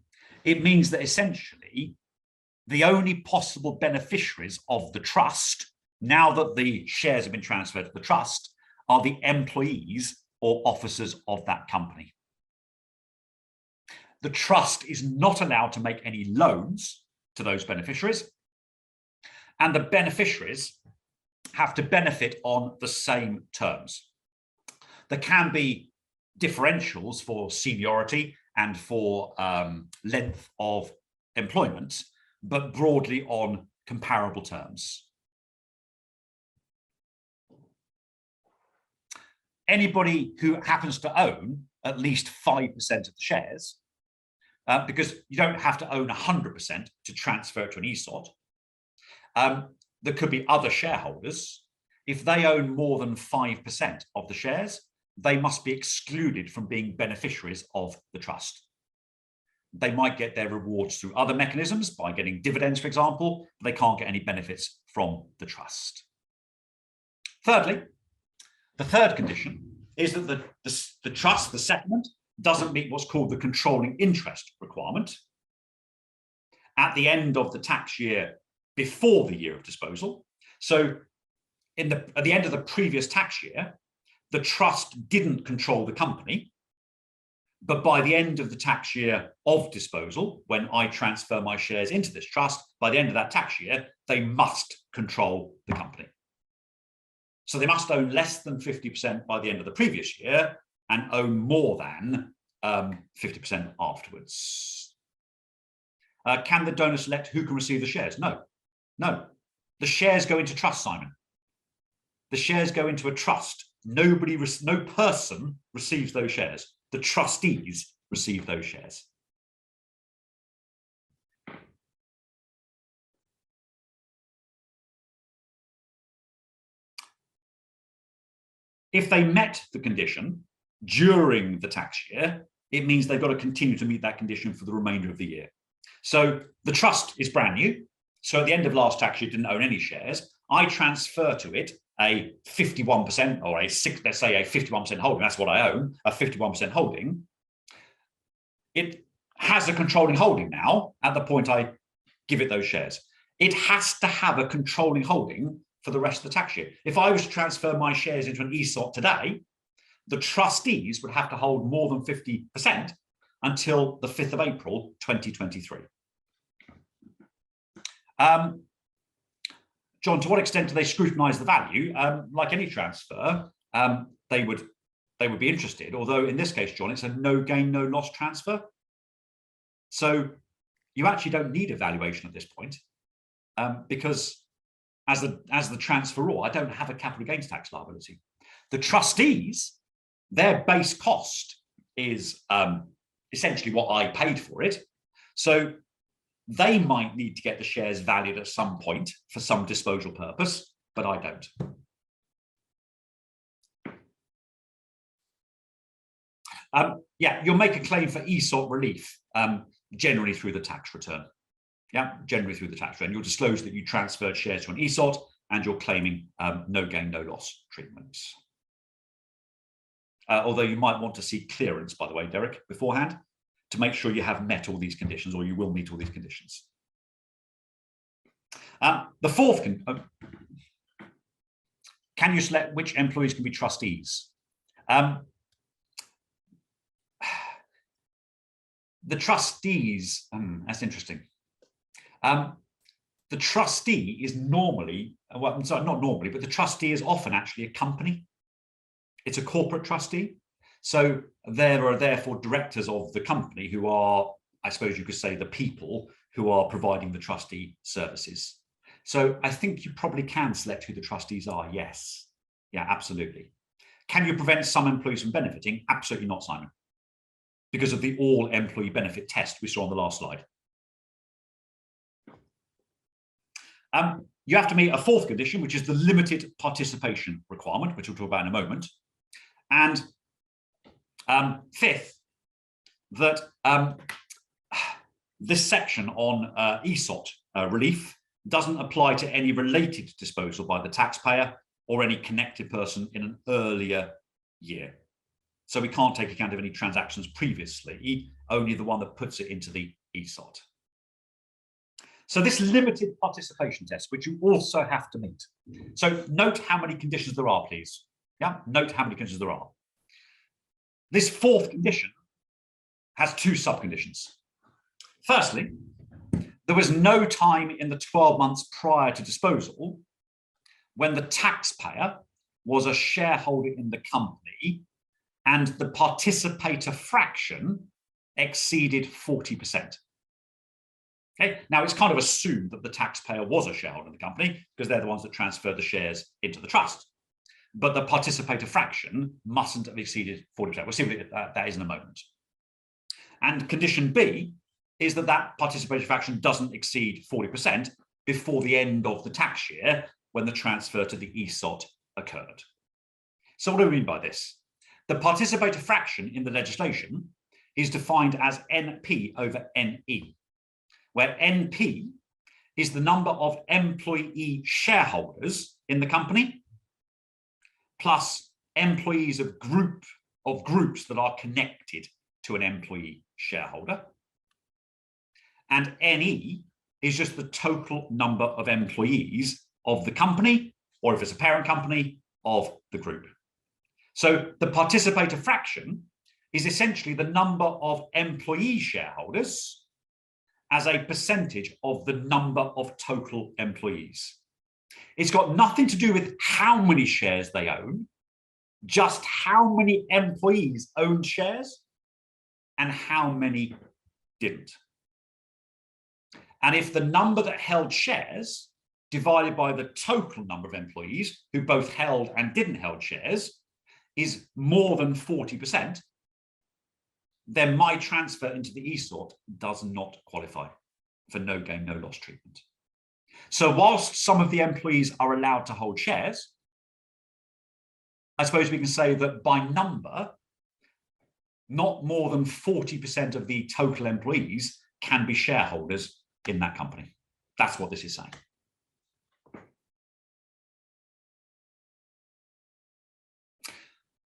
It means that essentially the only possible beneficiaries of the trust, now that the shares have been transferred to the trust, are the employees or officers of that company. The trust is not allowed to make any loans to those beneficiaries, and the beneficiaries have to benefit on the same terms. There can be differentials for seniority and for length of employment, but broadly on comparable terms. Anybody who happens to own at least 5% of the shares, because you don't have to own 100% to transfer it to an ESOT. There could be other shareholders. If they own more than 5% of the shares, they must be excluded from being beneficiaries of the trust. They might get their rewards through other mechanisms by getting dividends, for example, but they can't get any benefits from the trust. Thirdly, the third condition is that the trust, the settlement, doesn't meet what's called the controlling interest requirement at the end of the tax year before the year of disposal. So at the end of the previous tax year, the trust didn't control the company, but by the end of the tax year of disposal, when I transfer my shares into this trust, by the end of that tax year, they must control the company. So they must own less than 50% by the end of the previous year and own more than 50% afterwards. Can the donor select who can receive the shares? No, no. The shares go into trust, Simon. The shares go into a trust. No person receives those shares. The trustees receive those shares. If they met the condition during the tax year, it means they've got to continue to meet that condition for the remainder of the year. So the trust is brand new. So at the end of last tax year, didn't own any shares. I transfer to it a 51% or let's say a 51% holding. That's what I own, a 51% holding. It has a controlling holding now at the point I give it those shares. It has to have a controlling holding for the rest of the tax year. If I was to transfer my shares into an ESOT today, the trustees would have to hold more than 50% until the 5th of April, 2023. John, to what extent do they scrutinise the value? Like any transfer, they would be interested, although in this case, John, it's a no gain, no loss transfer. So you actually don't need a valuation at this point because as the transferor, I don't have a capital gains tax liability. The trustees, their base cost is essentially what I paid for it. So they might need to get the shares valued at some point for some disposal purpose, but I don't. Yeah, you'll make a claim for ESOP relief, generally through the tax return. Yeah, generally through the tax return. You'll disclose that you transferred shares to an ESOP and you're claiming no gain, no loss treatments. Although you might want to see clearance, by the way, Derek, beforehand, to make sure you have met all these conditions, or you will meet all these conditions. The fourth, can you select which employees can be trustees? The trustees, that's interesting. The trustee is normally, well, I'm sorry, not normally, but the trustee is often actually a company. It's a corporate trustee. So there are therefore directors of the company who are, I suppose you could say, the people who are providing the trustee services. So I think you probably can select who the trustees are. Yes. Yeah, absolutely. Can you prevent some employees from benefiting? Absolutely not, Simon, because of the all employee benefit test we saw on the last slide. You have to meet a fourth condition, which is the limited participation requirement, which we'll talk about in a moment. And fifth, that this section on ESOP relief doesn't apply to any related disposal by the taxpayer or any connected person in an earlier year. So we can't take account of any transactions previously, only the one that puts it into the ESOP. So this limited participation test, which you also have to meet. So note how many conditions there are, please. Yeah, note how many conditions there are. This fourth condition has two subconditions. Firstly, there was no time in the 12 months prior to disposal when the taxpayer was a shareholder in the company and the participator fraction exceeded 40%. Okay, now it's kind of assumed that the taxpayer was a shareholder in the company because they're the ones that transferred the shares into the trust. But the participator fraction mustn't have exceeded 40%. We'll see what that is in a moment. And condition B is that that participator fraction doesn't exceed 40% before the end of the tax year when the transfer to the ESOP occurred. So what do we mean by this? The participator fraction in the legislation is defined as NP over NE, where NP is the number of employee shareholders in the company plus employees of groups that are connected to an employee shareholder. And NE is just the total number of employees of the company, or if it's a parent company, of the group. So the participator fraction is essentially the number of employee shareholders as a percentage of the number of total employees. It's got nothing to do with how many shares they own, just how many employees owned shares and how many didn't. And if the number that held shares divided by the total number of employees who both held and didn't held shares is more than 40%, then my transfer into the ESOP does not qualify for no gain, no loss treatment. So whilst some of the employees are allowed to hold shares, I suppose we can say that by number, not more than 40% of the total employees can be shareholders in that company. That's what this is saying.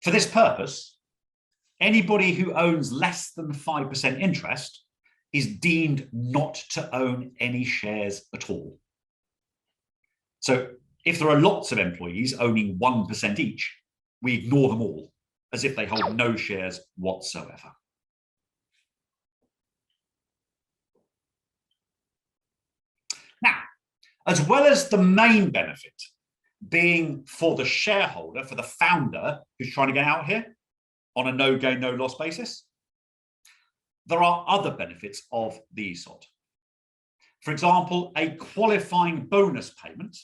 For this purpose, anybody who owns less than 5% interest is deemed not to own any shares at all. So if there are lots of employees owning 1% each, we ignore them all as if they hold no shares whatsoever. Now, as well as the main benefit being for the shareholder, for the founder who's trying to get out here on a no gain, no loss basis, there are other benefits of the ESOP. For example, a qualifying bonus payment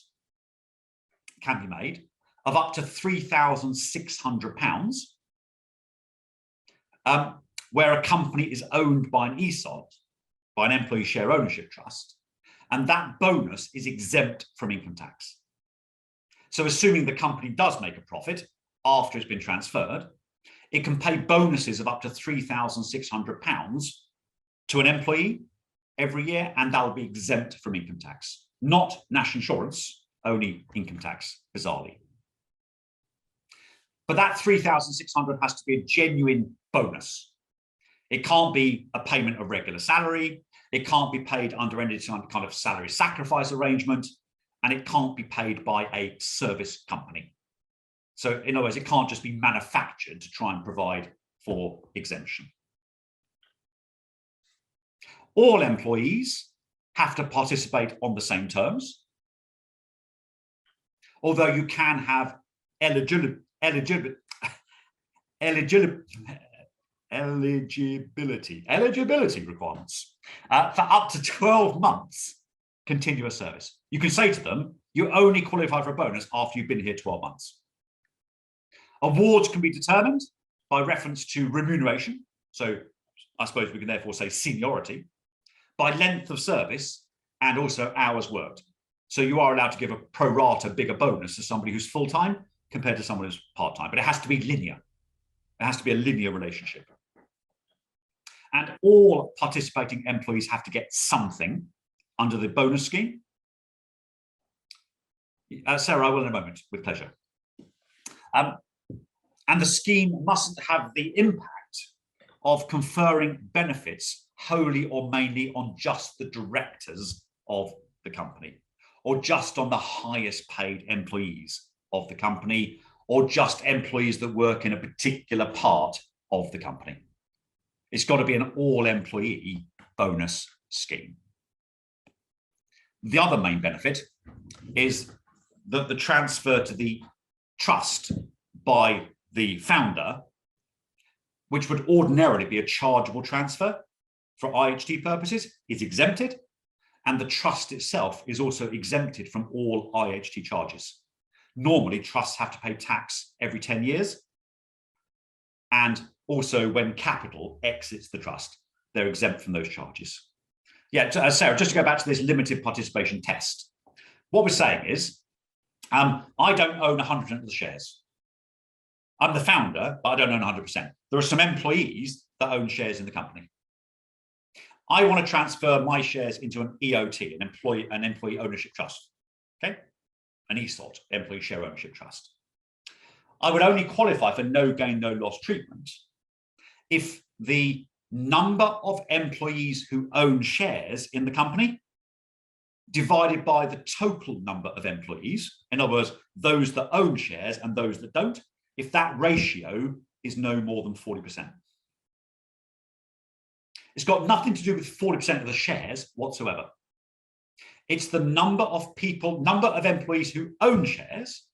can be made of up to £3,600, where a company is owned by an ESOP, by an employee share ownership trust, and that bonus is exempt from income tax. So assuming the company does make a profit after it's been transferred, It can pay bonuses of up to £3,600 to an employee every year, and that will be exempt from income tax. Not national insurance, only income tax, bizarrely. But that £3,600 has to be a genuine bonus. It can't be a payment of regular salary. It can't be paid under any kind of salary sacrifice arrangement, and it can't be paid by a service company. So in other words, it can't just be manufactured to try and provide for exemption. All employees have to participate on the same terms, although you can have eligibility requirements for up to 12 months continuous service. You can say to them, you only qualify for a bonus after you've been here 12 months. Awards can be determined by reference to remuneration. So I suppose we can therefore say seniority, by length of service, and also hours worked. So you are allowed to give a pro rata bigger bonus to somebody who's full-time compared to someone who's part-time, but it has to be linear. It has to be a linear relationship. And all participating employees have to get something under the bonus scheme. Sarah, I will in a moment, with pleasure. And the scheme mustn't have the impact of conferring benefits wholly or mainly on just the directors of the company, or just on the highest paid employees of the company, or just employees that work in a particular part of the company. It's got to be an all-employee bonus scheme. The other main benefit is that the transfer to the trust by the founder, which would ordinarily be a chargeable transfer for IHT purposes, is exempted, and the trust itself is also exempted from all IHT charges. Normally, trusts have to pay tax every 10 years, and also when capital exits the trust, they're exempt from those charges. Yeah, Sarah, just to go back to this limited participation test, what we're saying is, I don't own 100% of the shares. I'm the founder, but I don't own 100%. There are some employees that own shares in the company. I want to transfer my shares into an EOT, an employee ownership trust, okay? An ESOT, employee share ownership trust. I would only qualify for no gain, no loss treatment if the number of employees who own shares in the company divided by the total number of employees, in other words, those that own shares and those that don't, if that ratio is no more than 40%. It's got nothing to do with 40% of the shares whatsoever. It's the number of people, number of employees who own shares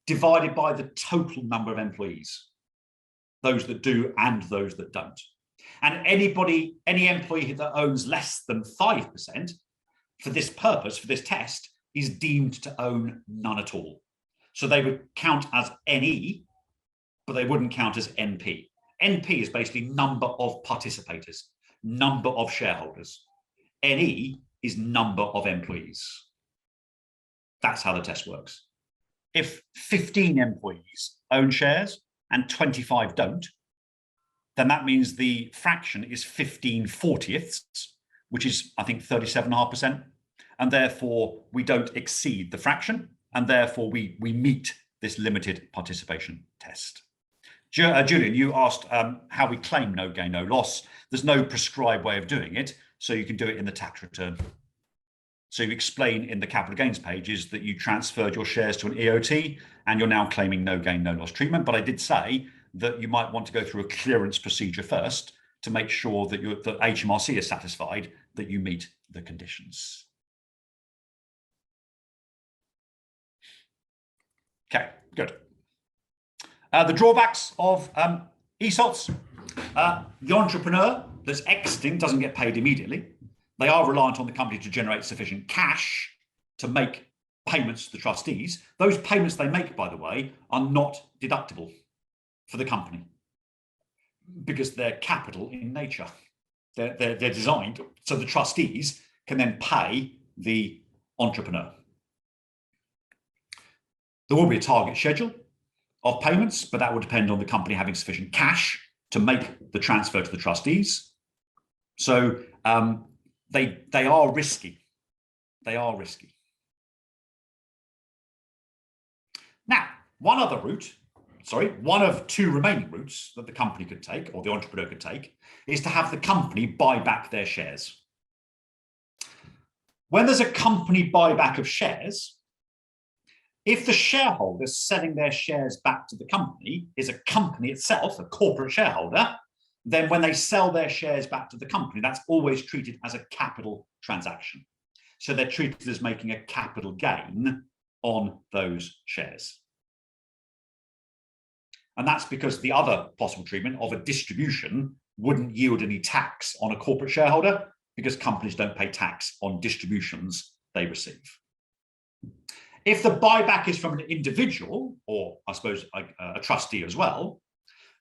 divided by the total number of employees, those that do and those that don't. And any employee that owns less than 5% for this purpose, for this test, is deemed to own none at all. So they would count as NE, but they wouldn't count as NP. NP is basically number of participators, number of shareholders. NE is number of employees. That's how the test works. If 15 employees own shares and 25 don't, then that means the fraction is 15/40ths, which is, I think, 37.5%. And therefore, we don't exceed the fraction. And therefore, we meet this limited participation test. Julian, you asked how we claim no gain, no loss. There's no prescribed way of doing it, so you can do it in the tax return. So you explain in the capital gains pages that you transferred your shares to an EOT and you're now claiming no gain, no loss treatment. But I did say that you might want to go through a clearance procedure first to make sure that the HMRC is satisfied that you meet the conditions. Okay, good. The drawbacks of ESOTs. The entrepreneur that's exiting doesn't get paid immediately. They are reliant on the company to generate sufficient cash to make payments to the trustees. Those payments they make, by the way, are not deductible for the company because they're capital in nature. They're designed so the trustees can then pay the entrepreneur. There will be a target schedule of payments, but that would depend on the company having sufficient cash to make the transfer to the trustees. So they are risky. They are risky. Now, one of two remaining routes that the company could take, or the entrepreneur could take, is to have the company buy back their shares. When there's a company buyback of shares, if the shareholders selling their shares back to the company is a company itself, a corporate shareholder, then when they sell their shares back to the company, that's always treated as a capital transaction. So they're treated as making a capital gain on those shares. And that's because the other possible treatment of a distribution wouldn't yield any tax on a corporate shareholder, because companies don't pay tax on distributions they receive. If the buyback is from an individual, or I suppose a trustee as well,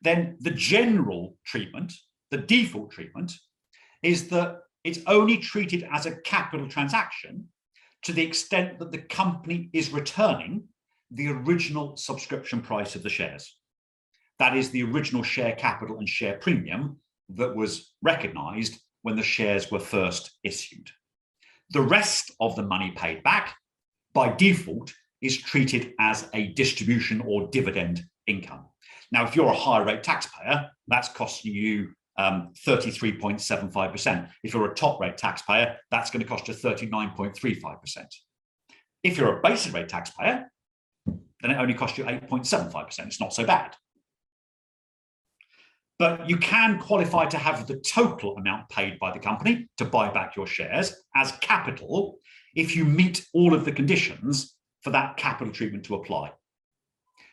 then the general treatment, the default treatment, is that it's only treated as a capital transaction to the extent that the company is returning the original subscription price of the shares. That is the original share capital and share premium that was recognised when the shares were first issued. The rest of the money paid back, by default, is treated as a distribution or dividend income. Now, if you're a higher rate taxpayer, that's costing you 33.75%. If you're a top rate taxpayer, that's going to cost you 39.35%. If you're a basic rate taxpayer, then it only costs you 8.75%. It's not so bad. But you can qualify to have the total amount paid by the company to buy back your shares as capital if you meet all of the conditions for that capital treatment to apply.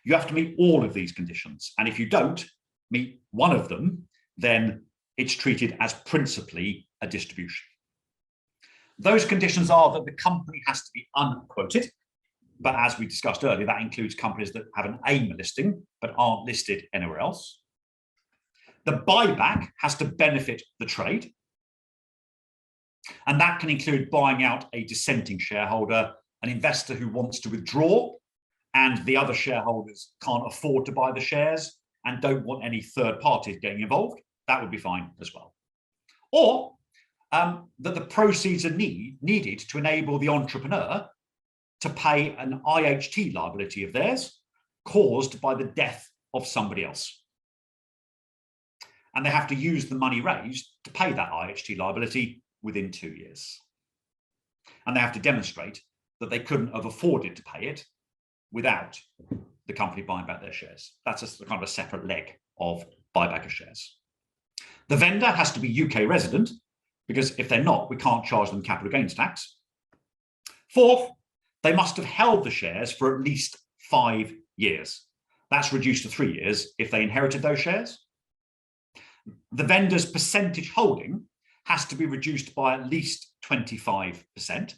You have to meet all of these conditions. And if you don't meet one of them, then it's treated as principally a distribution. Those conditions are that the company has to be unquoted. But as we discussed earlier, that includes companies that have an AIM listing but aren't listed anywhere else. The buyback has to benefit the trade. And that can include buying out a dissenting shareholder, an investor who wants to withdraw, and the other shareholders can't afford to buy the shares and don't want any third parties getting involved. That would be fine as well. Or that the proceeds are needed to enable the entrepreneur to pay an IHT liability of theirs caused by the death of somebody else. And they have to use the money raised to pay that IHT liability within 2 years. And they have to demonstrate that they couldn't have afforded to pay it without the company buying back their shares. That's a kind of a separate leg of buyback of shares. The vendor has to be UK resident, because if they're not, we can't charge them capital gains tax. Fourth, they must have held the shares for at least 5 years. That's reduced to 3 years if they inherited those shares. The vendor's percentage holding has to be reduced by at least 25%.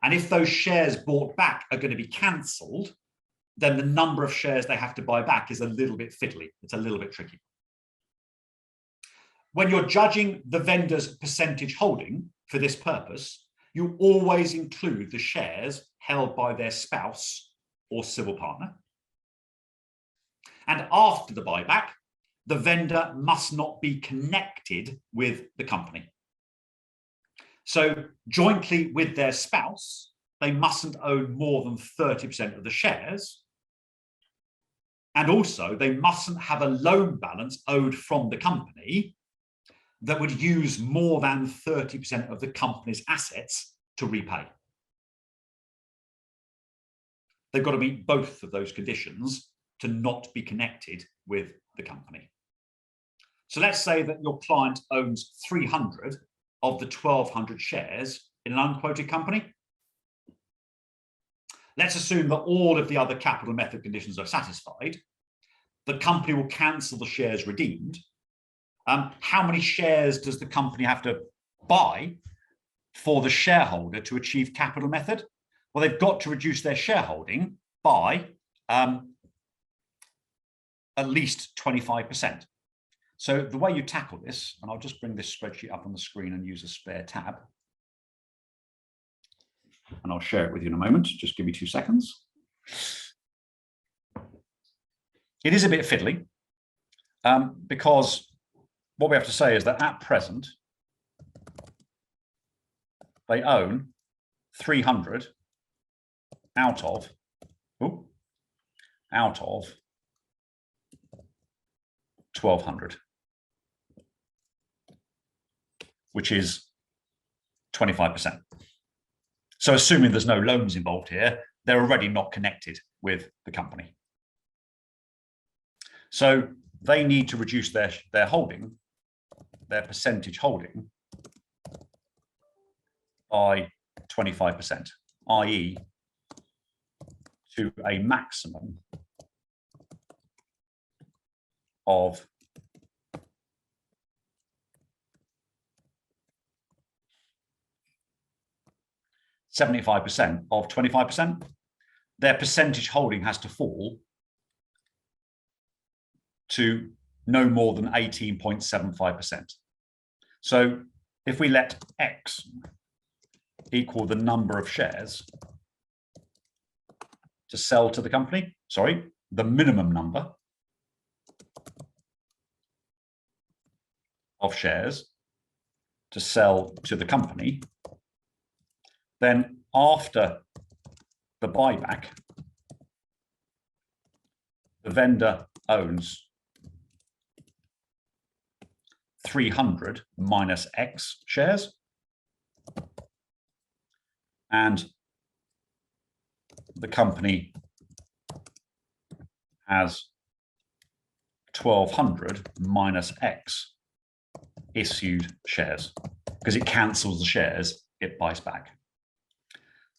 And if those shares bought back are going to be cancelled, then the number of shares they have to buy back is a little bit fiddly. It's a little bit tricky. When you're judging the vendor's percentage holding for this purpose, you always include the shares held by their spouse or civil partner. And after the buyback, the vendor must not be connected with the company. So jointly with their spouse, they mustn't own more than 30% of the shares. And also they mustn't have a loan balance owed from the company that would use more than 30% of the company's assets to repay. They've got to meet both of those conditions to not be connected with the company. So let's say that your client owns 300 of the 1,200 shares in an unquoted company. Let's assume that all of the other capital method conditions are satisfied. The company will cancel the shares redeemed. How many shares does the company have to buy for the shareholder to achieve capital method? Well, they've got to reduce their shareholding by at least 25%. So the way you tackle this, and I'll just bring this spreadsheet up on the screen and use a spare tab. And I'll share it with you in a moment. Just give me 2 seconds. It is a bit fiddly because what we have to say is that at present, they own 300 out of 1,200, which is 25%. So assuming there's no loans involved here, they're already not connected with the company. So they need to reduce their holding, their percentage holding, by 25%, i.e. to a maximum of 75% of 25%. Their percentage holding has to fall to no more than 18.75%. So if we let X equal the number of shares to sell to the company, the minimum number of shares to sell to the company, then after the buyback, the vendor owns 300 minus X shares, and the company has 1,200 minus X issued shares, because it cancels the shares it buys back.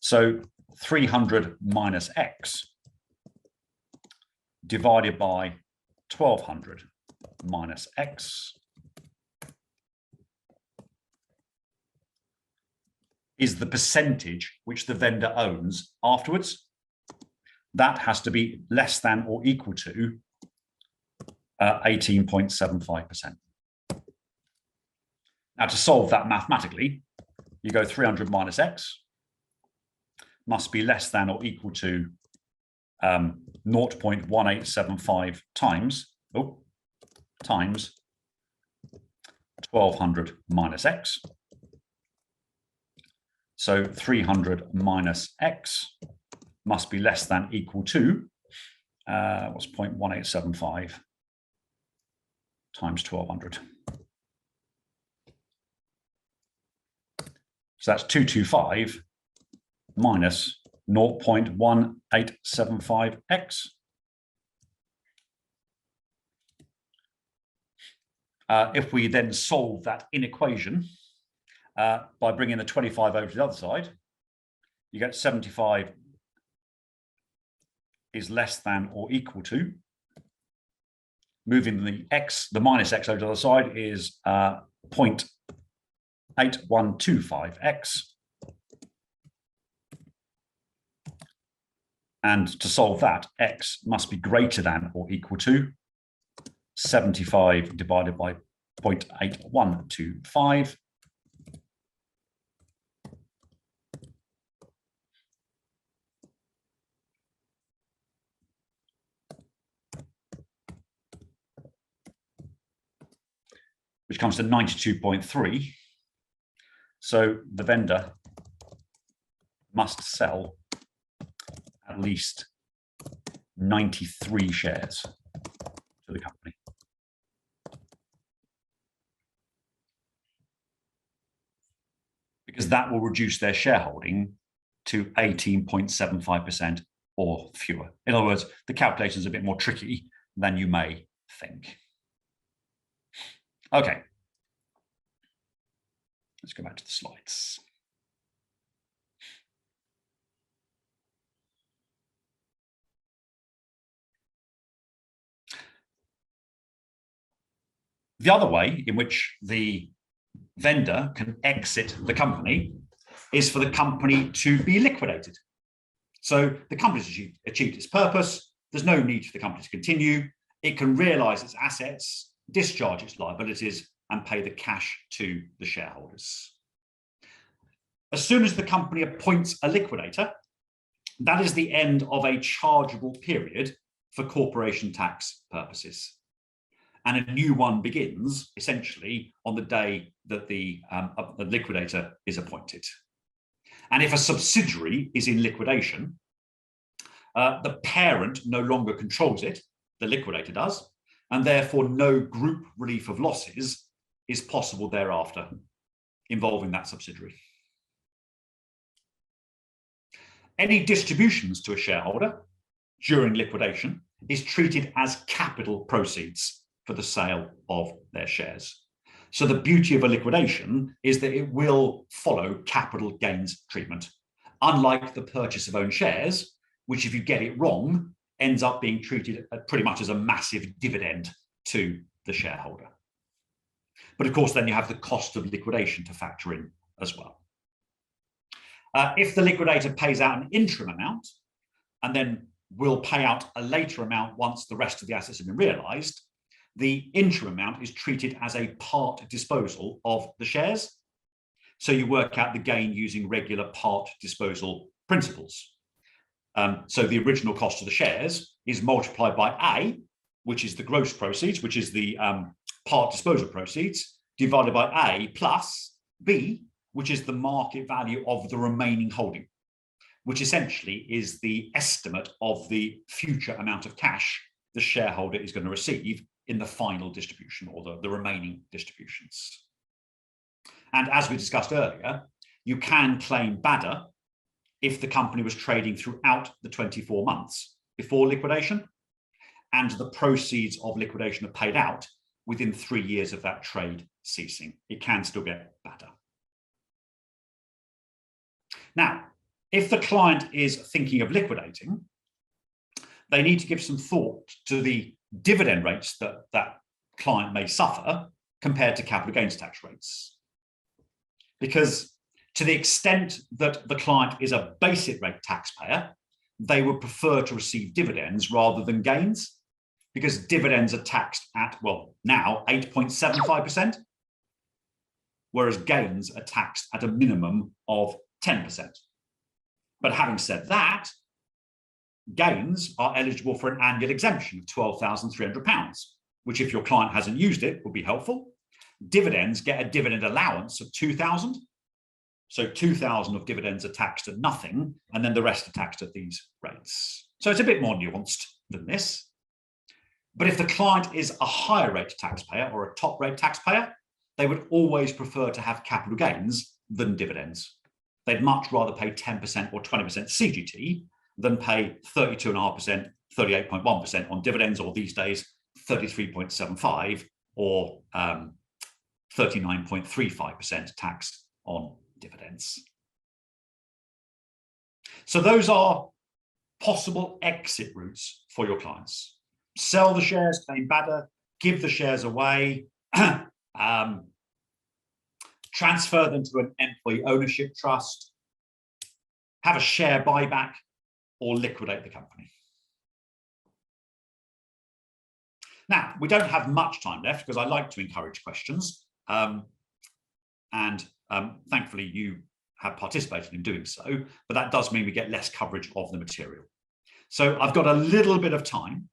So 300 minus X divided by 1,200 minus X is the percentage which the vendor owns afterwards. That has to be less than or equal to 18.75%. Now, to solve that mathematically, you go 300 minus X must be less than or equal to 0.1875 times 1,200 minus X. So 300 minus X must be less than equal to, what's 0.1875 times 1,200? So that's 225 minus 0.1875x. If we then solve that inequation by bringing the 25 over to the other side, you get 75 is less than or equal to, moving the minus x over to the other side is 0.8125x. And to solve that, x must be greater than or equal to 75 divided by 0.8125. Which comes to 92.3. So the vendor must sell at least 93 shares to the company. Because that will reduce their shareholding to 18.75% or fewer. In other words, the calculation is a bit more tricky than you may think. Okay, let's go back to the slides. The other way in which the vendor can exit the company is for the company to be liquidated. So the company's achieved its purpose. There's no need for the company to continue. It can realize its assets, discharge its liabilities, and pay the cash to the shareholders. As soon as the company appoints a liquidator, that is the end of a chargeable period for corporation tax purposes. And a new one begins essentially on the day that the liquidator is appointed. And if a subsidiary is in liquidation, the parent no longer controls it, the liquidator does, and therefore no group relief of losses is possible thereafter involving that subsidiary. Any distributions to a shareholder during liquidation is treated as capital proceeds for the sale of their shares. So the beauty of a liquidation is that it will follow capital gains treatment, unlike the purchase of own shares, which if you get it wrong, ends up being treated pretty much as a massive dividend to the shareholder. But of course, then you have the cost of liquidation to factor in as well. If the liquidator pays out an interim amount and then will pay out a later amount once the rest of the assets have been realized, the interim amount is treated as a part disposal of the shares. So you work out the gain using regular part disposal principles. So the original cost of the shares is multiplied by A, which is the gross proceeds, which is the part disposal proceeds, divided by A plus B, which is the market value of the remaining holding, which essentially is the estimate of the future amount of cash the shareholder is going to receive in the final distribution or the remaining distributions. And as we discussed earlier, you can claim BADA if the company was trading throughout the 24 months before liquidation and the proceeds of liquidation are paid out within 3 years of that trade ceasing. It can still get BADA. Now, if the client is thinking of liquidating, they need to give some thought to the dividend rates that that client may suffer compared to capital gains tax rates. Because to the extent that the client is a basic rate taxpayer, they would prefer to receive dividends rather than gains, because dividends are taxed at, well, now 8.75%, whereas gains are taxed at a minimum of 10%. But having said that, gains are eligible for an annual exemption of £12,300, which if your client hasn't used it would be helpful. Dividends get a dividend allowance of £2,000. So £2,000 of dividends are taxed at nothing, and then the rest are taxed at these rates. So it's a bit more nuanced than this. But if the client is a higher rate taxpayer or a top rate taxpayer, they would always prefer to have capital gains than dividends. They'd much rather pay 10% or 20% CGT than pay 32.5%, 38.1% on dividends, or these days 33.75 or 39.35% tax on dividends. So those are possible exit routes for your clients. Sell the shares, claim BADA, give the shares away, transfer them to an employee ownership trust, have a share buyback, or liquidate the company. Now, we don't have much time left because I like to encourage questions. Thankfully, you have participated in doing so, but that does mean we get less coverage of the material. So I've got a little bit of time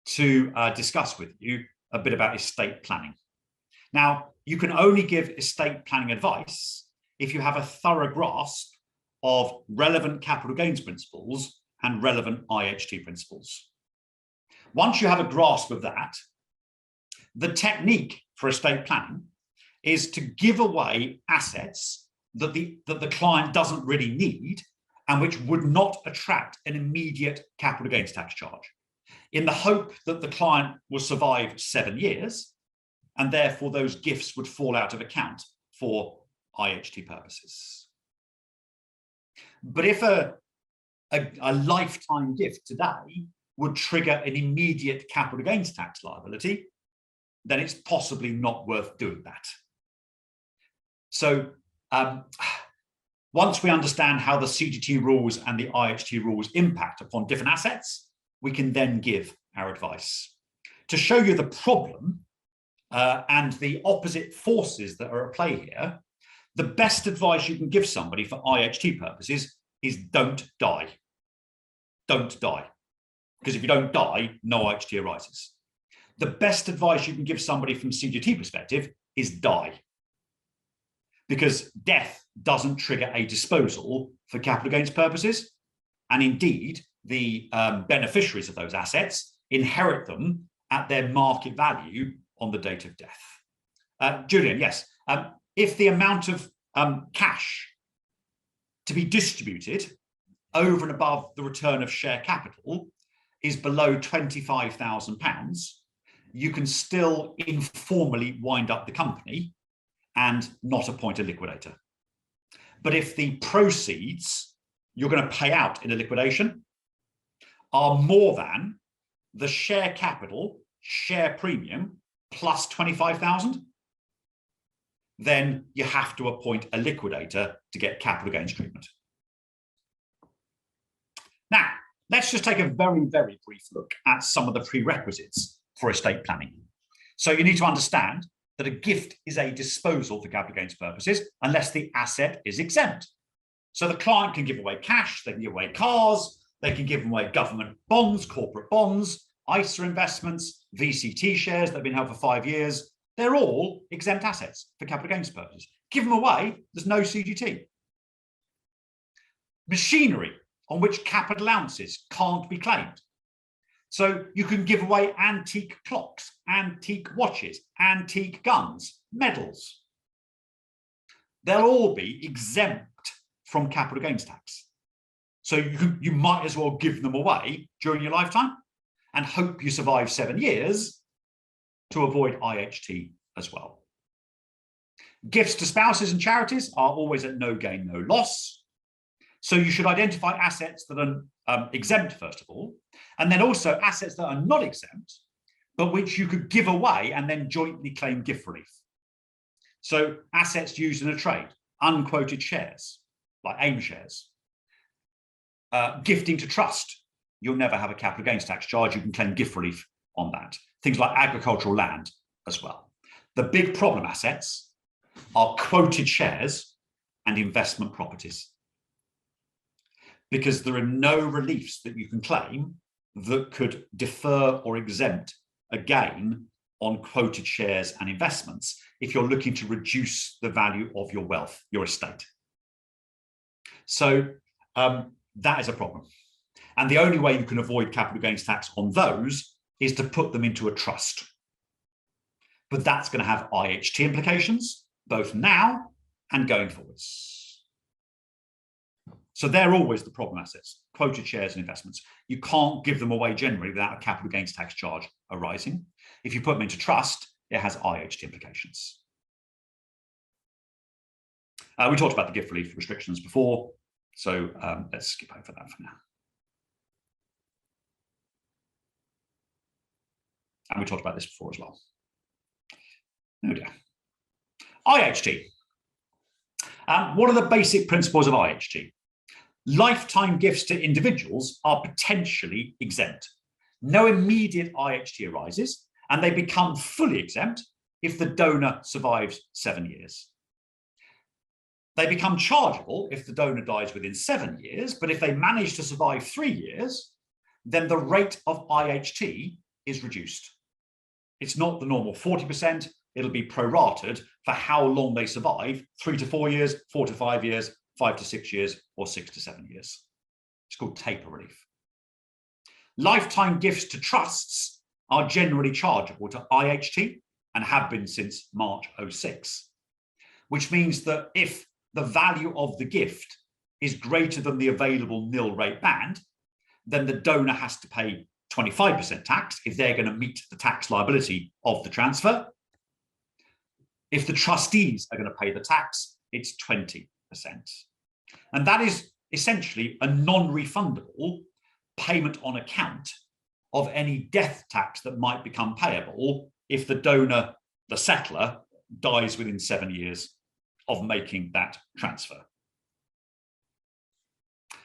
to discuss with you a bit about estate planning. Now, you can only give estate planning advice if you have a thorough grasp of relevant capital gains principles and relevant IHT principles. Once you have a grasp of that, the technique for estate planning is to give away assets that the client doesn't really need and which would not attract an immediate capital gains tax charge, in the hope that the client will survive 7 years, and therefore those gifts would fall out of account for IHT purposes. But if a lifetime gift today would trigger an immediate capital gains tax liability, then it's possibly not worth doing that. So once we understand how the CGT rules and the IHT rules impact upon different assets, we can then give our advice. To show you the problem and the opposite forces that are at play here, the best advice you can give somebody for IHT purposes is don't die. Don't die. because if you don't die, no IHT arises. The best advice you can give somebody from CGT perspective is die, because death doesn't trigger a disposal for capital gains purposes. And indeed, the beneficiaries of those assets inherit them at their market value on the date of death. Julian, yes. If the amount of cash to be distributed over and above the return of share capital is below £25,000, you can still informally wind up the company and not appoint a liquidator. But if the proceeds you're going to pay out in a liquidation are more than the share capital, share premium, plus 25,000, then you have to appoint a liquidator to get capital gains treatment. Now, let's just take a very, very brief look at some of the prerequisites for estate planning. So you need to understand that a gift is a disposal for capital gains purposes unless the asset is exempt. So the client can give away cash, they can give away cars, they can give away government bonds, corporate bonds, ISA investments, VCT shares that have been held for 5 years. They're all exempt assets for capital gains purposes. Give them away, there's no CGT. Machinery on which capital allowances can't be claimed. So you can give away antique clocks, antique watches, antique guns, medals. They'll all be exempt from capital gains tax. So you might as well give them away during your lifetime and hope you survive 7 years to avoid IHT as well. Gifts to spouses and charities are always at no gain, no loss. So you should identify assets that are exempt, first of all, and then also assets that are not exempt, but which you could give away and then jointly claim gift relief. So assets used in a trade, unquoted shares, like AIM shares. Gifting to trust, you'll never have a capital gains tax charge. You can claim gift relief on that. Things like agricultural land as well. The big problem assets are quoted shares and investment properties, because there are no reliefs that you can claim that could defer or exempt a gain on quoted shares and investments if you're looking to reduce the value of your wealth, your estate. So that is a problem. And the only way you can avoid capital gains tax on those is to put them into a trust. But that's going to have IHT implications, both now and going forwards. So they're always the problem assets, quoted shares and investments. You can't give them away generally without a capital gains tax charge arising. If you put them into trust, it has IHT implications. We talked about the gift relief restrictions before, so let's skip over that for now. And we talked about this before as well. Oh dear. IHT. What are the basic principles of IHT? Lifetime gifts to individuals are potentially exempt. No immediate IHT arises, and they become fully exempt if the donor survives 7 years. They become chargeable if the donor dies within 7 years, but if they manage to survive 3 years, then the rate of IHT is reduced. It's not the normal 40%, it'll be prorated for how long they survive, 3 to 4 years, 4 to 5 years, 5 to 6 years, or 6 to 7 years. It's called taper relief. Lifetime gifts to trusts are generally chargeable to IHT and have been since March 06, which means that if the value of the gift is greater than the available nil rate band, then the donor has to pay 25% tax if they're going to meet the tax liability of the transfer. If the trustees are going to pay the tax, it's 20%. And that is essentially a non-refundable payment on account of any death tax that might become payable if the donor, the settler, dies within 7 years of making that transfer.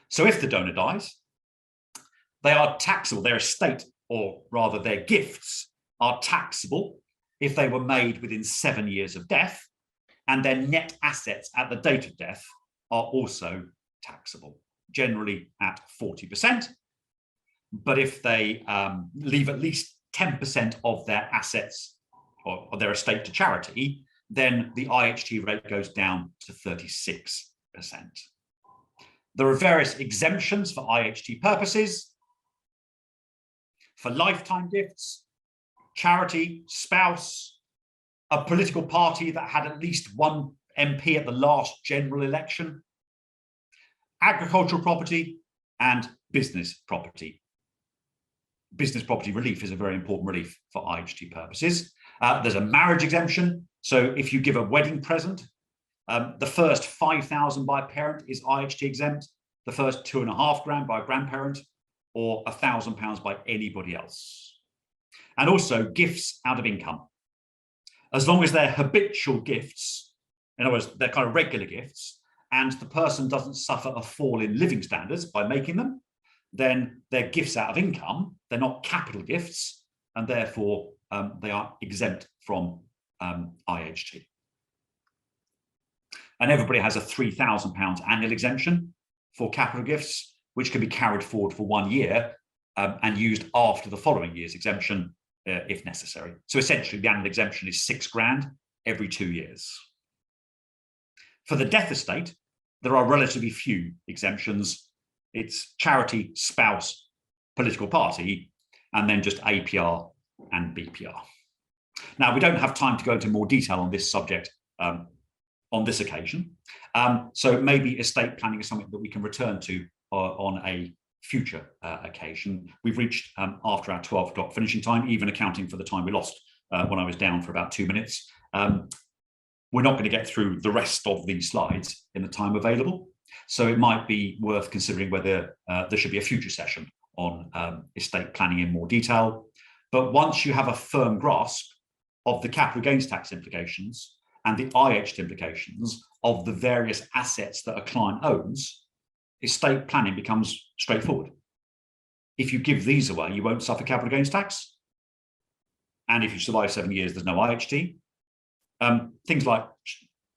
So if the donor dies, they are taxable, their estate, or rather their gifts, are taxable if they were made within 7 years of death, and their net assets at the date of death are also taxable, generally at 40%. but if they leave at least 10% of their assets or their estate to charity, then the IHT rate goes down to 36%. There are various exemptions for IHT purposes. For lifetime gifts, charity, spouse, a political party that had at least one MP at the last general election, agricultural property, and business property. Business property relief is a very important relief for IHT purposes. There's a marriage exemption. So if you give a wedding present, the first 5,000 by a parent is IHT exempt, the first 2.5 grand by a grandparent, or £1,000 by anybody else. And also gifts out of income. As long as they're habitual gifts, in other words, they're kind of regular gifts, and the person doesn't suffer a fall in living standards by making them, then they're gifts out of income. They're not capital gifts, and therefore they are exempt from IHT. And everybody has a £3,000 annual exemption for capital gifts, which can be carried forward for 1 year and used after the following year's exemption if necessary. So essentially the annual exemption is 6 grand every 2 years. For the death estate, there are relatively few exemptions. It's charity, spouse, political party, and then just APR and BPR. Now, we don't have time to go into more detail on this subject on this occasion. So maybe estate planning is something that we can return to on a future occasion. We've reached after our 12 o'clock finishing time, even accounting for the time we lost when I was down for about 2 minutes. We're not going to get through the rest of these slides in the time available. So it might be worth considering whether there should be a future session on estate planning in more detail. But once you have a firm grasp of the capital gains tax implications and the IHT implications of the various assets that a client owns, estate planning becomes straightforward. If you give these away, you won't suffer capital gains tax. And if you survive 7 years, there's no IHT. Things like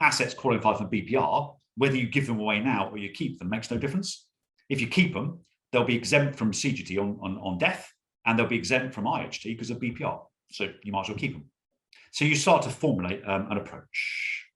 assets qualify for BPR, whether you give them away now or you keep them makes no difference. If you keep them, they'll be exempt from CGT on death, and they'll be exempt from IHT because of BPR. So you might as well keep them. So you start to formulate an approach.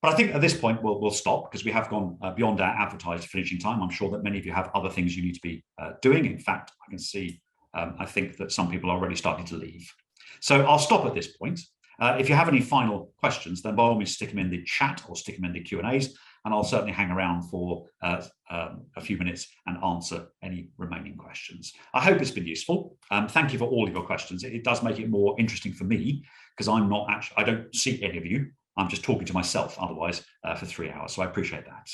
But I think at this point, we'll stop because we have gone beyond our advertised finishing time. I'm sure that many of you have other things you need to be doing. In fact, I can see, I think that some people are already starting to leave. So I'll stop at this point. If you have any final questions, then by all means stick them in the chat or stick them in the Q&As, and I'll certainly hang around for a few minutes and answer any remaining questions. I hope it's been useful. Thank you for all of your questions. It does make it more interesting for me because I don't see any of you. I'm just talking to myself otherwise for 3 hours. So I appreciate that.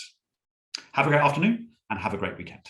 Have a great afternoon and have a great weekend.